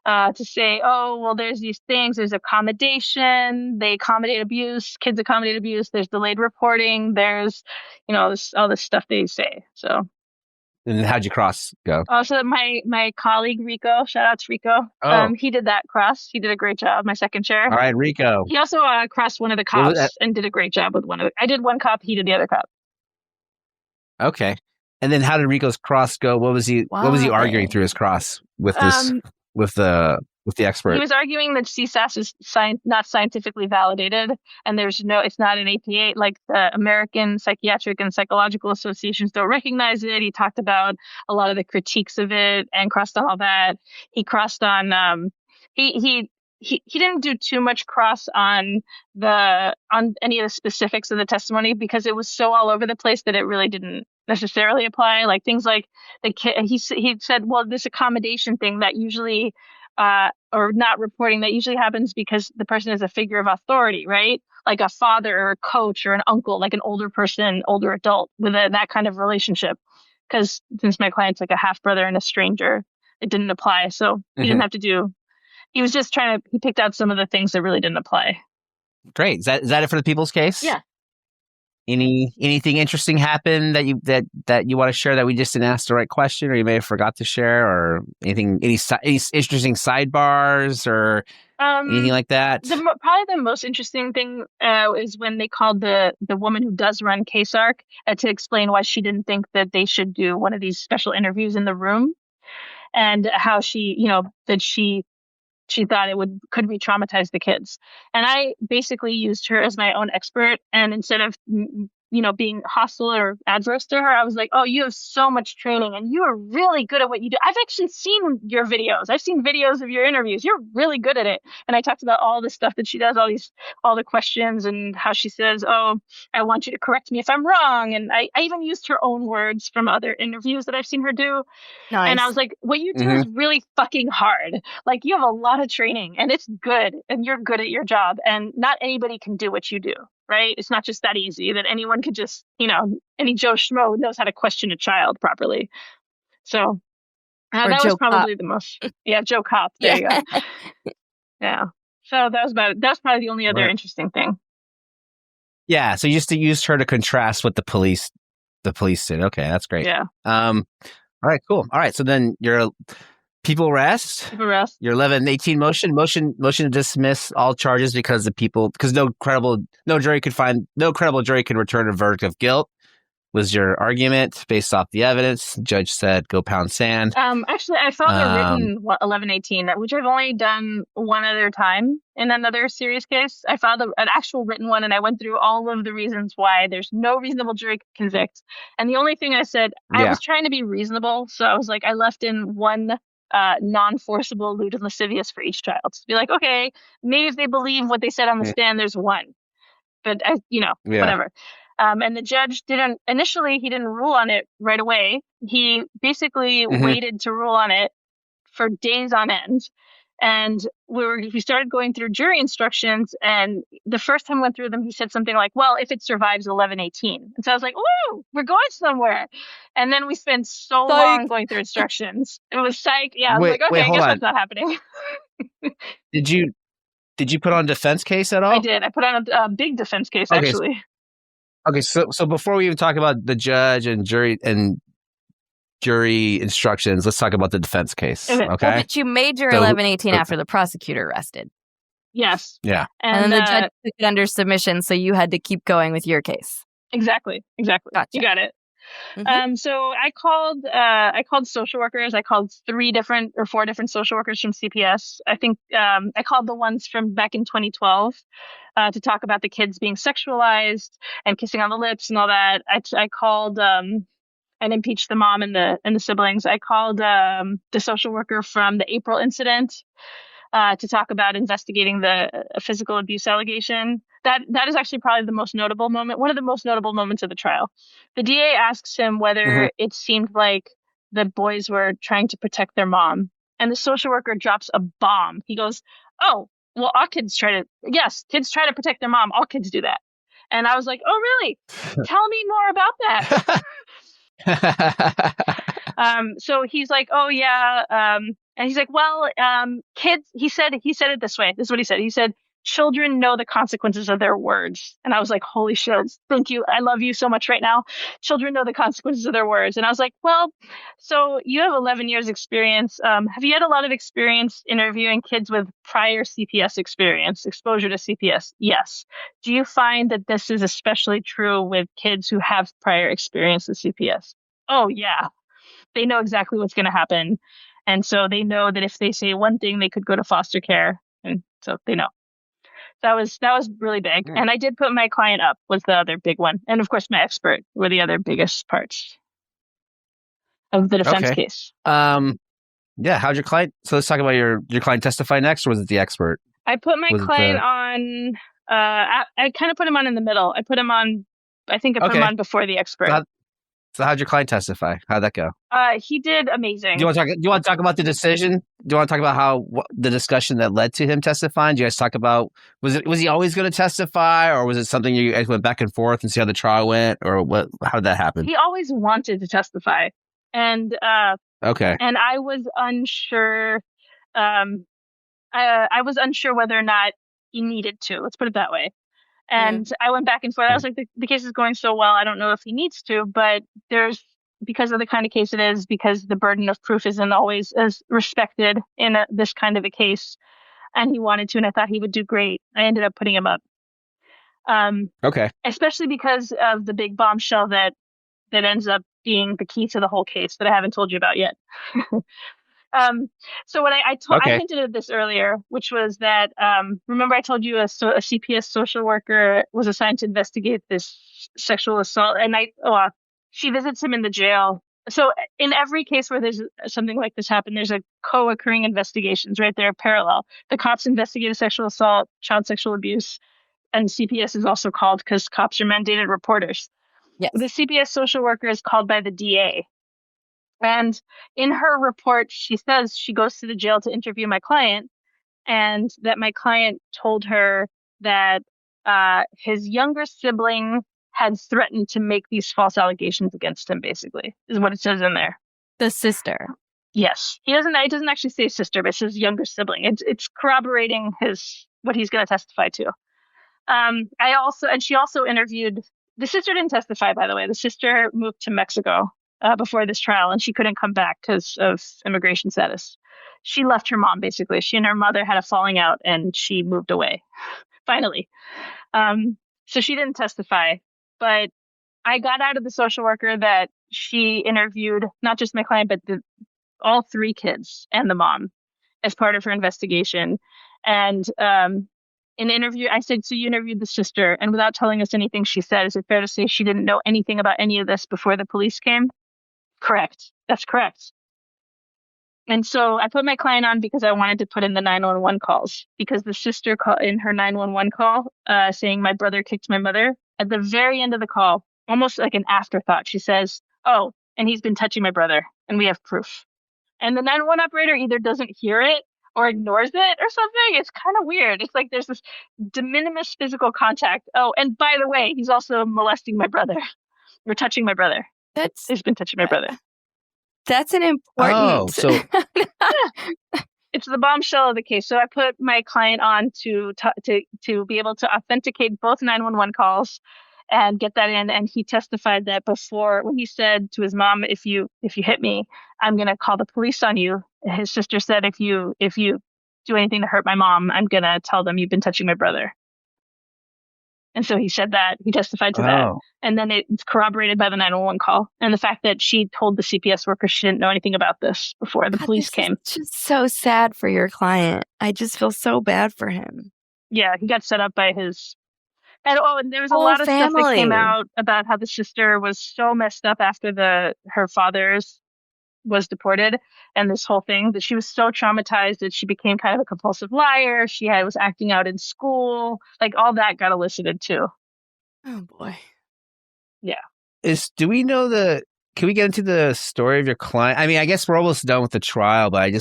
To say, oh, well, there's these things. There's accommodation. They accommodate abuse. Kids accommodate abuse. There's delayed reporting. There's, all this stuff they say. So. And then how'd you cross go? So my colleague, Rico, shout out to Rico. He did that cross. He did a great job. My second chair. All right, Rico. He also crossed one of the cops and did a great job with I did one cop. He did the other cop. Okay. And then how did Rico's cross go? What was he arguing through his cross with this, with the expert? He was arguing that CSAS is not scientifically validated, and it's not an APA, like the American Psychiatric and Psychological Associations don't recognize it. He talked about a lot of the critiques of it and crossed on all that. He crossed on, he didn't do too much cross on any of the specifics of the testimony, because it was so all over the place that it really didn't necessarily apply. Like things like the kid, he said, well, this accommodation thing that usually, or not reporting, that usually happens because the person is a figure of authority, right? Like a father or a coach or an uncle, like an older person, older adult with that kind of relationship. Because since my client's like a half brother and a stranger, it didn't apply. So he didn't have to do. He was just he picked out some of the things that really didn't apply. Great. Is that it for the people's case? Yeah. Anything interesting happened that you want to share that we just didn't ask the right question, or you may have forgot to share, or any interesting sidebars or anything like that? Probably the most interesting thing is when they called the woman who does run KSARC to explain why she didn't think that they should do one of these special interviews in the room, and how she thought it could re-traumatize the kids. And I basically used her as my own expert. And instead of, being hostile or adverse to her, I was like, oh, you have so much training and you are really good at what you do. I've actually seen your videos. I've seen videos of your interviews. You're really good at it. And I talked about all the stuff that she does, all the questions, and how she says, oh, I want you to correct me if I'm wrong. And I even used her own words from other interviews that I've seen her do. Nice. And I was like, what you do is really fucking hard. Like, you have a lot of training and it's good, and you're good at your job, and not anybody can do what you do. Right? It's not just that easy that anyone could just, any Joe Schmo knows how to question a child properly. So that was probably the most, Joe Cop. There you go. Yeah. So that's probably the only other interesting thing. Yeah. So you just used her to contrast what the police did. Okay. That's great. Yeah. All right, cool. All right. So then People rest. People rest. Your 1118 motion to dismiss all charges because no credible jury could return a verdict of guilt. Was your argument based off the evidence? The judge said, "Go pound sand." Actually, I saw the written 1118, which I've only done one other time in another serious case. I filed an actual written one, and I went through all of the reasons why there's no reasonable jury could convict. And the only thing I said, I was trying to be reasonable, so I was like, I left in one non-forcible, lewd, and lascivious for each child. To be like, okay, maybe if they believe what they said on the stand, there's one. But whatever. And the judge he didn't rule on it right away. He basically waited to rule on it for days on end. And we started going through jury instructions. And the first time I went through them, he said something like, well, if it survives 1118. And so I was like, ooh, we're going somewhere. And then we spent so long going through instructions. It was psych. Yeah, I was like, okay, I guess that's not happening. Did you put on a defense case at all? I did. I put on a big defense case, actually. Okay, so before we even talk about the judge and jury instructions, let's talk about the defense case. Okay. Well, but you made your 1118 after the prosecutor rested. Yes. Yeah. And then the judge took it under submission, so you had to keep going with your case. Exactly. Gotcha. You got it. So I called social workers. I called 4 different social workers from CPS. I think I called the ones from back in 2012 to talk about the kids being sexualized and kissing on the lips and all that. I called and impeached the mom and the siblings. I called the social worker from the April incident to talk about investigating the physical abuse allegation. That is actually probably the most notable moment, one of the most notable moments of the trial. The DA asks him whether it seemed like the boys were trying to protect their mom. And the social worker drops a bomb. He goes, oh, well, kids try to protect their mom. All kids do that. And I was like, oh, really? Tell me more about that. So he's like, oh, yeah. And he's like, well, kids, he said it this way. This is what he said. He said, children know the consequences of their words. And I was like, holy shit, thank you. I love you so much right now. Children know the consequences of their words. And I was like, well, so you have 11 years experience. Have you had a lot of experience interviewing kids with prior CPS experience, exposure to CPS? Yes. Do you find that this is especially true with kids who have prior experience with CPS? Oh, yeah. They know exactly what's going to happen. And so they know that if they say one thing, they could go to foster care. And so they know. That was really big. And I did put my client up was the other big one. And of course, my expert were the other biggest parts of the defense case. Yeah. How'd your client? So let's talk about your client testify next, or was it the expert? I put my client on, I kind of put him on in the middle. I put him on him on before the expert. So how'd your client testify? How'd that go? He did amazing. Do you want to talk about the decision? Do you want to talk about the discussion that led to him testifying? Do you guys talk about, was he always going to testify, or was it something you guys went back and forth and see how the trial went, or what? How did that happen? He always wanted to testify. And and I was unsure. I was unsure whether or not he needed to. Let's put it that way. And I went back and forth. I was like, the case is going so well, I don't know if he needs to, but because of the kind of case it is, because the burden of proof isn't always as respected in this kind of a case. And he wanted to, and I thought he would do great. I ended up putting him up. Especially because of the big bombshell that ends up being the key to the whole case that I haven't told you about yet. So when I hinted at this earlier, which was that, remember I told you a CPS social worker was assigned to investigate this sexual assault, and she visits him in the jail. So in every case where there's something like this happen, there's a co-occurring investigations, right? They're parallel. The cops investigate a sexual assault, child sexual abuse, and CPS is also called because cops are mandated reporters. Yes. The CPS social worker is called by the DA. And in her report, she says she goes to the jail to interview my client, and that my client told her that his younger sibling had threatened to make these false allegations against him, basically, is what it says in there. The sister. Yes. It doesn't actually say sister, but it says younger sibling. It's corroborating what he's going to testify to. She also interviewed, the sister didn't testify, by the way. The sister moved to Mexico. before this trial, and she couldn't come back because of immigration status. She left her mom, basically. She and her mother had a falling out, and she moved away, finally. So she didn't testify. But I got out of the social worker that she interviewed, not just my client, but all 3 kids and the mom as part of her investigation. And in the interview, I said, so you interviewed the sister, and without telling us anything, she said, is it fair to say she didn't know anything about any of this before the police came? Correct. That's correct. And so I put my client on because I wanted to put in the 911 calls, because the sister called in her 911 call saying my brother kicked my mother. At the very end of the call, almost like an afterthought, she says, oh, and he's been touching my brother, and we have proof. And the 911 operator either doesn't hear it or ignores it or something. It's kind of weird. It's like there's this de minimis physical contact. Oh, and by the way, he's also molesting my brother or touching my brother. He's been touching my brother. That's an important. Oh, so it's the bombshell of the case. So I put my client on to be able to authenticate both 911 calls and get that in. And he testified that before, when he said to his mom, if you hit me, I'm going to call the police on you. His sister said, if you do anything to hurt my mom, I'm going to tell them you've been touching my brother. And so he said that, he testified to that. And then it's corroborated by the 911 call. And the fact that she told the CPS worker she didn't know anything about this before the police came. It's just so sad for your client. I just feel so bad for him. Yeah, he got set up by his... And there was a lot of stuff that came out about how the sister was so messed up after her father's was deported, and this whole thing, that she was so traumatized that she became kind of a compulsive liar. She was acting out in school, like all that got elicited too. Oh boy. Yeah. Do we know can we get into the story of your client? I mean, I guess we're almost done with the trial, but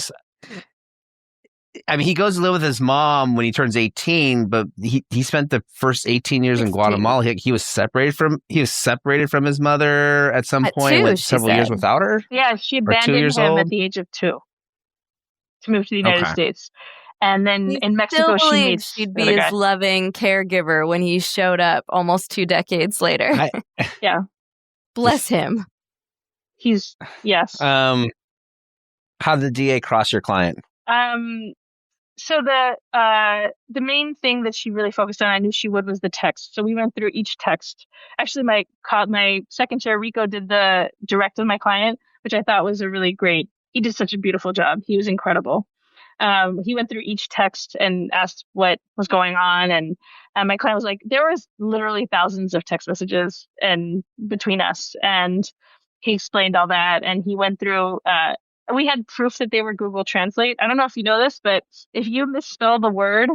he goes to live with his mom when he turns 18, but he spent the first 18 years 16. In Guatemala. He was separated from his mother at some point, went several years without her. Yeah, she abandoned him at the age of 2 to move to the United States. And then in Mexico, she'd be his loving caregiver when he showed up almost 2 decades later. Yeah. Bless him. Yes. How did the DA cross your client? So the main thing that she really focused on, I knew she would, was the text. So we went through each text. Actually, my second chair, Rico, did the direct of my client, which I thought was he did such a beautiful job. He was incredible. He went through each text and asked what was going on. And my client was like, there was literally thousands of text messages between us. And he explained all that. And he went through, we had proof that they were Google Translate. I don't know if you know this, but if you misspell the word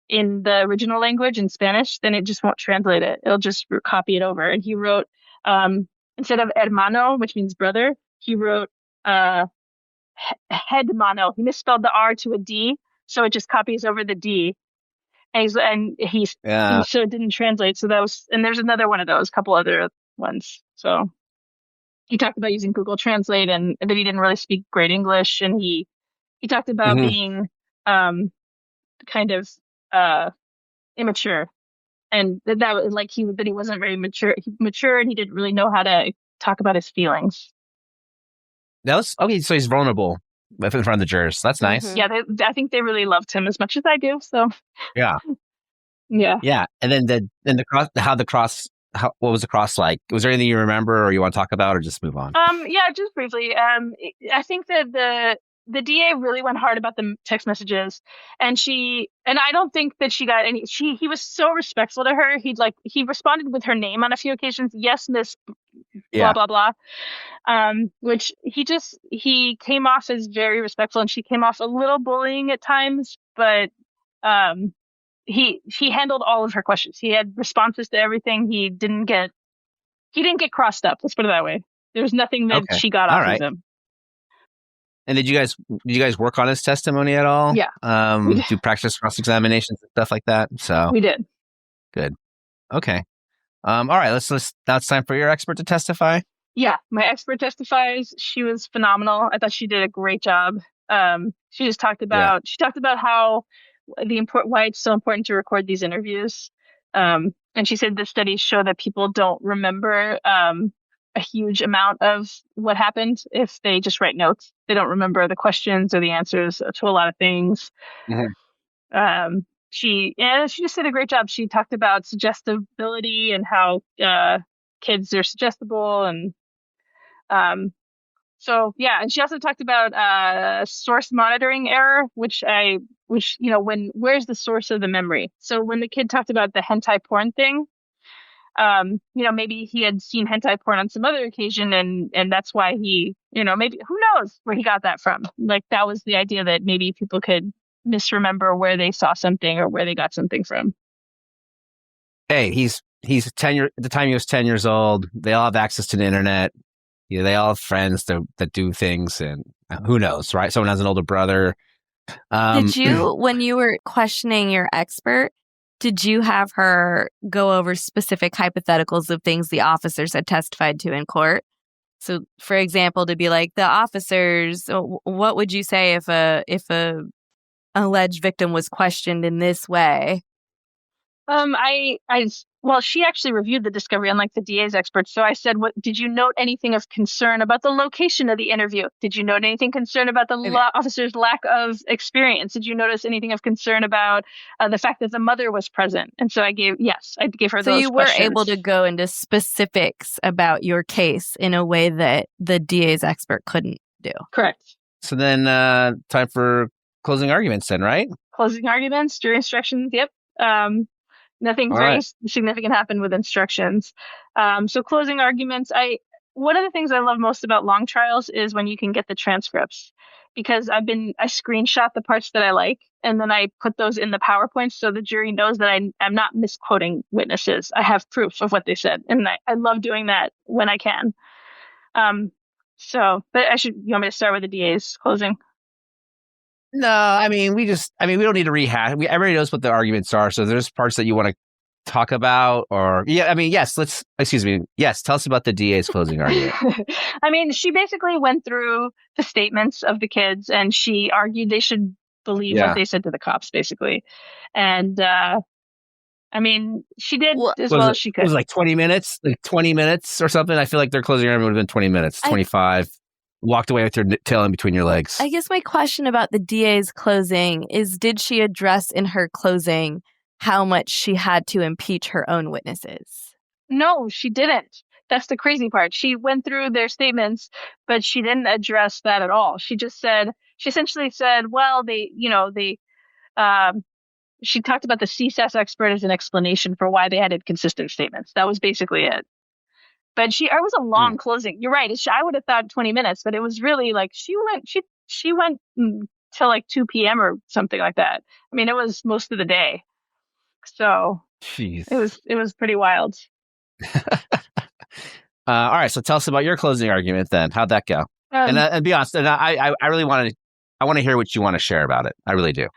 in the original language in Spanish, then it just won't translate it. It'll just copy it over. And he wrote, instead of hermano, which means brother, he wrote headmano. He misspelled the R to a D, so it just copies over the D. So it didn't translate. So that was, and there's another one of those, a couple other ones. So he talked about using Google Translate and that he didn't really speak great English. And he talked about being kind of immature, and that he wasn't very mature and he didn't really know how to talk about his feelings. That was okay. So he's vulnerable in front of the jurors. That's nice. Yeah, I think they really loved him as much as I do. So yeah. And then what was the cross like? Was there anything you remember or you want to talk about, or just move on? Yeah, just briefly. I think that the DA really went hard about the text messages, and I don't think that she got any. He was so respectful to her. He responded with her name on a few occasions. Yes, Miss blah blah blah. Which he came off as very respectful, and she came off a little bullying at times, but he handled all of her questions. He had responses to everything. He didn't get crossed up. Let's put it that way. There was nothing that she got off of him. And did you guys work on his testimony at all? Yeah. Do practice cross-examinations and stuff like that? So we did. Good. Okay. All right. Now it's time for your expert to testify. Yeah, my expert testifies. She was phenomenal. I thought she did a great job. She just talked about how why it's so important to record these interviews. And she said the studies show that people don't remember a huge amount of what happened if they just write notes. They don't remember the questions or the answers to a lot of things. Mm-hmm. She just did a great job. She talked about suggestibility and how kids are suggestible, and so yeah. And she also talked about source monitoring error, which where's the source of the memory? So when the kid talked about the hentai porn thing, maybe he had seen hentai porn on some other occasion, and that's why he, maybe, who knows where he got that from? Like, that was the idea, that maybe people could misremember where they saw something or where they got something from. Hey, he's 10 at the time he was 10 years old. They all have access to the internet. They all have friends that do things, and who knows, right? Someone has an older brother. Did you, when you were questioning your expert, did you have her go over specific hypotheticals of things the officers had testified to in court? So, for example, to be like, the officers, what would you say if a alleged victim was questioned in this way? Well, she actually reviewed the discovery, unlike the DA's experts. So I said, "What did you note anything of concern about the location of the interview? Did you note anything concern about the officer's lack of experience? Did you notice anything of concern about the fact that the mother was present?" And so I gave her those questions. So you were able to go into specifics about your case in a way that the DA's expert couldn't do. Correct. So then, time for closing arguments then, right? Closing arguments, jury instructions. Yep. Nothing very significant happened with instructions. So closing arguments, one of the things I love most about long trials is when you can get the transcripts, because I screenshot the parts that I like, and then I put those in the PowerPoint so the jury knows that I'm not misquoting witnesses. I have proof of what they said, and I love doing that when I can. But you want me to start with the DA's closing? No, I mean, we don't need to rehash. Everybody knows what the arguments are. So there's parts that you want to talk about, yes, tell us about the DA's closing argument. I mean, she basically went through the statements of the kids, and she argued they should believe what they said to the cops, basically. And, she did as well as she could. It was like 20 minutes or something. I feel like their closing argument would have been 20 minutes, 25. Walked away with your tail in between your legs. I guess my question about the DA's closing is, did she address in her closing how much she had to impeach her own witnesses? No, she didn't. That's the crazy part. She went through their statements, but she didn't address that at all. She essentially said, well, she talked about the CSAS expert as an explanation for why they had inconsistent statements. That was basically it. But it was a long closing. You're right. I would have thought 20 minutes, but it was really like she went till like 2 p.m. or something like that. I mean, it was most of the day. So Jeez. It was pretty wild. All right. So tell us about your closing argument then. How'd that go? And be honest, and I really want to hear what you want to share about it. I really do.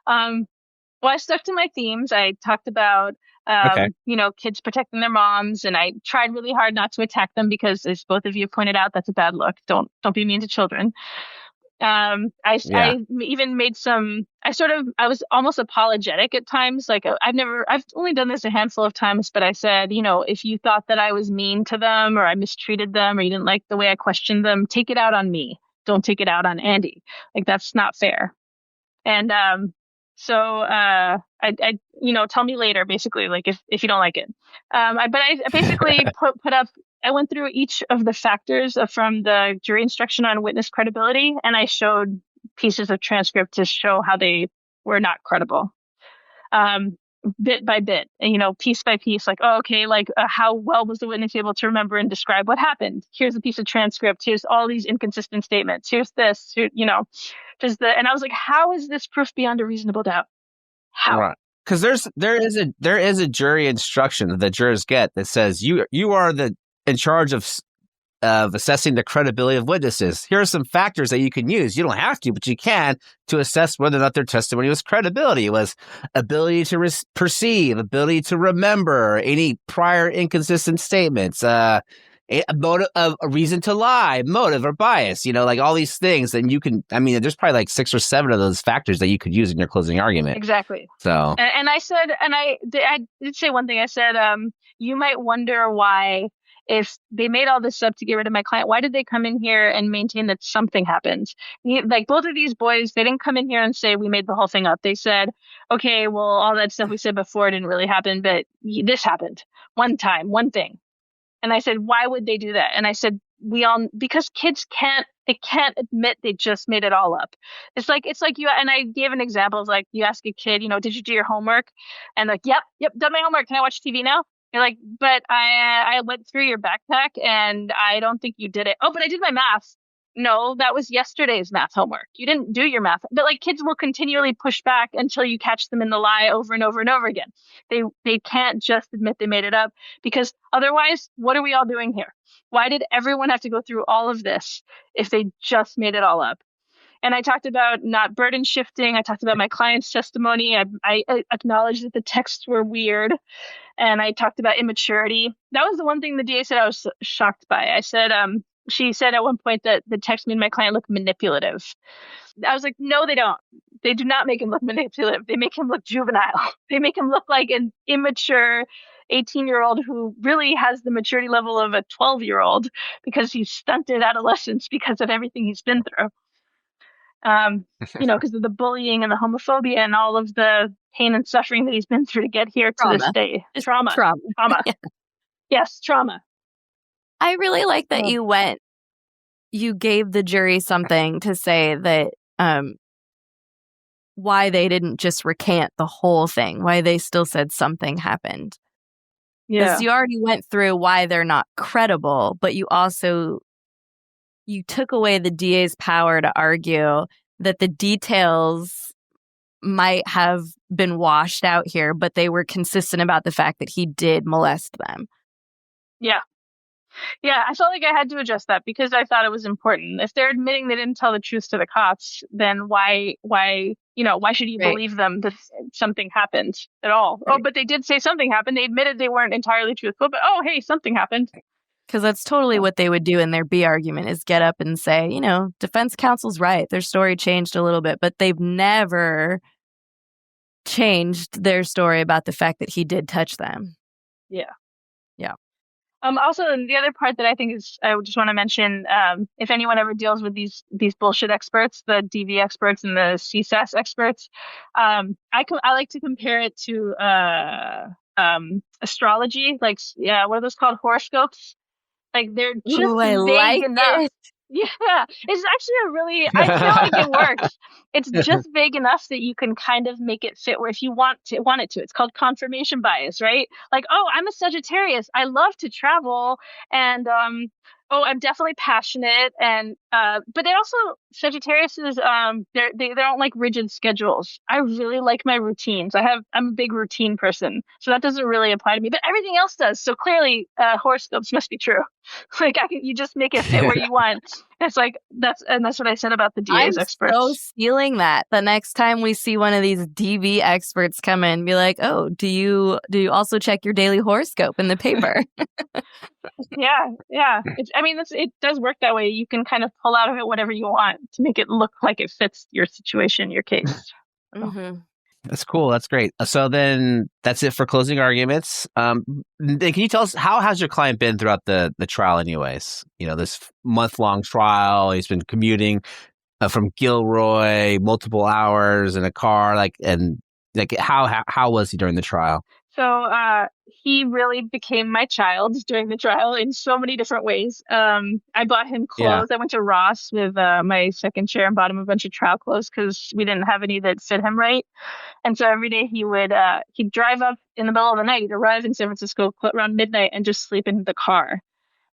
Well, I stuck to my themes. I talked about kids protecting their moms, and I tried really hard not to attack them, because, as both of you pointed out, that's a bad look. Don't be mean to children. I even made I was almost apologetic at times. Like, I've only done this a handful of times, but I said, if you thought that I was mean to them, or I mistreated them, or you didn't like the way I questioned them, take it out on me. Don't take it out on Andy. Like, that's not fair. And, so, tell me later, basically, like, if you don't like it. I basically put up, I went through each of the factors from the jury instruction on witness credibility, and I showed pieces of transcript to show how they were not credible. Bit by bit, and, piece by piece, like, how well was the witness able to remember and describe what happened? Here's a piece of transcript. Here's all these inconsistent statements. Here's this, and I was like, how is this proof beyond a reasonable doubt? How? Right. Because there is a jury instruction that the jurors get that says you are in charge of assessing the credibility of witnesses. Here are some factors that you can use. You don't have to, but you can, to assess whether or not their testimony was credibility. It was ability to perceive, ability to remember any prior inconsistent statements, a reason to lie, motive or bias, like all these things. And you can, there's probably like 6 or 7 of those factors that you could use in your closing argument. Exactly. So, and I said, and I did say one thing. I said, you might wonder why if they made all this up to get rid of my client, why did they come in here and maintain that something happened? Like both of these boys, they didn't come in here and say we made the whole thing up. They said, okay, well, all that stuff we said before didn't really happen, but this happened one time, one thing. And I said, why would they do that? And I said, because kids can't admit they just made it all up. It's like you, and I gave an example of like, you ask a kid, did you do your homework? And like, yep, done my homework. Can I watch TV now? You're like, but I went through your backpack and I don't think you did it. Oh, but I did my math. No, that was yesterday's math homework. You didn't do your math. But like kids will continually push back until you catch them in the lie over and over and over again. They can't just admit they made it up, because otherwise, what are we all doing here? Why did everyone have to go through all of this if they just made it all up? And I talked about not burden shifting. I talked about my client's testimony. I acknowledged that the texts were weird. And I talked about immaturity. That was the one thing the DA said I was shocked by. I said, she said at one point that the text made my client look manipulative. I was like, no, they don't. They do not make him look manipulative. They make him look juvenile. They make him look like an immature 18-year-old who really has the maturity level of a 12-year-old because he's stunted adolescence because of everything he's been through. Because of the bullying and the homophobia and all of the pain and suffering that he's been through to get here to this day. Trauma. Yeah. Yes, trauma. I really like that you gave the jury something to say that why they didn't just recant the whole thing, why they still said something happened. Yeah. Because you already went through why they're not credible, but you took away the DA's power to argue that the details might have been washed out here, but they were consistent about the fact that he did molest them. Yeah. Yeah, I felt like I had to address that because I thought it was important. If they're admitting they didn't tell the truth to the cops, then why should you believe them that something happened at all? Right. Oh, but they did say something happened. They admitted they weren't entirely truthful, but hey, something happened. Because that's totally what they would do in their B argument, is get up and say, defense counsel's right. Their story changed a little bit, but they've never changed their story about the fact that he did touch them. Yeah. Yeah. Also, the other part that I think I just want to mention, if anyone ever deals with these bullshit experts, the DV experts and the CSAS experts, I like to compare it to astrology. Like, what are those called? Horoscopes. Like they're just vague enough. Yeah, it's actually I feel like it works. It's just vague enough that you can kind of make it fit where if you want it to. It's called confirmation bias, right? Like, I'm a Sagittarius. I love to travel, and I'm definitely passionate, and but they also Sagittarius is they don't like rigid schedules. I really like my routines. I'm a big routine person, so that doesn't really apply to me. But everything else does. So clearly, horoscopes must be true. Like you just make it fit where you want. It's like that's what I said about the DA's experts. I'm so stealing that. The next time we see one of these DV experts come in, be like, oh, do you also check your daily horoscope in the paper? Yeah. It does work that way. You can kind of pull out of it whatever you want to make it look like it fits your situation, your case. Mm-hmm. That's cool. That's great. So then that's it for closing arguments. Then can you tell us, how has your client been throughout the trial anyways? This month-long trial, he's been commuting from Gilroy, multiple hours in a car, how was he during the trial? So he really became my child during the trial in so many different ways. I bought him clothes. Yeah. I went to Ross with my second chair and bought him a bunch of trial clothes because we didn't have any that fit him right. And so every day he'd drive up in the middle of the night. He'd arrive in San Francisco around midnight and just sleep in the car.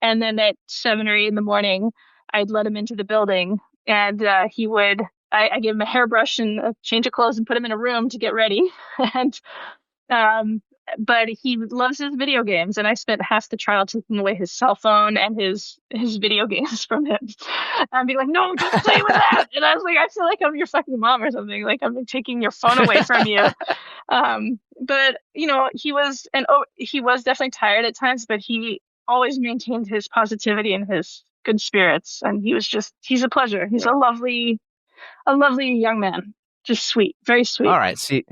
And then at 7 or 8 in the morning, I'd let him into the building, and I gave him a hairbrush and a change of clothes and put him in a room to get ready. And but he loves his video games, and I spent half the trial taking away his cell phone and his video games from him. I'd be like, no, don't play with that. And I was like, I feel like I'm your fucking mom or something. Like, I'm taking your phone away from you. But he was definitely tired at times, but he always maintained his positivity and his good spirits. And he's a pleasure. He's a lovely young man. Just sweet, very sweet. All right. See,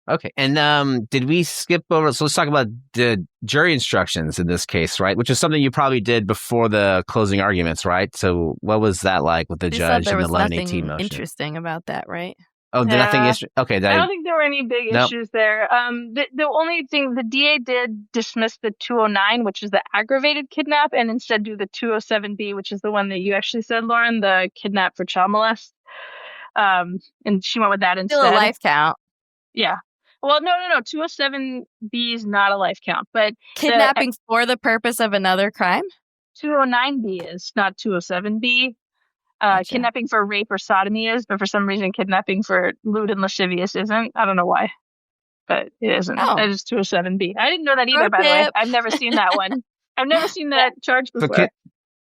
Okay. And did we skip over? So let's talk about the jury instructions in this case, right? Which is something you probably did before the closing arguments, right? So what was that like with the You judge said there and the was 11-18 nothing motion? interesting about that, right? Oh, nothing is okay. I don't think there were any big Nope. issues there. The only thing, the DA did dismiss the 209, which is the aggravated kidnap, and instead do the 207B, which is the one that you actually said, Lauren, the kidnap for child molest. And she went with that instead. Still a life count. Yeah. Well, no. 207B is not a life count, but Kidnapping for the purpose of another crime? 209B is, not 207B. Gotcha. Kidnapping for rape or sodomy is, but for some reason kidnapping for lewd and lascivious isn't. I don't know why, but it isn't. Oh. It is 207B. I didn't know that either, by the way. I've never seen that one. I've never seen that charge before.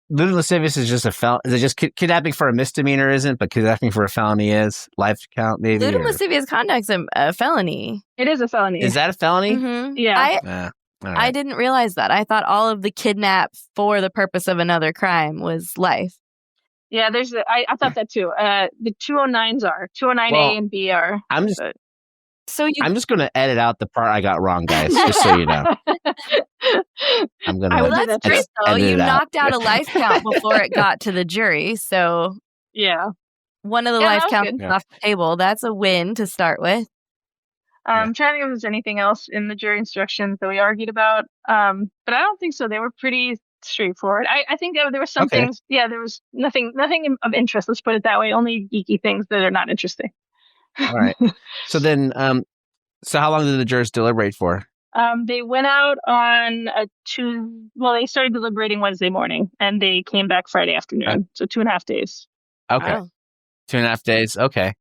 Lewd and lascivious is just a felony. Is it just kidnapping for a misdemeanor isn't, but kidnapping for a felony is? Life count, maybe? Lewd and lascivious conduct's a felony. It is a felony. Is that a felony? Mm-hmm. Yeah. I didn't realize that. I thought all of the kidnap for the purpose of another crime was life. Yeah, I thought that too. The 209s are. 209A and B are. I'm just going to edit out the part I got wrong, guys, just so you know. I'm going to. Well, that's great, though. You knocked out a life count before it got to the jury. So, yeah. One of the life counts is off the table. That's a win to start with. I'm trying to think if there's anything else in the jury instructions that we argued about. But I don't think so. They were pretty straightforward. I think there were some things. Yeah, there was nothing of interest. Let's put it that way. Only geeky things that are not interesting. All right. So then, so how long did the jurors deliberate for? They went out on they started deliberating Wednesday morning and they came back Friday afternoon. So 2.5 days. Okay. Wow. 2.5 days. Okay.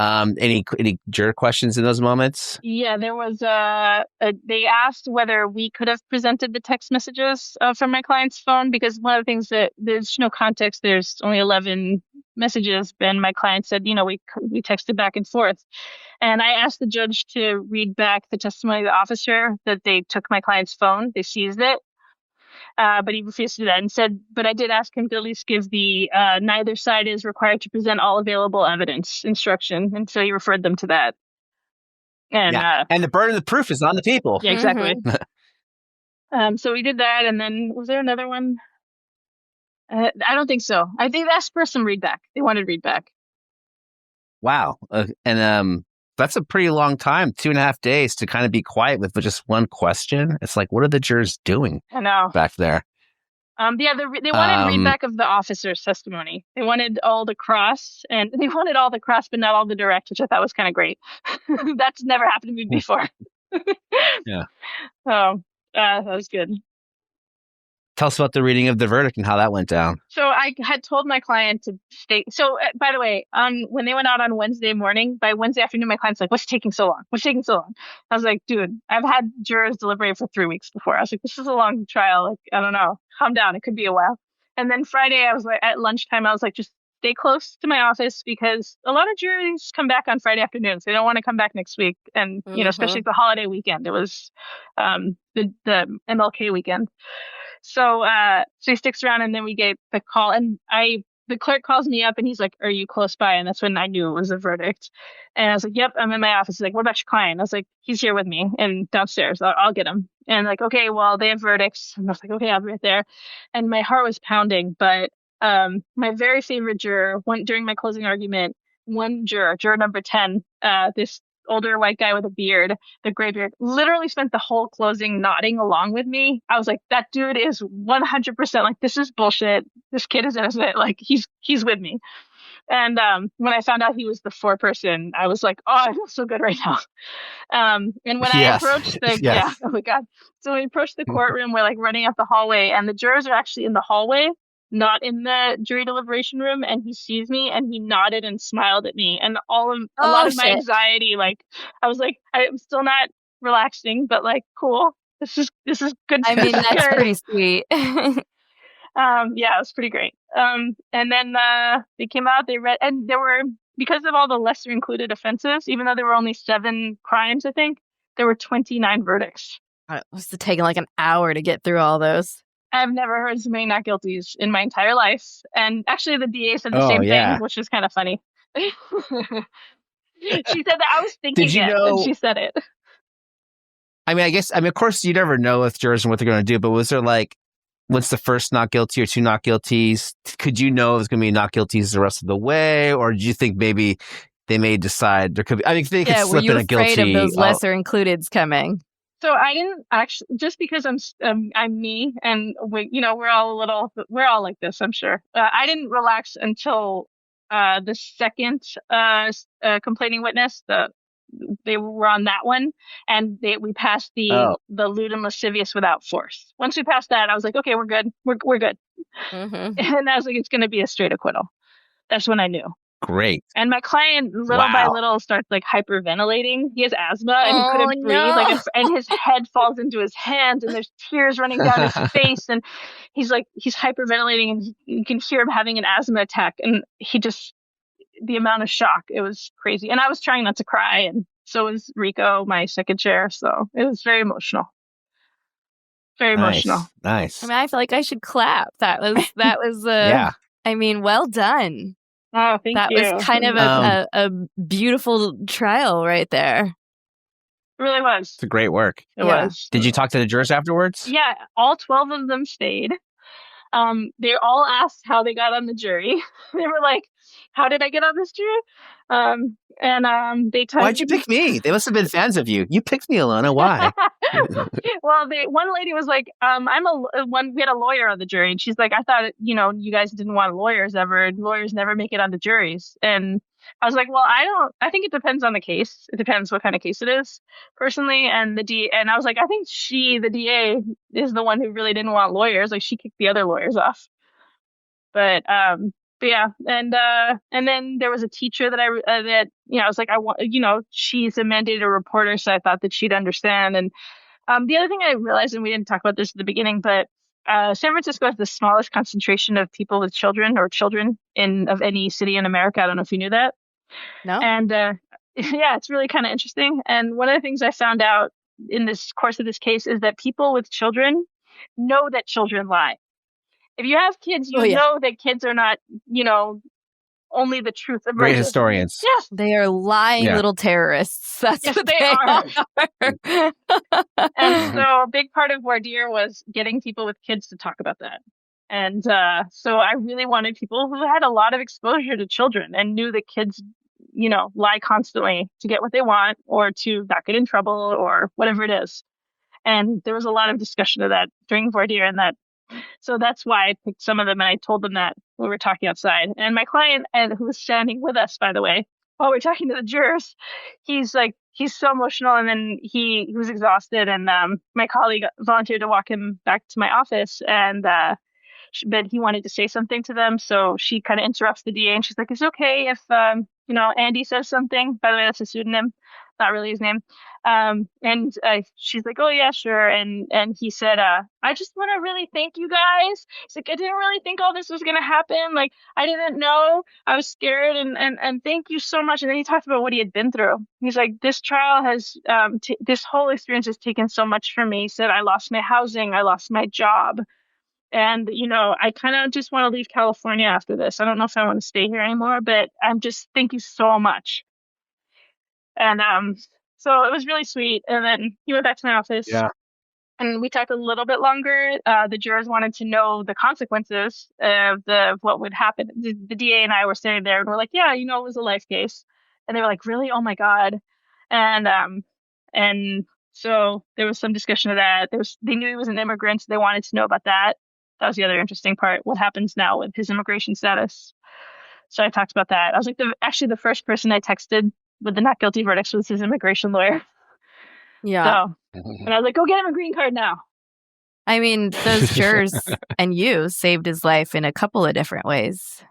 Any juror questions in those moments? Yeah, there was they asked whether we could have presented the text messages from my client's phone, because one of the things that there's no context, there's only 11 messages, and my client said, we texted back and forth. And I asked the judge to read back the testimony of the officer that they took my client's phone, they seized it. But he refused to do that and said, but I did ask him to at least give the neither side is required to present all available evidence instruction. And so he referred them to that. And the burden of proof is on the people. Yeah, exactly. So we did that. And then was there another one? I don't think so. I think that's for some readback. They wanted readback. Wow. And that's a pretty long time, 2.5 days to kind of be quiet with just one question. It's like, what are the jurors doing? I know. Back there? They wanted readback of the officer's testimony. They wanted all the cross, but not all the direct, which I thought was kind of great. That's never happened to me before. Yeah. So that was good. Tell us about the reading of the verdict and how that went down. So I had told my client to stay. So by the way, when they went out on Wednesday morning, by Wednesday afternoon, my client's like, what's taking so long? What's taking so long? I was like, dude, I've had jurors deliberate for 3 weeks before. I was like, this is a long trial. Like, I don't know. Calm down. It could be a while. And then Friday, I was like, at lunchtime, I was like, just stay close to my office, because a lot of juries come back on Friday afternoons. They don't want to come back next week. And, especially the holiday weekend. It was the MLK weekend. So he sticks around, and then we get the call, and the clerk calls me up and he's like, are you close by? And that's when I knew it was a verdict. And I was like, yep, I'm in my office. He's like, what about your client? I was like, he's here with me and downstairs. I'll get him. And like, okay, well, they have verdicts. And I was like, okay, I'll be right there. And my heart was pounding. But my very favorite juror, during my closing argument, one juror number 10, this older white guy with a beard, the gray beard, literally spent the whole closing nodding along with me. I was like, that dude is 100% like, this is bullshit. This kid is innocent. Like, he's with me. And when I found out he was the foreperson, I was like, oh, I feel so good right now. And when I approached oh my God. So when we approached the courtroom, we're like running up the hallway, and the jurors are actually in the hallway, not in the jury deliberation room, and he sees me and he nodded and smiled at me, and a lot of my anxiety, like, I was like, I'm still not relaxing, but like, cool, this is good. I mean, that's pretty sweet. Yeah, it was pretty great. And then they came out, they read, and there were, because of all the lesser included offenses, even though there were only 7 crimes, I think there were 29 verdicts. It must have taken like an hour to get through all those. I've never heard so many not guilties in my entire life. And actually the DA said the same thing, which is kind of funny. She said that I was thinking Did you it, know? and she said it. I mean, of course, you never know with jurors and what they're going to do, but was there like, what's the first not guilty or two not guilties? Could you know it was going to be not guilties the rest of the way? Or do you think maybe they may decide there could be, I mean, they could Were slip you in a guilty. afraid of those lesser includeds coming? So I didn't actually, just because I'm me, and we're all like this, I'm sure. I didn't relax until the second complaining witness. They were on that one, and we passed the lewd and lascivious without force. Once we passed that, I was like, okay, we're good, we're good. Mm-hmm. And I was like, it's going to be a straight acquittal. That's when I knew. Great. And my client, little by little, starts like hyperventilating. He has asthma and he couldn't breathe. And his head falls into his hands, and there's tears running down his face. And he's hyperventilating, and you can hear him having an asthma attack. And the amount of shock, it was crazy. And I was trying not to cry, and so was Rico, my second chair. So it was very emotional. Very emotional. Nice. I mean, I feel like I should clap. That was yeah. I mean, well done. Oh, thank you. That was kind of a beautiful trial right there. It really was. It's a great work. It was. Did you talk to the jurors afterwards? Yeah, all 12 of them stayed. They all asked how they got on the jury. They were like, how did I get on this jury? They told Why'd you pick me? They must have been fans of you. You picked me, Ilona. Why? Well, one lady was like, we had a lawyer on the jury, and she's like, I thought, you guys didn't want lawyers ever. Lawyers never make it onto juries. And I was like, well, I think it depends on the case. It depends what kind of case it is, personally. And and I was like, I think the DA is the one who really didn't want lawyers. Like, she kicked the other lawyers off. But yeah, and then there was a teacher that I was like, I want, she's a mandated reporter, so I thought that she'd understand. And the other thing I realized, and we didn't talk about this at the beginning, but San Francisco has the smallest concentration of people with children of any city in America. I don't know if you knew that. No. And yeah, it's really kind of interesting. And one of the things I found out in this course of this case is that people with children know that children lie. If you have kids, you know that kids are not, only the truth. Great historians. Yes. They are lying little terrorists. That's what they are. And so a big part of voir dire was getting people with kids to talk about that. And so I really wanted people who had a lot of exposure to children and knew that kids, lie constantly to get what they want or to not get in trouble or whatever it is. And there was a lot of discussion of that during voir dire, and that. So that's why I picked some of them, and I told them that when we were talking outside. And my client, who was standing with us, by the way, while we're talking to the jurors, he's so emotional, and then he was exhausted, and my colleague volunteered to walk him back to my office, and but he wanted to say something to them, so she kind of interrupts the DA, and she's like, "It's okay if Andy says something." By the way, that's a pseudonym, not really his name. And she's like, "Oh yeah, sure." And he said, "I just want to really thank you guys." He's like, "I didn't really think all this was going to happen. Like, I didn't know. I was scared, and thank you so much." And then he talked about what he had been through. He's like, "This trial has, this whole experience has taken so much from me." He said, "I lost my housing. I lost my job. And, I kind of just want to leave California after this. I don't know if I want to stay here anymore, but thank you so much." And so it was really sweet. And then he went back to my office. Yeah. And we talked a little bit longer. The jurors wanted to know the consequences of what would happen. The DA and I were standing there, and we're like, "Yeah, it was a life case." And they were like, "Really? Oh my God." And so there was some discussion of that. They knew he was an immigrant, so they wanted to know about that. That was the other interesting part. What happens now with his immigration status? So I talked about that. I was like, the first person I texted with the not guilty verdicts was his immigration lawyer. Yeah. So, and I was like, "Go get him a green card now." I mean, those jurors and you saved his life in a couple of different ways.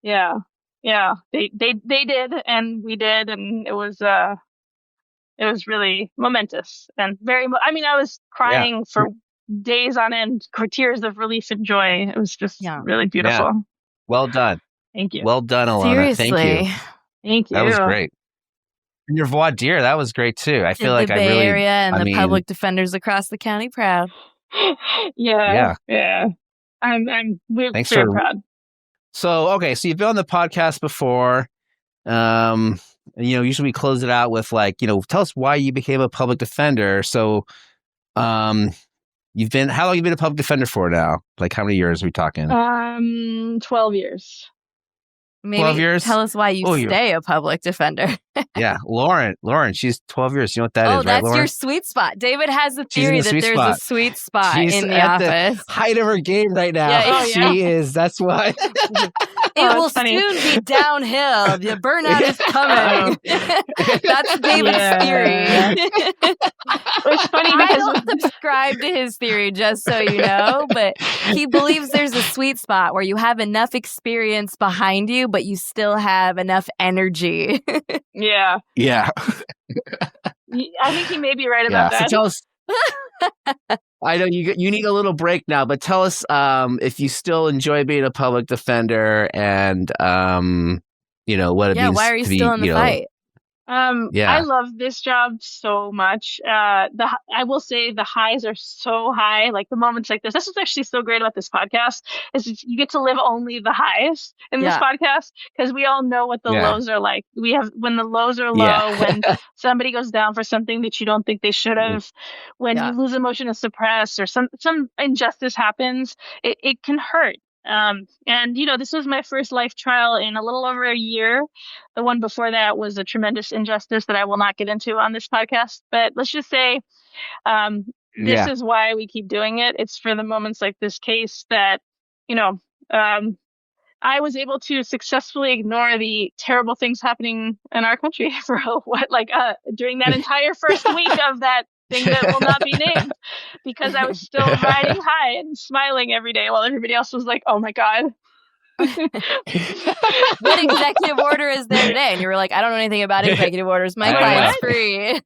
Yeah. They did, and we did, and it was really momentous and very. I was crying for days on end, tears of relief and joy. It was just really beautiful. Yeah. Well done. Thank you. Well done, Ilona. Seriously. Thank you. Thank you. That was great. And your voir dire, that was great too. I feel like the Bay Area and the public defenders across the county proud. Yeah. We're Thanks very for proud. So, okay, so you've been on the podcast before. And, usually we close it out with like, tell us why you became a public defender. So, how long have you been a public defender for now? Like how many years are we talking? 12 years. Maybe 12 years? Tell us why you stay a public defender. Yeah. Lauren, she's 12 years. You know what that is, right, that's Lauren? your sweet spot. David has a theory that there's a sweet spot she's in the at office. The height of her game right now. Yeah, she is. That's why. It will soon be downhill. The burnout is coming. That's David's theory. It's funny because I don't subscribe to his theory, just so you know, but he believes there's a sweet spot where you have enough experience behind you, but you still have enough energy. Yeah. Yeah. I think he may be right about that. So tell us. I know you need a little break now, but tell us if you still enjoy being a public defender and what it means. Why are you to be, still in the fight? I love this job so much. I will say the highs are so high. Like the moments like this. This is actually so great about this podcast is you get to live only the highs in this podcast because we all know what the lows are like. When the lows are low, when somebody goes down for something that you don't think they should have, when you lose emotion to suppress or some injustice happens, it can hurt. And this was my first life trial in a little over a year. The one before that was a tremendous injustice that I will not get into on this podcast. But let's just say, this is why we keep doing it. It's for the moments like this case that, I was able to successfully ignore the terrible things happening in our country for during that entire first week of that thing that will not be named, because I was still riding high and smiling every day while everybody else was like, oh my God. What executive order is there today? And you were like, I don't know anything about executive orders. My client's free.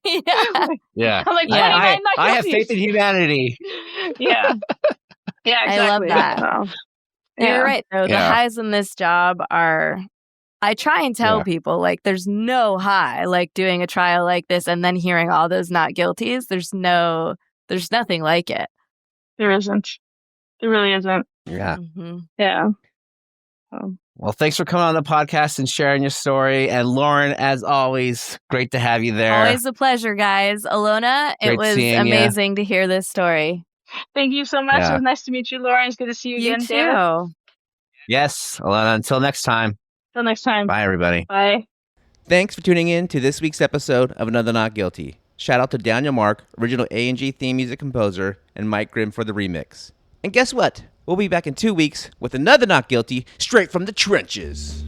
Yeah. I'm like, I have faith in humanity. Yeah. Yeah, exactly. I love that. So, You're right, though. The highs in this job are... I try and tell people, like, there's no high, like, doing a trial like this and then hearing all those not guilties. There's nothing like it. There isn't. There really isn't. Yeah. Mm-hmm. Yeah. Well, thanks for coming on the podcast and sharing your story. And Lauren, as always, great to have you there. Always a pleasure, guys. Ilona, it was amazing to hear this story. Thank you so much. It was nice to meet you, Lauren. It's good to see you again, too. David. Yes, Ilona. Until next time. Till next time. Bye, everybody. Bye. Thanks for tuning in to this week's episode of Another Not Guilty. Shout out to Daniel Mark, original A&G theme music composer, and Mike Grimm for the remix. And guess what? We'll be back in 2 weeks with another Not Guilty straight from the trenches.